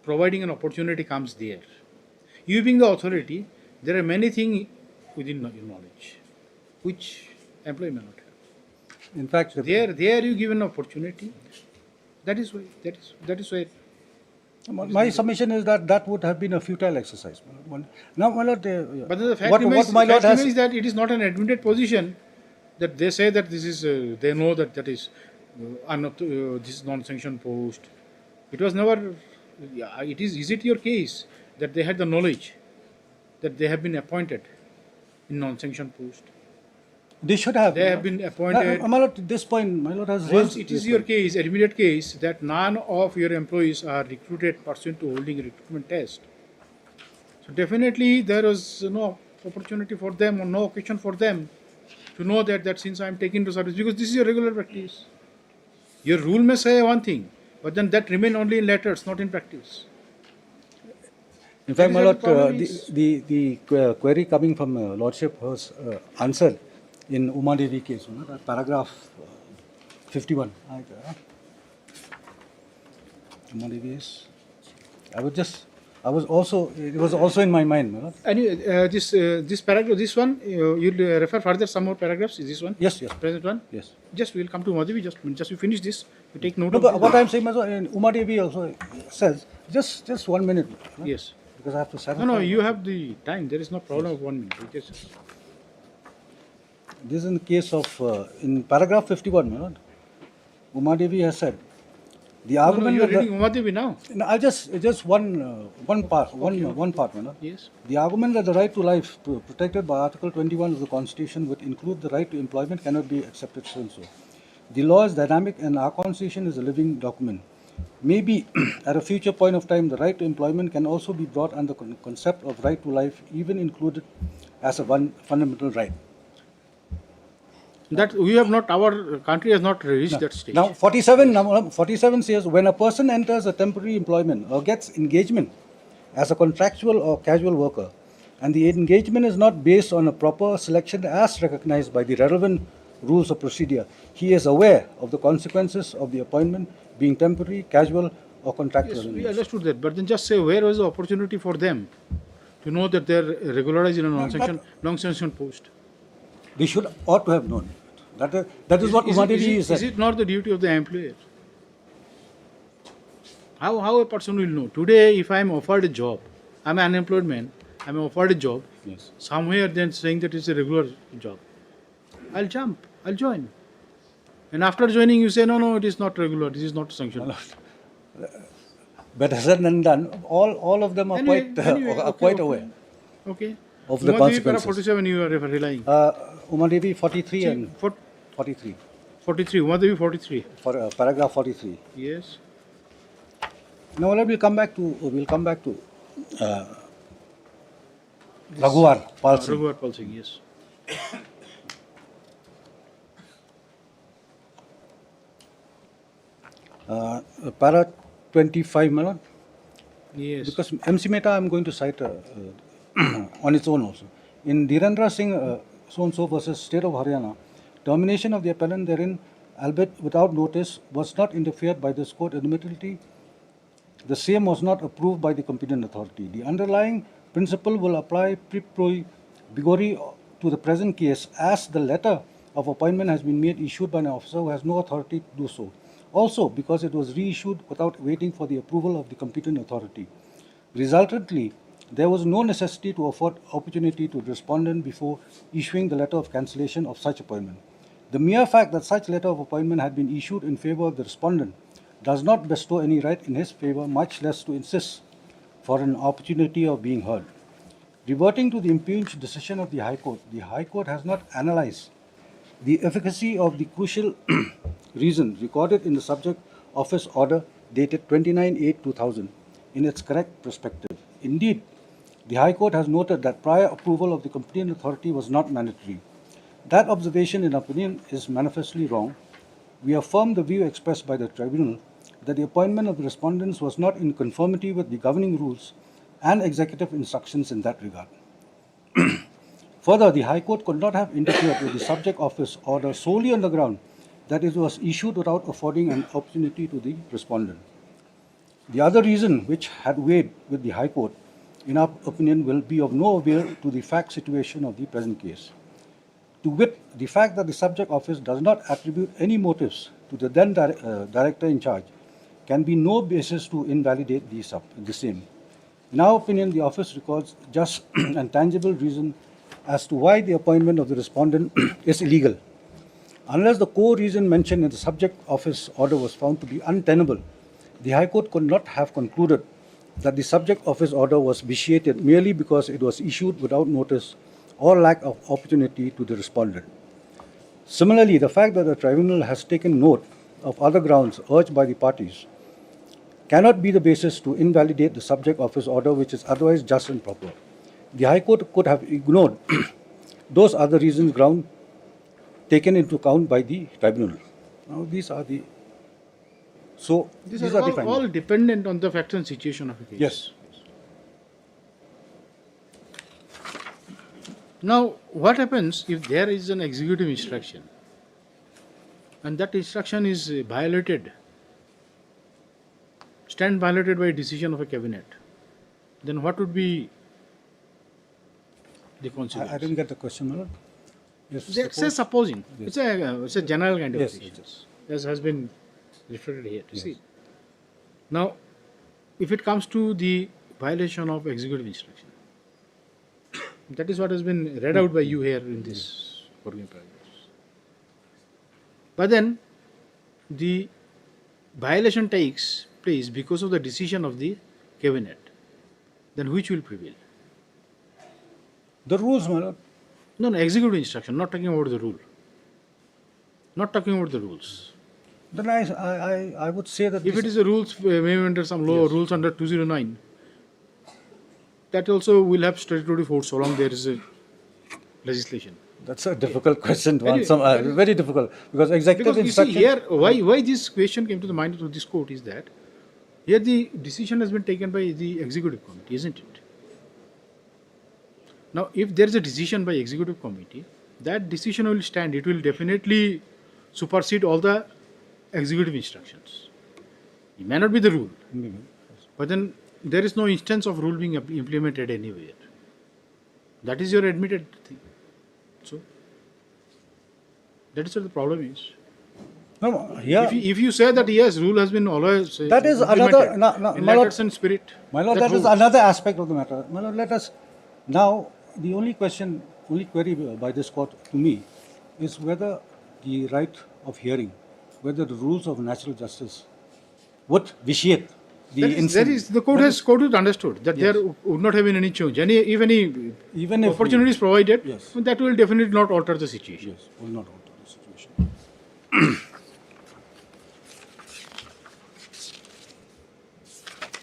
providing an opportunity comes there. You being the authority, there are many things within your knowledge, which employee may not have.
In fact,
there you give an opportunity. That is why.
My submission is that would have been a futile exercise. Now, my lord,
but the fact remains that it is not an admitted position that they say that this is. They know that is this is non-sanctioned post. It was never. Is it your case that they had the knowledge that they have been appointed in non-sanctioned post?
They should have.
They have been appointed.
My lord, at this point, my lord has raised.
Once it is your case, admitted case, that none of your employees are recruited pursuant to holding a recruitment test. So definitely there was no opportunity for them or no occasion for them to know that since I am taken to service, because this is your regular practice. Your rule may say one thing, but then that remain only in letters, not in practice.
In fact, my lord, the query coming from Lordship was answered in Uma Devi case, paragraph 51. Uma Devi is. It was also in my mind, my lord.
Anyway, this paragraph, this one, you'll refer further some more paragraphs. Is this one?
Yes.
Present one?
Yes.
Just we'll come to Uma Devi. Just we finish this. We take note.
No,
of
but
this.
what I'm saying, Uma Devi also says just 1 minute.
Yes.
Because I have to satisfy.
No, you have the time. There is no problem of 1 minute.
This is in the case of, in paragraph 51, my lord, Uma Devi has said, the argument...
you are reading Uma Devi now?
No, I'll just one part, my lord.
Yes.
The argument that the right to life protected by Article 21 of the Constitution would include the right to employment cannot be accepted so and so. The law is dynamic and our Constitution is a living document. Maybe at a future point of time, the right to employment can also be brought under the concept of right to life, even included as a fundamental right.
That we have not, our country has not reached that stage.
Now, 47 says, when a person enters a temporary employment or gets engagement as a contractual or casual worker, and the engagement is not based on a proper selection as recognized by the relevant rules of procedure, he is aware of the consequences of the appointment being temporary, casual, or contractual.
Yes, we understood that, but then just say where was the opportunity for them to know that they are regularized in a non-sanctioned post?
They ought to have known. That is what Umadevi said.
Is it not the duty of the employer? How a person will know? Today, if I am offered a job, I am an unemployed man, I am offered a job,
Yes.
somewhere then saying that it's a regular job, I'll jump, I'll join. And after joining, you say, no, it is not regular, this is not sanctioned.
Better said than done. All of them are quite aware
Okay.
of the
Umadevi,
consequences.
Para 47 you are relying.
Umadevi 43 and 43.
43, Umadevi 43.
For paragraph 43.
Yes.
Now we'll come back to Raghuvar Pal Singh.
Raghuvar Pal Singh, yes.
Para 25, my lord.
Yes.
Because MC Mehta I'm going to cite on its own also. In Dhirendra Singh so-and-so versus State of Haryana, termination of the appellant therein, albeit without notice, was not interfered by this court. Admittedly, the same was not approved by the competent authority. The underlying principle will apply bigori to the present case, as the letter of appointment has been made issued by an officer who has no authority to do so. Also, because it was reissued without waiting for the approval of the competent authority. Resultantly, there was no necessity to afford opportunity to the respondent before issuing the letter of cancellation of such appointment. The mere fact that such letter of appointment had been issued in favor of the respondent does not bestow any right in his favor, much less to insist for an opportunity of being heard. Reverting to the impugned decision of the High Court has not analyzed the efficacy of the crucial reasons recorded in the subject office order dated 29/8/2000 in its correct perspective. Indeed, the High Court has noted that prior approval of the competent authority was not mandatory. That observation, in opinion, is manifestly wrong. We affirm the view expressed by the tribunal that the appointment of the respondents was not in conformity with the governing rules and executive instructions in that regard. Further, the High Court could not have interfered with the subject office order solely on the ground that it was issued without affording an opportunity to the respondent. The other reason which had weighed with the High Court, in our opinion, will be of no avail to the fact situation of the present case. To wit, the fact that the subject office does not attribute any motives to the then director in charge can be no basis to invalidate the same. In our opinion, the office records just and tangible reason as to why the appointment of the respondent is illegal. Unless the core reason mentioned in the subject office order was found to be untenable, the High Court could not have concluded that the subject office order was vitiated merely because it was issued without notice or lack of opportunity to the respondent. Similarly, the fact that the tribunal has taken note of other grounds urged by the parties cannot be the basis to invalidate the subject office order, which is otherwise just and proper. The High Court could have ignored those other reasons ground taken into account by the tribunal. Now, these are the findings.
All dependent on the facts and situation of a case.
Yes.
Now, what happens if there is an executive instruction and that instruction is violated, violated by a decision of a cabinet? Then what would be the consequence?
I didn't get the question, my lord. Yes,
Supposing.
Yes.
It's a general kind of
Yes,
decision.
yes.
As has been referred here.
Yes.
See. Now, if it comes to the violation of executive instruction, that is what has been read out by you here in this working paragraphs. But then, the violation takes place because of the decision of the cabinet. Then which will prevail?
The rules, my lord.
No, executive instruction, not talking about the rule. Not talking about the rules.
Then I would say that
if it is a rules, maybe under some law,
Yes.
rules under 209, that also will have statutory force so long there is a legislation.
That's a difficult question to
Anyway,
answer. Very difficult, because executive
Because you see
instruction.
here, why this question came to the mind of this court is that here the decision has been taken by the executive committee, isn't it? Now, if there is a decision by executive committee, that decision will stand. It will definitely supersede all the executive instructions. It may not be the rule, but then there is no instance of rule being implemented anywhere. That is your admitted thing. So that is what the problem is.
No, yeah.
If you say that yes, rule has been always
That is
implemented
another.
in letters and spirit.
My lord, that is
rules.
another aspect of the matter. My lord, let us now. The only query by this court to me is whether the right of hearing, whether the rules of natural justice would vitiate the
the court has understood that there would not have been any change. Even if opportunity is provided, that will definitely not alter the situation.
Yes, will not alter the situation.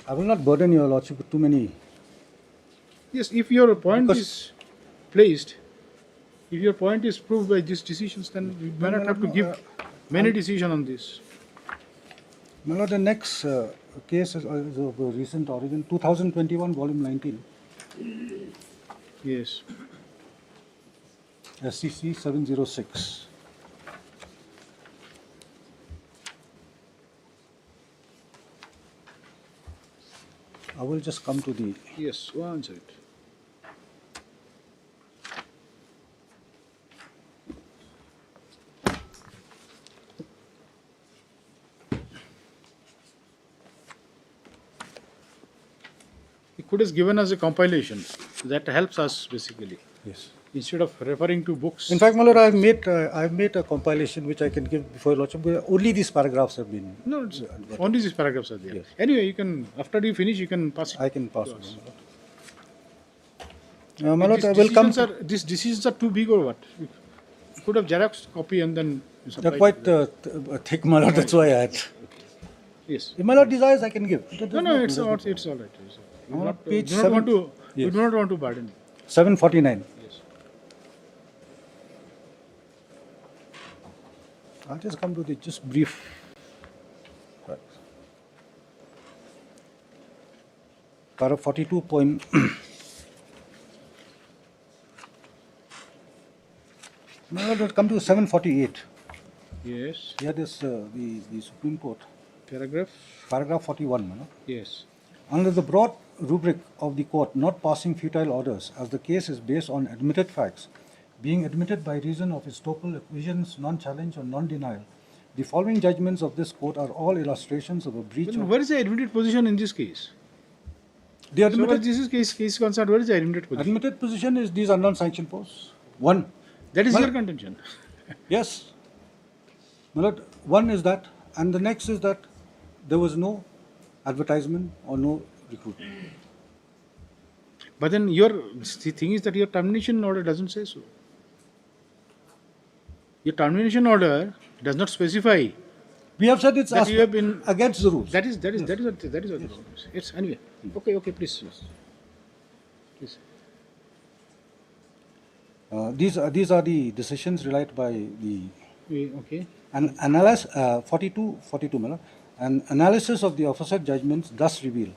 I will not burden your lordship with too many.
Yes, if your point is placed, if your point is proved by these decisions, then we may not have to give many decisions on this.
My lord, the next case is of recent origin, 2021, volume 19.
Yes.
SCC 706. I will just come to the.
Yes, one second. The court has given us a compilation that helps us basically.
Yes.
Instead of referring to books.
In fact, my lord, I have made a compilation which I can give before your lordship. Only these paragraphs have been.
No, only these paragraphs are there. Yes. Anyway, you can, after you finish, you can pass it.
I can pass it. My lord, I will come.
These decisions are too big or what? You could have Xerox copy and then.
They're quite thick, my lord. That's why I had.
Yes.
If my lord desires, I can give.
No, it's all right.
Page
We do not want to burden.
749.
Yes.
I'll just come to the just brief. Paragraph 42 point. Now let's come to 748.
Yes.
Here this the Supreme Court.
Paragraph
41. No?
Yes.
Under the broad rubric of the court not passing futile orders, as the case is based on admitted facts, being admitted by reason of estoppel, acquiescence, non-challenge or non-denial, the following judgments of this court are all illustrations of a breach of...
Where is the admitted position in this case?
The admitted,
so where this is case concerned, where is the admitted position?
Admitted position is these are non-sanctioned posts. One.
That is your contention.
Yes. One is that, and the next is that there was no advertisement or no recruitment.
But then the thing is that your termination order doesn't say so. Your termination order does not specify.
We have said it's
that you have been
against the rules.
That is what the problem is. It's anyway. Okay, please. Please.
These are the decisions relied by the.
Okay.
An analysis 42, madam. An analysis of the aforesaid judgments thus reveal: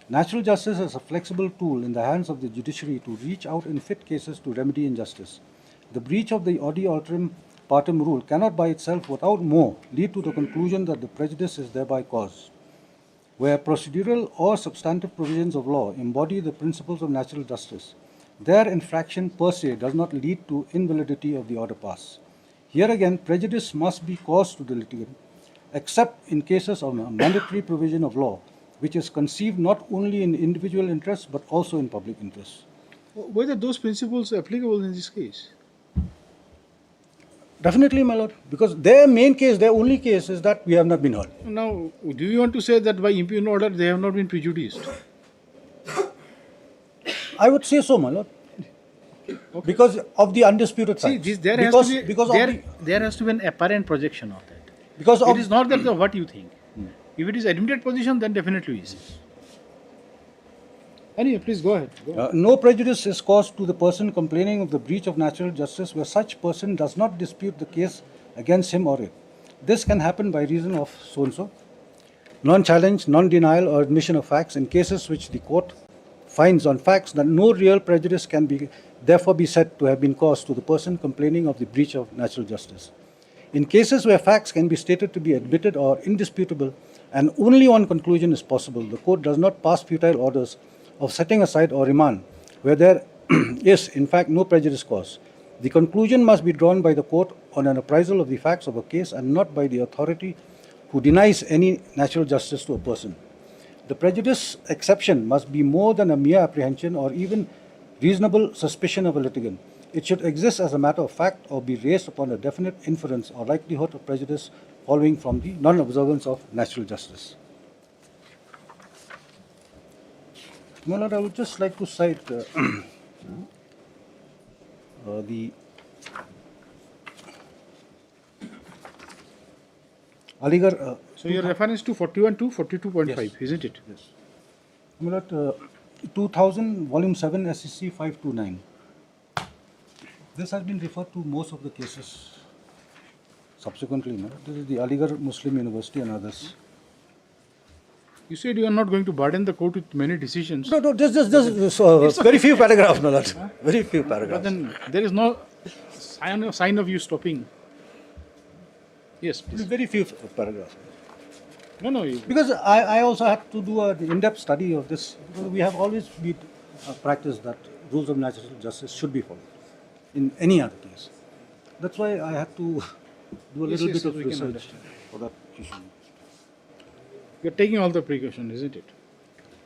natural justice is a flexible tool in the hands of the judiciary to reach out in fit cases to remedy injustice. The breach of the odi alteram partem rule cannot by itself without more lead to the conclusion that the prejudice is thereby caused. Where procedural or substantive provisions of law embody the principles of natural justice, their infraction per se does not lead to invalidity of the order passed. Here again, prejudice must be caused to the litigant, except in cases of a mandatory provision of law, which is conceived not only in individual interest but also in public interest.
Whether those principles are applicable in this case?
Definitely, my lord, because their only case is that we have not been heard.
Now, do you want to say that by impugned order they have not been prejudiced?
I would say so, my lord. Okay. Because of the undisputed facts.
See, there has to be an apparent projection of that.
Because
it is not that what you think. If it is admitted position, then definitely is. Anyway, please go ahead.
No prejudice is caused to the person complaining of the breach of natural justice where such person does not dispute the case against him or it. This can happen by reason of so-and-so, non-challenge, non-denial or admission of facts in cases which the court finds on facts that no real prejudice can therefore be said to have been caused to the person complaining of the breach of natural justice. In cases where facts can be stated to be admitted or indisputable and only one conclusion is possible, the court does not pass futile orders of setting aside or remand where there is in fact no prejudice caused. The conclusion must be drawn by the court on an appraisal of the facts of a case and not by the authority who denies any natural justice to a person. The prejudice exception must be more than a mere apprehension or even reasonable suspicion of a litigant. It should exist as a matter of fact or be raised upon a definite inference or likelihood of prejudice following from the non-observance of natural justice. My Lord, I would just like to cite the Aligarh.
So your reference to 41 to 42.5,
Yes.
isn't it?
Yes. My Lord, 2000, Volume 7, SCC 529. This has been referred to most of the cases subsequently. No? This is the Aligarh Muslim University and others.
You said you are not going to burden the court with many decisions.
No, just very few paragraphs, my Lord. Very few
But
paragraphs.
then there is no sign of you stopping. Yes, please.
Very few paragraphs.
No.
Because I also had to do an in-depth study of this. Because we have always been practiced that rules of natural justice should be followed in any other case. That's why I had to do a little bit of
we can
research
understand.
for that issue.
You're taking all the precautions, isn't it?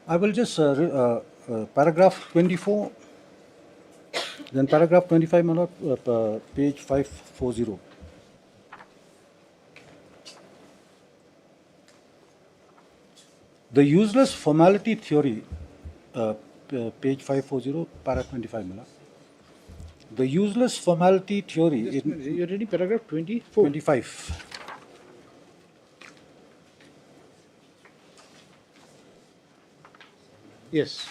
I will just paragraph 24, then paragraph 25, my Lord, page 540. The useless formality theory, page 540, para 25, my Lord. The useless formality theory
You're reading paragraph 24.
25.
Yes.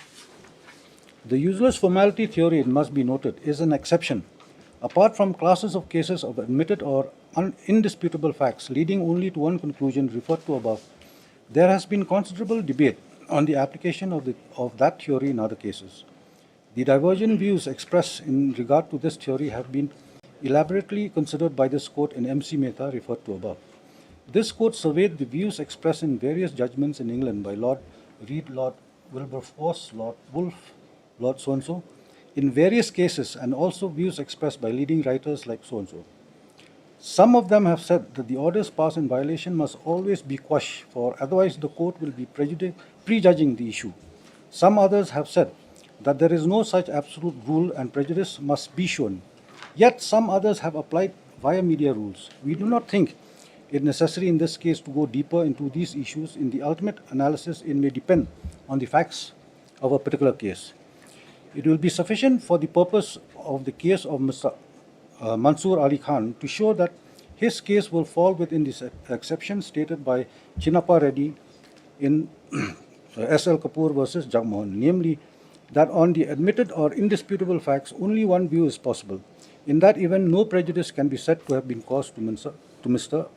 The useless formality theory, it must be noted, is an exception. Apart from classes of cases of admitted or indisputable facts leading only to one conclusion referred to above, there has been considerable debate on the application of that theory in other cases. The divergent views expressed in regard to this theory have been elaborately considered by this court in MC Mehta referred to above. This court surveyed the views expressed in various judgments in England by Lord Reed, Lord Wilberforce, Lord Wolfe, Lord so-and-so, in various cases, and also views expressed by leading writers like so-and-so. Some of them have said that the orders passed in violation must always be quashed, for otherwise the court will be prejudging the issue. Some others have said that there is no such absolute rule and prejudice must be shown. Yet some others have applied via media rules. We do not think it necessary in this case to go deeper into these issues. In the ultimate analysis, it may depend on the facts of a particular case. It will be sufficient for the purpose of the case of Mr. Mansoor Ali Khan to show that his case will fall within this exception stated by Chinnappa Reddy in S.L. Kapoor versus Jagmohan, namely that on the admitted or indisputable facts, only one view is possible. In that event, no prejudice can be said to have been caused to Mr.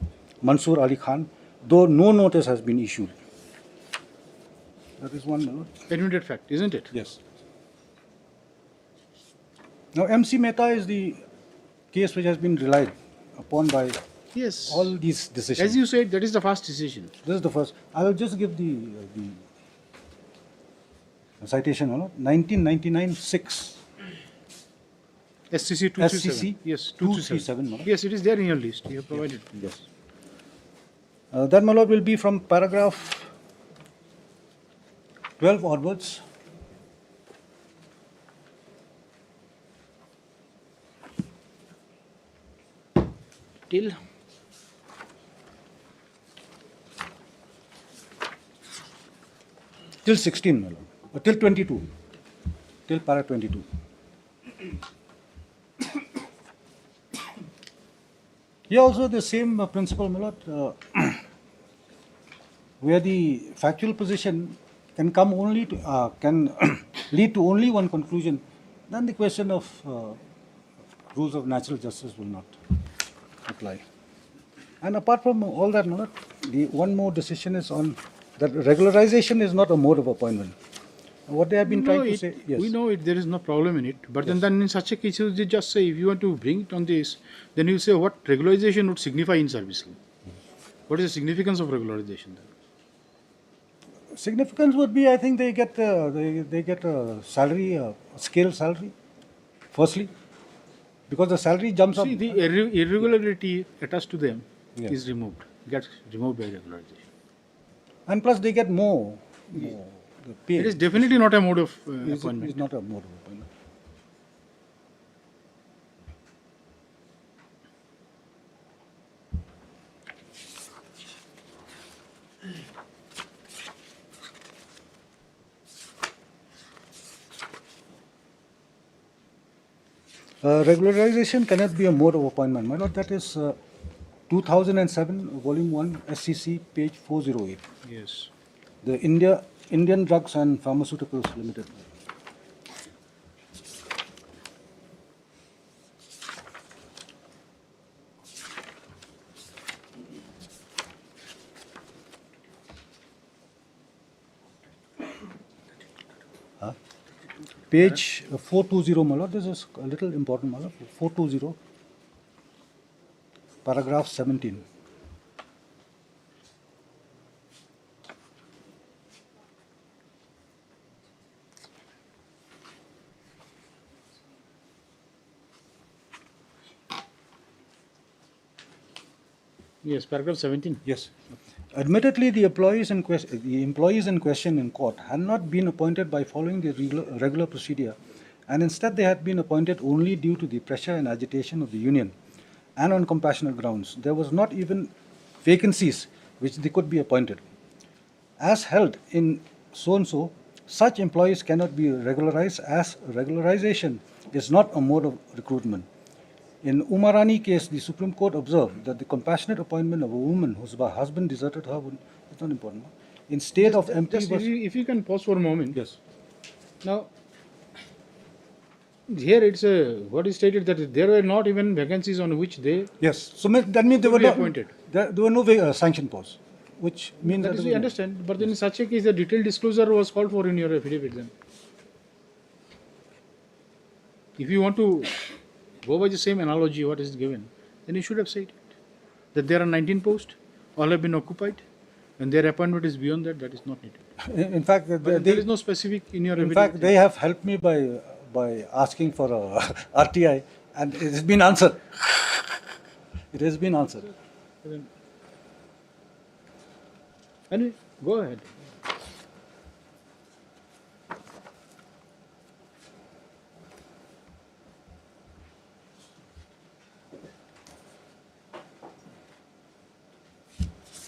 Mansoor Ali Khan, though no notice has been issued. That is one, Lord.
Admitted fact, isn't it?
Yes. Now, MC Mehta is the case which has been relied upon by all these decisions.
As you said, that is the first decision.
This is the first. I will just give the citation, 1999-6.
SCC 237.
SCC
Yes,
237.
237. Yes, it is there in your list. You have provided.
Yes. That, my Lord, will be from paragraph 12 onwards.
Till
Till 16, my Lord. Or till 22. Till para 22. Here also the same principle, my Lord, where the factual position can come only to, lead to only one conclusion, then the question of rules of natural justice will not apply. And apart from all that, my lord, the one more decision is on that regularization is not a mode of appointment. What they have been trying to say, yes.
We know it, there is no problem in it. But then in such a case, you just say, if you want to bring it on this, then you say what regularization would signify in service law. What is the significance of regularization then?
Significance would be, I think they get a salary, a scale salary, firstly, because the salary jumps up.
See, the irregularity attached to them is removed, gets removed by regularization.
And plus they get more the pay.
It is definitely not a mode of appointment.
It's not a mode of appointment. Regularization cannot be a mode of appointment. My lord, that is 2007, Volume 1, SCC, page 408.
Yes.
The Indian Drugs and Pharmaceuticals Limited. Page 420, my lord. This is a little important, my lord. 420, paragraph 17.
Yes, paragraph 17.
Yes. Admittedly, the employees in question in court had not been appointed by following the regular procedure, and instead they had been appointed only due to the pressure and agitation of the union, and on compassionate grounds. There was not even vacancies which they could be appointed. As held in so-and-so, such employees cannot be regularized, as regularization is not a mode of recruitment. In Umarani case, the Supreme Court observed that the compassionate appointment of a woman whose husband deserted her is not important. In state of MP
Just
was...
if you can pause for a moment.
Yes.
Now, here it's what is stated that there were not even vacancies on which they
Yes. So that means they were not
appointed.
There were no sanction posts, which means
That
that
is,
there
we
were no-
understand. But then in such a case, the detailed disclosure was called for in your affidavit then. If you want to go by the same analogy what is given, then you should have said it. That there are 19 posts, all have been occupied, and their appointment is beyond that, that is not needed.
In fact,
But there is no specific in your
in
affidavit.
fact, they have helped me by asking for a RTI, and it has been answered. It has been answered.
Anyway, go ahead.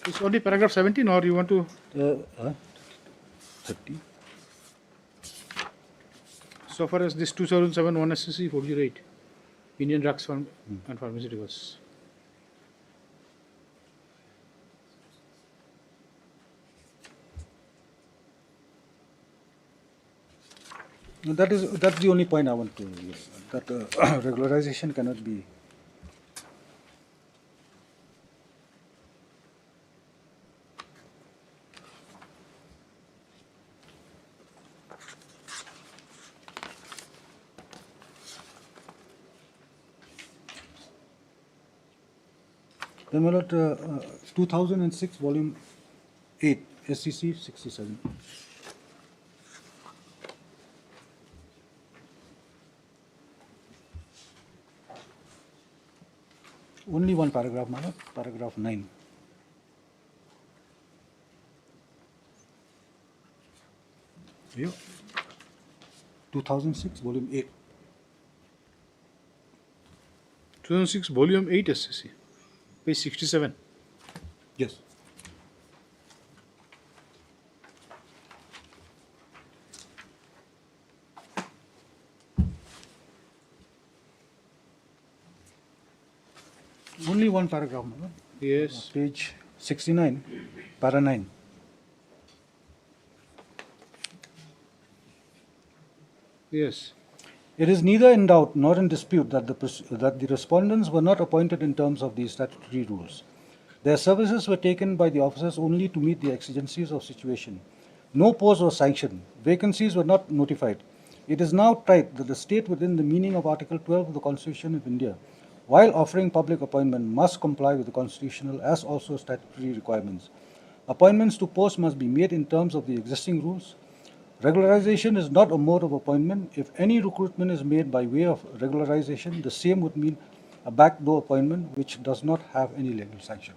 It's only paragraph 17, or you want to?
30.
So far as this 2007 1 SCC 408, Indian Drugs and Pharmaceuticals.
That's the only point I want to. That regularization cannot be. Then, my lord, 2006, volume 8, SCC 67. Only one paragraph, my lord, paragraph 9. Here, 2006, volume 8.
2006 volume 8 SCC, page 67.
Yes. Only one paragraph, my lord.
Yes.
Page 69, para 9.
Yes.
It is neither in doubt nor in dispute that the respondents were not appointed in terms of these statutory rules. Their services were taken by the officers only to meet the exigencies of situation. No post was sanctioned. Vacancies were not notified. It is now tried that the state, within the meaning of Article 12 of the Constitution of India, while offering public appointment, must comply with the constitutional as also statutory requirements. Appointments to posts must be made in terms of the existing rules. Regularization is not a mode of appointment. If any recruitment is made by way of regularization, the same would mean a backdoor appointment which does not have any legal sanction.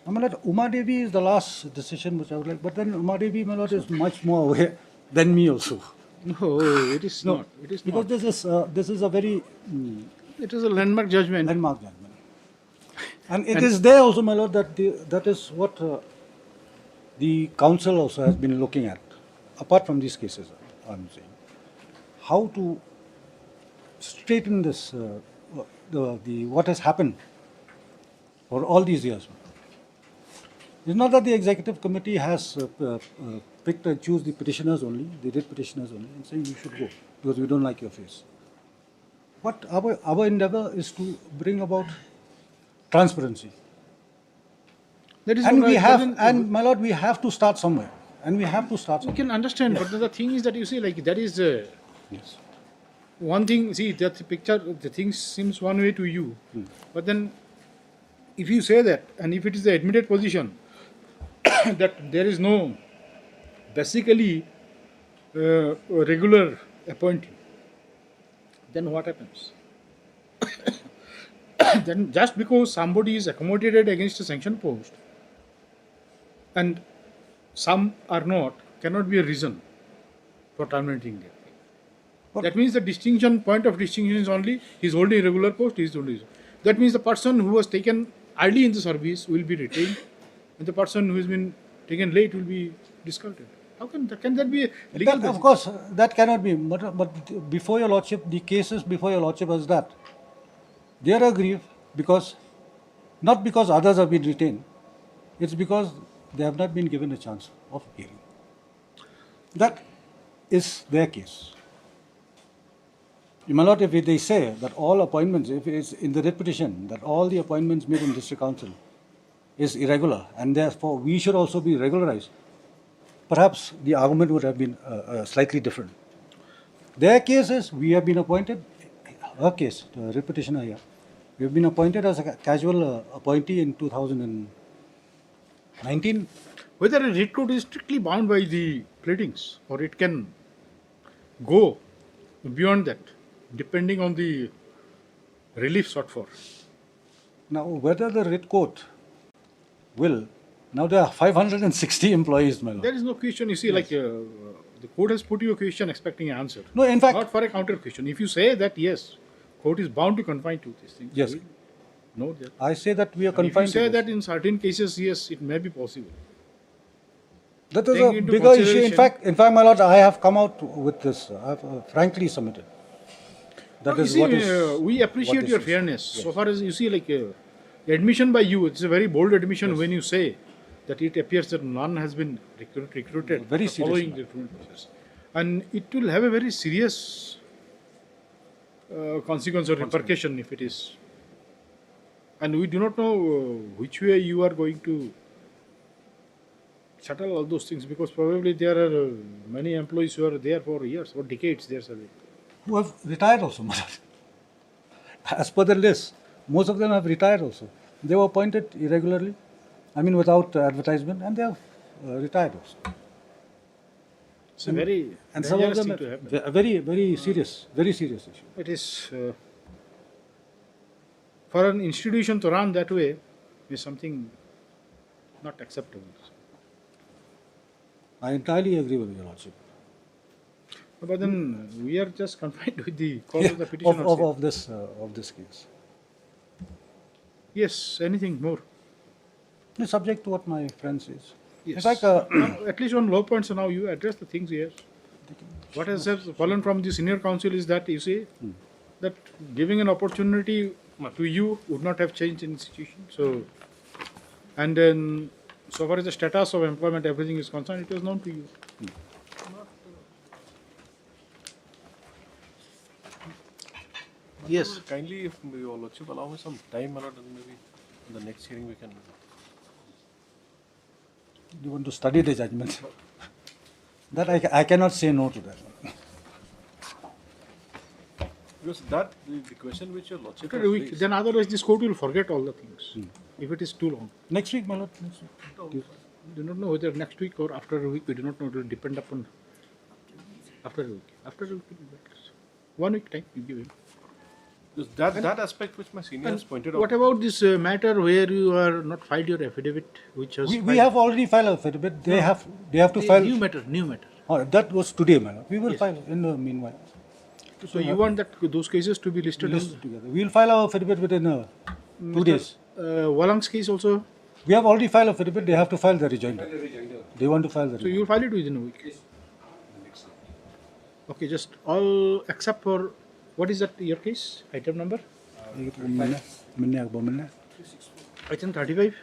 My Lord, Uma Devi is the last decision which I would like, but then Uma Devi, my Lord, is much more aware than me also.
No, it is
No,
not. It is
because
not.
this is a very
It is a landmark judgment.
landmark judgment, and it is there also, my Lord, that that is what the council also has been looking at. Apart from these cases, I'm saying how to straighten this the what has happened for all these years. It's not that the executive committee has picked and choose the petitioners only. They did petitioners only and saying you should go because we don't like your face. What our endeavor is to bring about transparency.
That is
And
what
we
I-
have,
but then-
and my Lord, we have to start somewhere. And we have to start
You
somewhere.
can understand, but the thing is that you see, like that is
Yes.
one thing. See that the picture, the thing seems one way to you, but then if you say that, and if it is the admitted position that there is no basically regular appointee, then what happens? Then just because somebody is accommodated against a sanctioned post and some are not, cannot be a reason for terminating them. That means the distinction, point of distinction is only he is holding a regular post, he is holding. That means the person who was taken early in the service will be retained, and the person who has been taken late will be discarded. How can that be a legal
Of
basis?
course, that cannot be. But before your Lordship, the cases before your Lordship was that they are aggrieved because, not because others have been retained, it's because they have not been given a chance of hearing. That is their case. My Lord, if they say that all appointments, if it's in the writ petition, that all the appointments made in district council is irregular and therefore we should also be regularized, perhaps the argument would have been slightly different. Their case is we have been appointed, her case, the writ petitioner here, we have been appointed as a casual appointee in 2019.
Whether a writ code is strictly bound by the pleadings or it can go beyond that, depending on the relief sought for.
Now, whether the writ court will, now there are 560 employees, my Lord.
There is no question. You see, like the court has put you a question expecting an answer.
No, in fact,
Not for a counter question. If you say that yes, court is bound to confine to these things.
Yes.
No, that.
I say that we are
And if you
confined
say
to this.
that in certain cases, yes, it may be possible.
That is
Take
a
into
bigger issue.
consideration-
In fact, my Lord, I have come out with this. I have frankly submitted. That
No,
is
you
what
see,
is.
we appreciate
this
your
is.
fairness.
Yes.
So far as you see, like admission by you, it's a very bold admission when you say that it appears that none has been recruited
Very serious
following
matter.
the recruitment process. And it will have a very serious consequence or repercussion if it is. And we do not know which way you are going to settle all those things, because probably there are many employees who are there for years or decades they are serving.
Who have retired also, my Lord. As per the list, most of them have retired also. They were appointed irregularly, I mean without advertisement, and they have retired also.
It's a very
And some of
dangerous
them
thing to
have
happen.
a very serious issue.
It is for an institution to run that way is something not acceptable.
I entirely agree with your Lordship.
But then we are just confined with the cause of the petition.
Of this case.
Yes, anything more?
It's subject to what my friend says.
Yes.
In fact,
Now, at least on low points, now you address the things here. What has fallen from the senior counsel is that you see that giving an opportunity to you would not have changed the institution. So, and then so far as the status of employment, everything is concerned, it was known to you. Yes.
Kindly, if your Lordship allow me some time, my Lord, then maybe in the next hearing we can.
You want to study the judgment? That I cannot say no to that.
Because that, the question which your Lordship
After
has
a week,
raised-
then otherwise this court will forget all the things. If it is too long.
Next week, my lord. Next week.
Do not know whether next week or after a week. We do not know. It will depend upon after a week. After a week, will be better. 1 week time you give him.
Because that aspect which my senior has pointed out.
What about this matter where you are not filed your affidavit, which was
We have already filed affidavit. They have to file.
New matter.
Oh, that was today, my lord. We will file in the meanwhile.
So you want that those cases to be listed?
Listed together. We will file our affidavit within 2 days.
Walang's case also.
We have already filed affidavit. They have to file the rejoinder. They want to file the
So you will file it within a week. Okay, just all except for what is that your case? Item number? Item 35.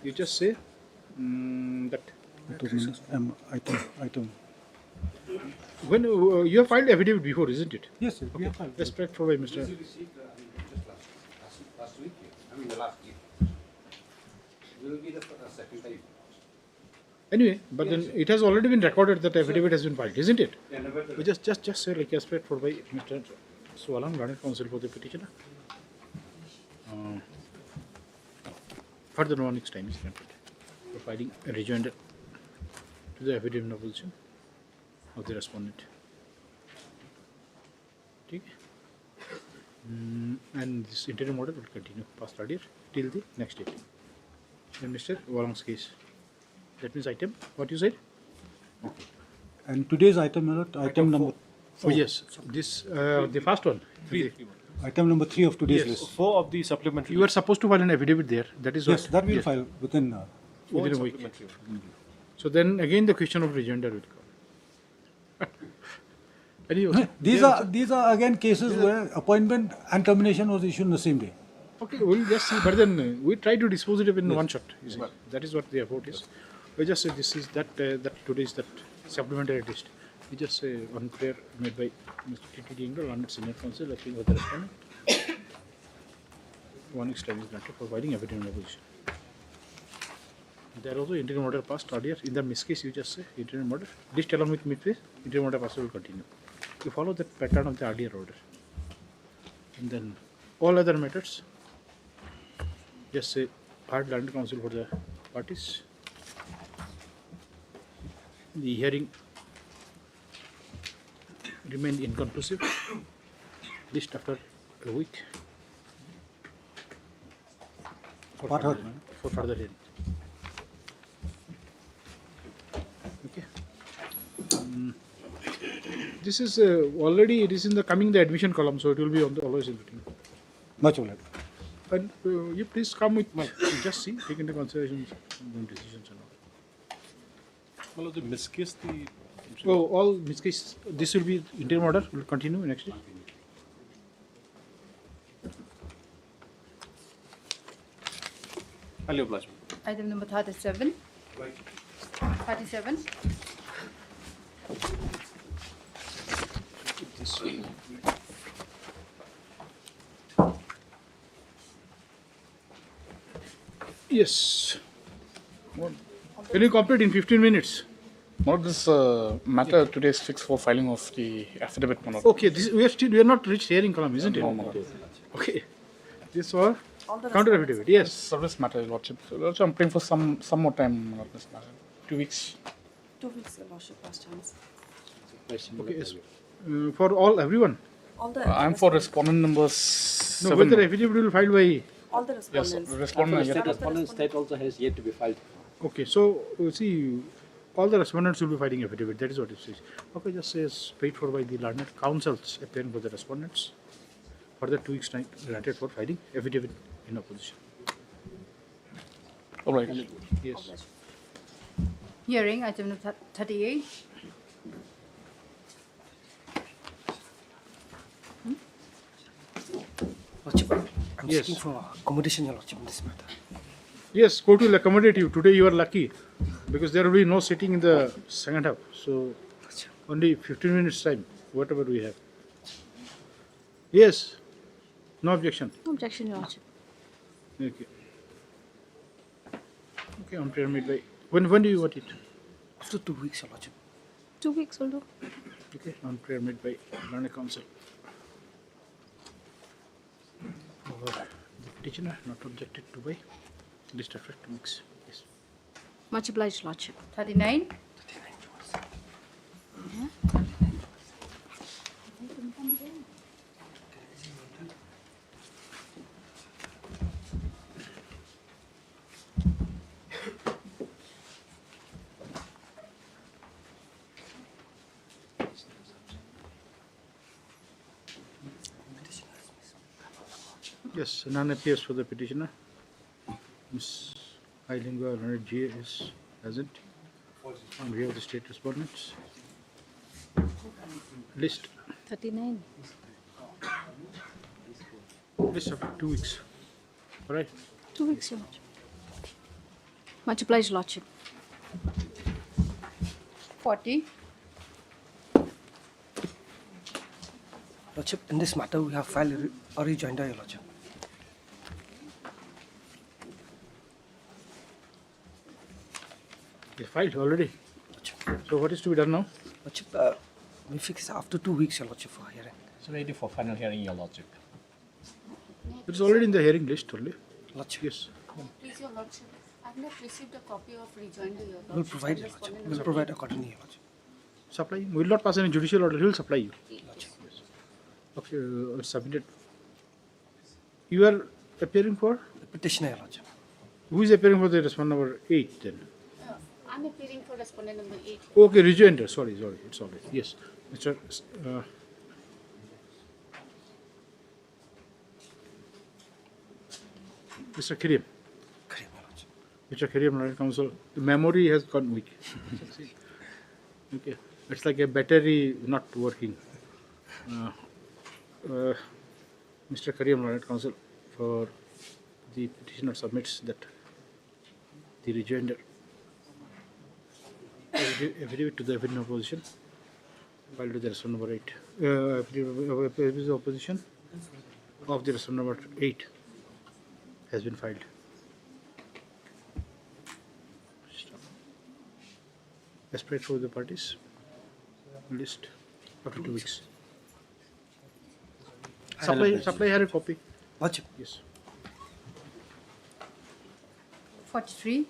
You just say that.
Item.
When you have filed affidavit before, isn't it?
Yes, we have filed.
Respect for Mr.
Last week, I mean the last week. Will be the second time.
Anyway, but then it has already been recorded that affidavit has been filed, isn't it?
Yeah, never.
We just say like respect for by Mr. Swalang, learned counsel for the petitioner. Further 1 week's time is granted for filing a rejoinder to the affidavit in opposition of the respondent. Okay. And this interim order will continue past earlier till the next date. And Mr. Walang's case. That means item, what you said?
And today's item, my lord, item number.
Oh yes, this the first one.
Item number 3 of today's
Yes.
list.
4 of the supplementary.
You are supposed to file an affidavit there. That is
Yes,
what.
that we'll
yes.
file within.
Within a week. So then again the question of rejoinder will come. Anyway,
These are again cases where appointment and termination was issued on the same day.
okay, we'll just see. But then we try to dispose it in one shot. You see. That is what the effort is. We just say this is that today's that supplementary list. We just say one prayer made by Mr. T.T.D. Engel and senior counsel appealing for the respondent. 1 week's time is granted for filing affidavit in opposition. There also interim order passed earlier. In the miss case, you just say interim order. List along with miss case, interim order passed will continue. You follow that pattern of the earlier order. And then all other matters, just say hard land counsel for the parties. The hearing remained inconclusive. List after a week. For further hearing. Okay. This is already it is in the coming the admission column, so it will be on the always in between.
Much obliged.
And you please come with my just see, take into consideration decisions and all.
Well, the miscase,
Oh, all miscase. This will be interim order. Will continue next day.
I'll oblige.
Item number 37. 37.
Yes. Can you complete in 15 minutes?
Not this matter today is fixed for filing of the affidavit. Manoj.
Okay, this we are not reached hearing column, isn't it?
No.
Okay. This for counter affidavit. Yes.
Service matter, Lordship. Lordship, I'm praying for some more time on this matter. 2 weeks.
2 weeks, Your Lordship, last chance.
Okay. Yes. For all everyone.
All the
I'm for respondent numbers
No,
7.
whether affidavit will filed by.
all the
Yes,
respondents.
respondent.
State respondent state also has yet to be filed.
Okay, so see, all the respondents will be filing affidavit. That is what it says. Okay, just says paid for by the learned counsels appearing for the respondents. Further 2 weeks time granted for filing affidavit in opposition.
All right.
Yes.
Hearing item number 38.
Lordship, I'm
Yes.
seeking for accommodation, Your Lordship, in this matter.
Yes, court will accommodate you. Today you are lucky because there will be no sitting in the second half. So only 15 minutes time, whatever we have. Yes. No objection.
No objection, Your Lordship.
Okay. Okay, on prayer made by. When do you want it?
After 2 weeks, Your Lordship.
2 weeks will do.
Okay, on prayer made by Learned Counsel. The petitioner not objected to by list after 2 weeks. Yes.
Much obliged, Lordship.
39.
Yes, none appears for the petitioner. Ms. Ailingua Leonard G is present. And we have the state respondents. List.
39.
List after 2 weeks. All right.
2 weeks, Your Lordship. Much obliged, Lordship.
40.
Lordship, in this matter, we have filed a rejoinder, Your Lordship.
They filed already. So what is to be done now?
Lordship, we fix after 2 weeks, Your Lordship, for hearing.
It's ready for final hearing, Your Lordship.
It is already in the hearing list only.
Lordship.
Yes.
Please, Your Lordship. I have not received a copy of rejoinder, Your Lordship.
We'll provide, Your Lordship. We'll provide accordingly, Your Lordship.
Supply. We will not pass any judicial order. He will supply you.
Lordship.
Okay, submitted. You are appearing for?
The petitioner, Your Lordship.
Who is appearing for the respondent number 8 then?
I'm appearing for respondent number 8.
Okay, rejoinder. Sorry, it's all right. Yes. Mr. Mr. Kirim. Mr. Kirim, Learned Counsel. The memory has gone weak. Okay. It's like a battery not working. Mr. Karim, Learned Counsel, for the petitioner submits that the rejoinder affidavit to the affidavit of opposition filed with the respondent number 8. Affidavit of opposition of the respondent number 8 has been filed. As per for the parties list after 2 weeks. Supply her a copy.
Lordship.
Yes.
43.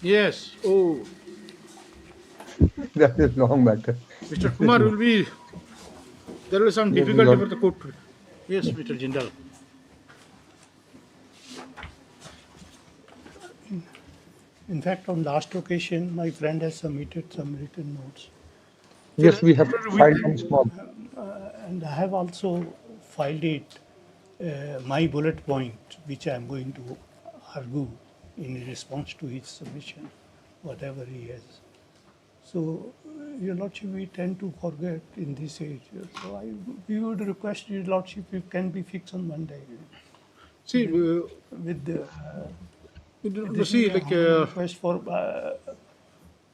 Yes. Oh,
That is long matter.
Mr. Kumar will be. There will be some
Yes,
difficulty
Lord.
for the court. Yes, Mr. Jindal.
In fact, on last occasion, my friend has submitted some written notes.
Yes, we have filed one small.
And I have also filed it, my bullet point, which I am going to argue in response to his submission, whatever he has. So, Your Lordship, we tend to forget in this age. So, we would request Your Lordship if it can be fixed on Monday.
See,
with the
see, like
request for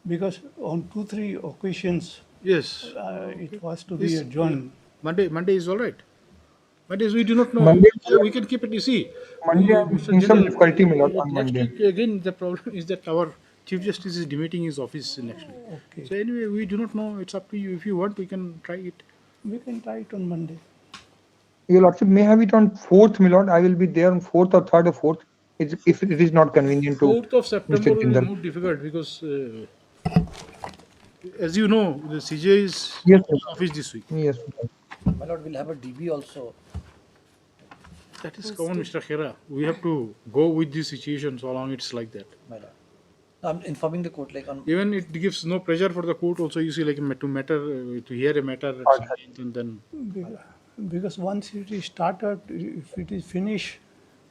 because on 2-3 occasions,
yes,
it was to be adjourned.
Monday is all right. Mondays we do not know.
Monday,
We can keep it. You see,
Monday I'm
Mr.
in some
General,
difficulty, my lord, on
next
Monday.
week again the problem is that our Chief Justice is debating his office next week.
Okay.
So anyway, we do not know. It's up to you. If you want, we can try it.
We can try it on Monday.
Your Lordship may have it on 4th, my lord. I will be there on 4th or 3rd or 4th. If it is not convenient to
4th of September
Mr.
will be
Jindal.
more difficult because, as you know, the CJ is
Yes,
in
sir.
office this week.
Yes.
My lord, we'll have a DB also.
That is common, Mr. Khera. We have to go with the situation so long it's like that.
My lord. No, I'm informing the court like on.
Even it gives no pressure for the court also. You see, like to hear a matter at some point and then.
Because once it is started, if it is finished,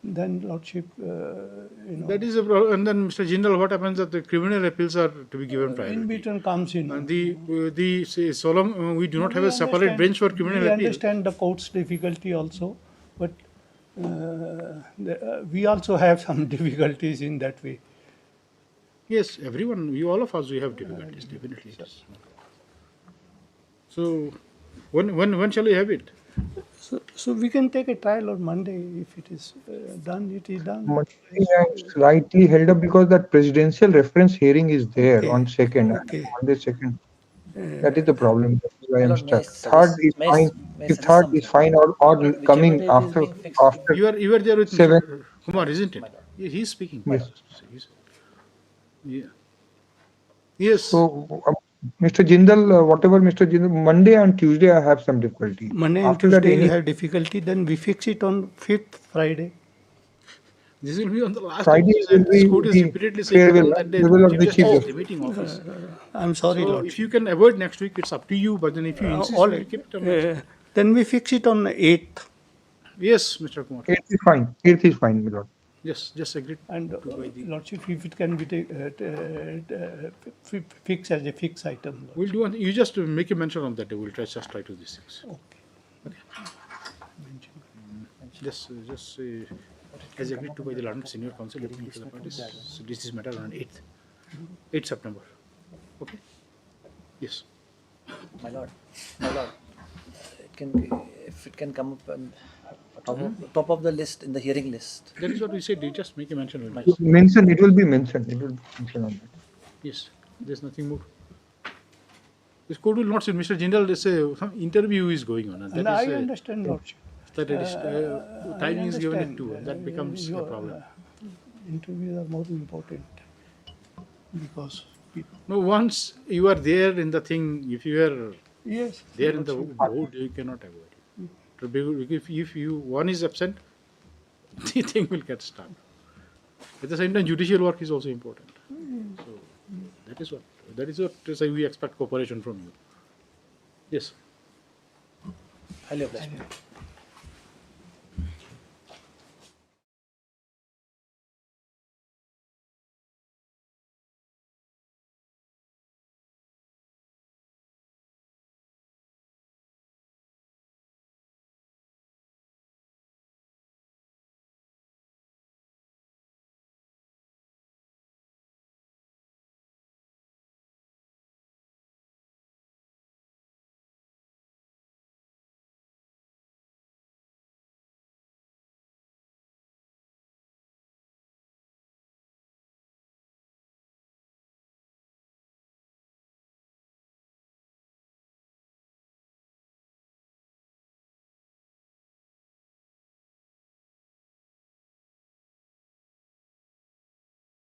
then Lordship,
That is a problem. And then, Mr. Jindal, what happens that the criminal appeals are to be given priority.
in between comes in.
And say, so long we do not have a separate bench for criminal
We
appeal.
understand the court's difficulty also, but we also have some difficulties in that way.
Yes, everyone, all of us, we have difficulties, definitely. Yes. So, when shall we have it?
So we can take a trial on Monday. If it is done, it is done.
Monday is slightly held up because that presidential reference hearing is there on 2nd.
Okay.
Monday 2nd. That is the problem. That is why I'm
Lord, may I
stuck. 3rd is
may I-
fine.
may I
If
suggest
3rd
something?
is fine or
Whichever
coming
date is
after
being fixed.
after
You are there with
7.
Mr. Kumar, isn't it? He is speaking.
Yes.
Yeah. Yes.
So, Mr. Jindal, whatever Mr. Jindal, Monday and Tuesday I have some difficulty.
Monday and
After that,
Tuesday you
any
have difficulty, then we fix it on 5th Friday.
This will be on the last
Friday
occasion.
will
This
be
court is
the
repeatedly saying
farewell,
that the
farewell of
Chief
the
Justice
Chief
is
Justice.
debating office.
I'm sorry,
So,
Lord.
if you can avoid next week, it's up to you. But then if you insist,
all
we'll
right.
keep it on next week.
Then we fix it on 8th.
Yes, Mr. Kumar.
8th is fine. 8th is fine, my lord.
Yes, just agreed.
And Lordship, if it can be fixed as a fixed item.
We'll do one thing. You just make a mention on that. We'll just try to these things. Okay. Just as agreed to by the London Senior Counsel, let me to the parties. So this is matter on 8th September. Okay. Yes.
My lord, it can be, if it can come up on top of the list in the hearing list.
That is what we said. You just make a mention. We'll
Mention, it will be mentioned. It will be mentioned on that.
Yes, there's nothing more. This court will not say, Mr. Jindal, some interview is going on.
And I understand, Lordship.
That timing is given at 2, and that becomes a problem.
Interviews are more important because
Once you are there in the thing, if you are
yes,
there in the board, you cannot avoid it. If one is absent, the thing will get stuck. At the same time, judicial work is also important. So that is what we expect cooperation from you. Yes.
Highly obliged.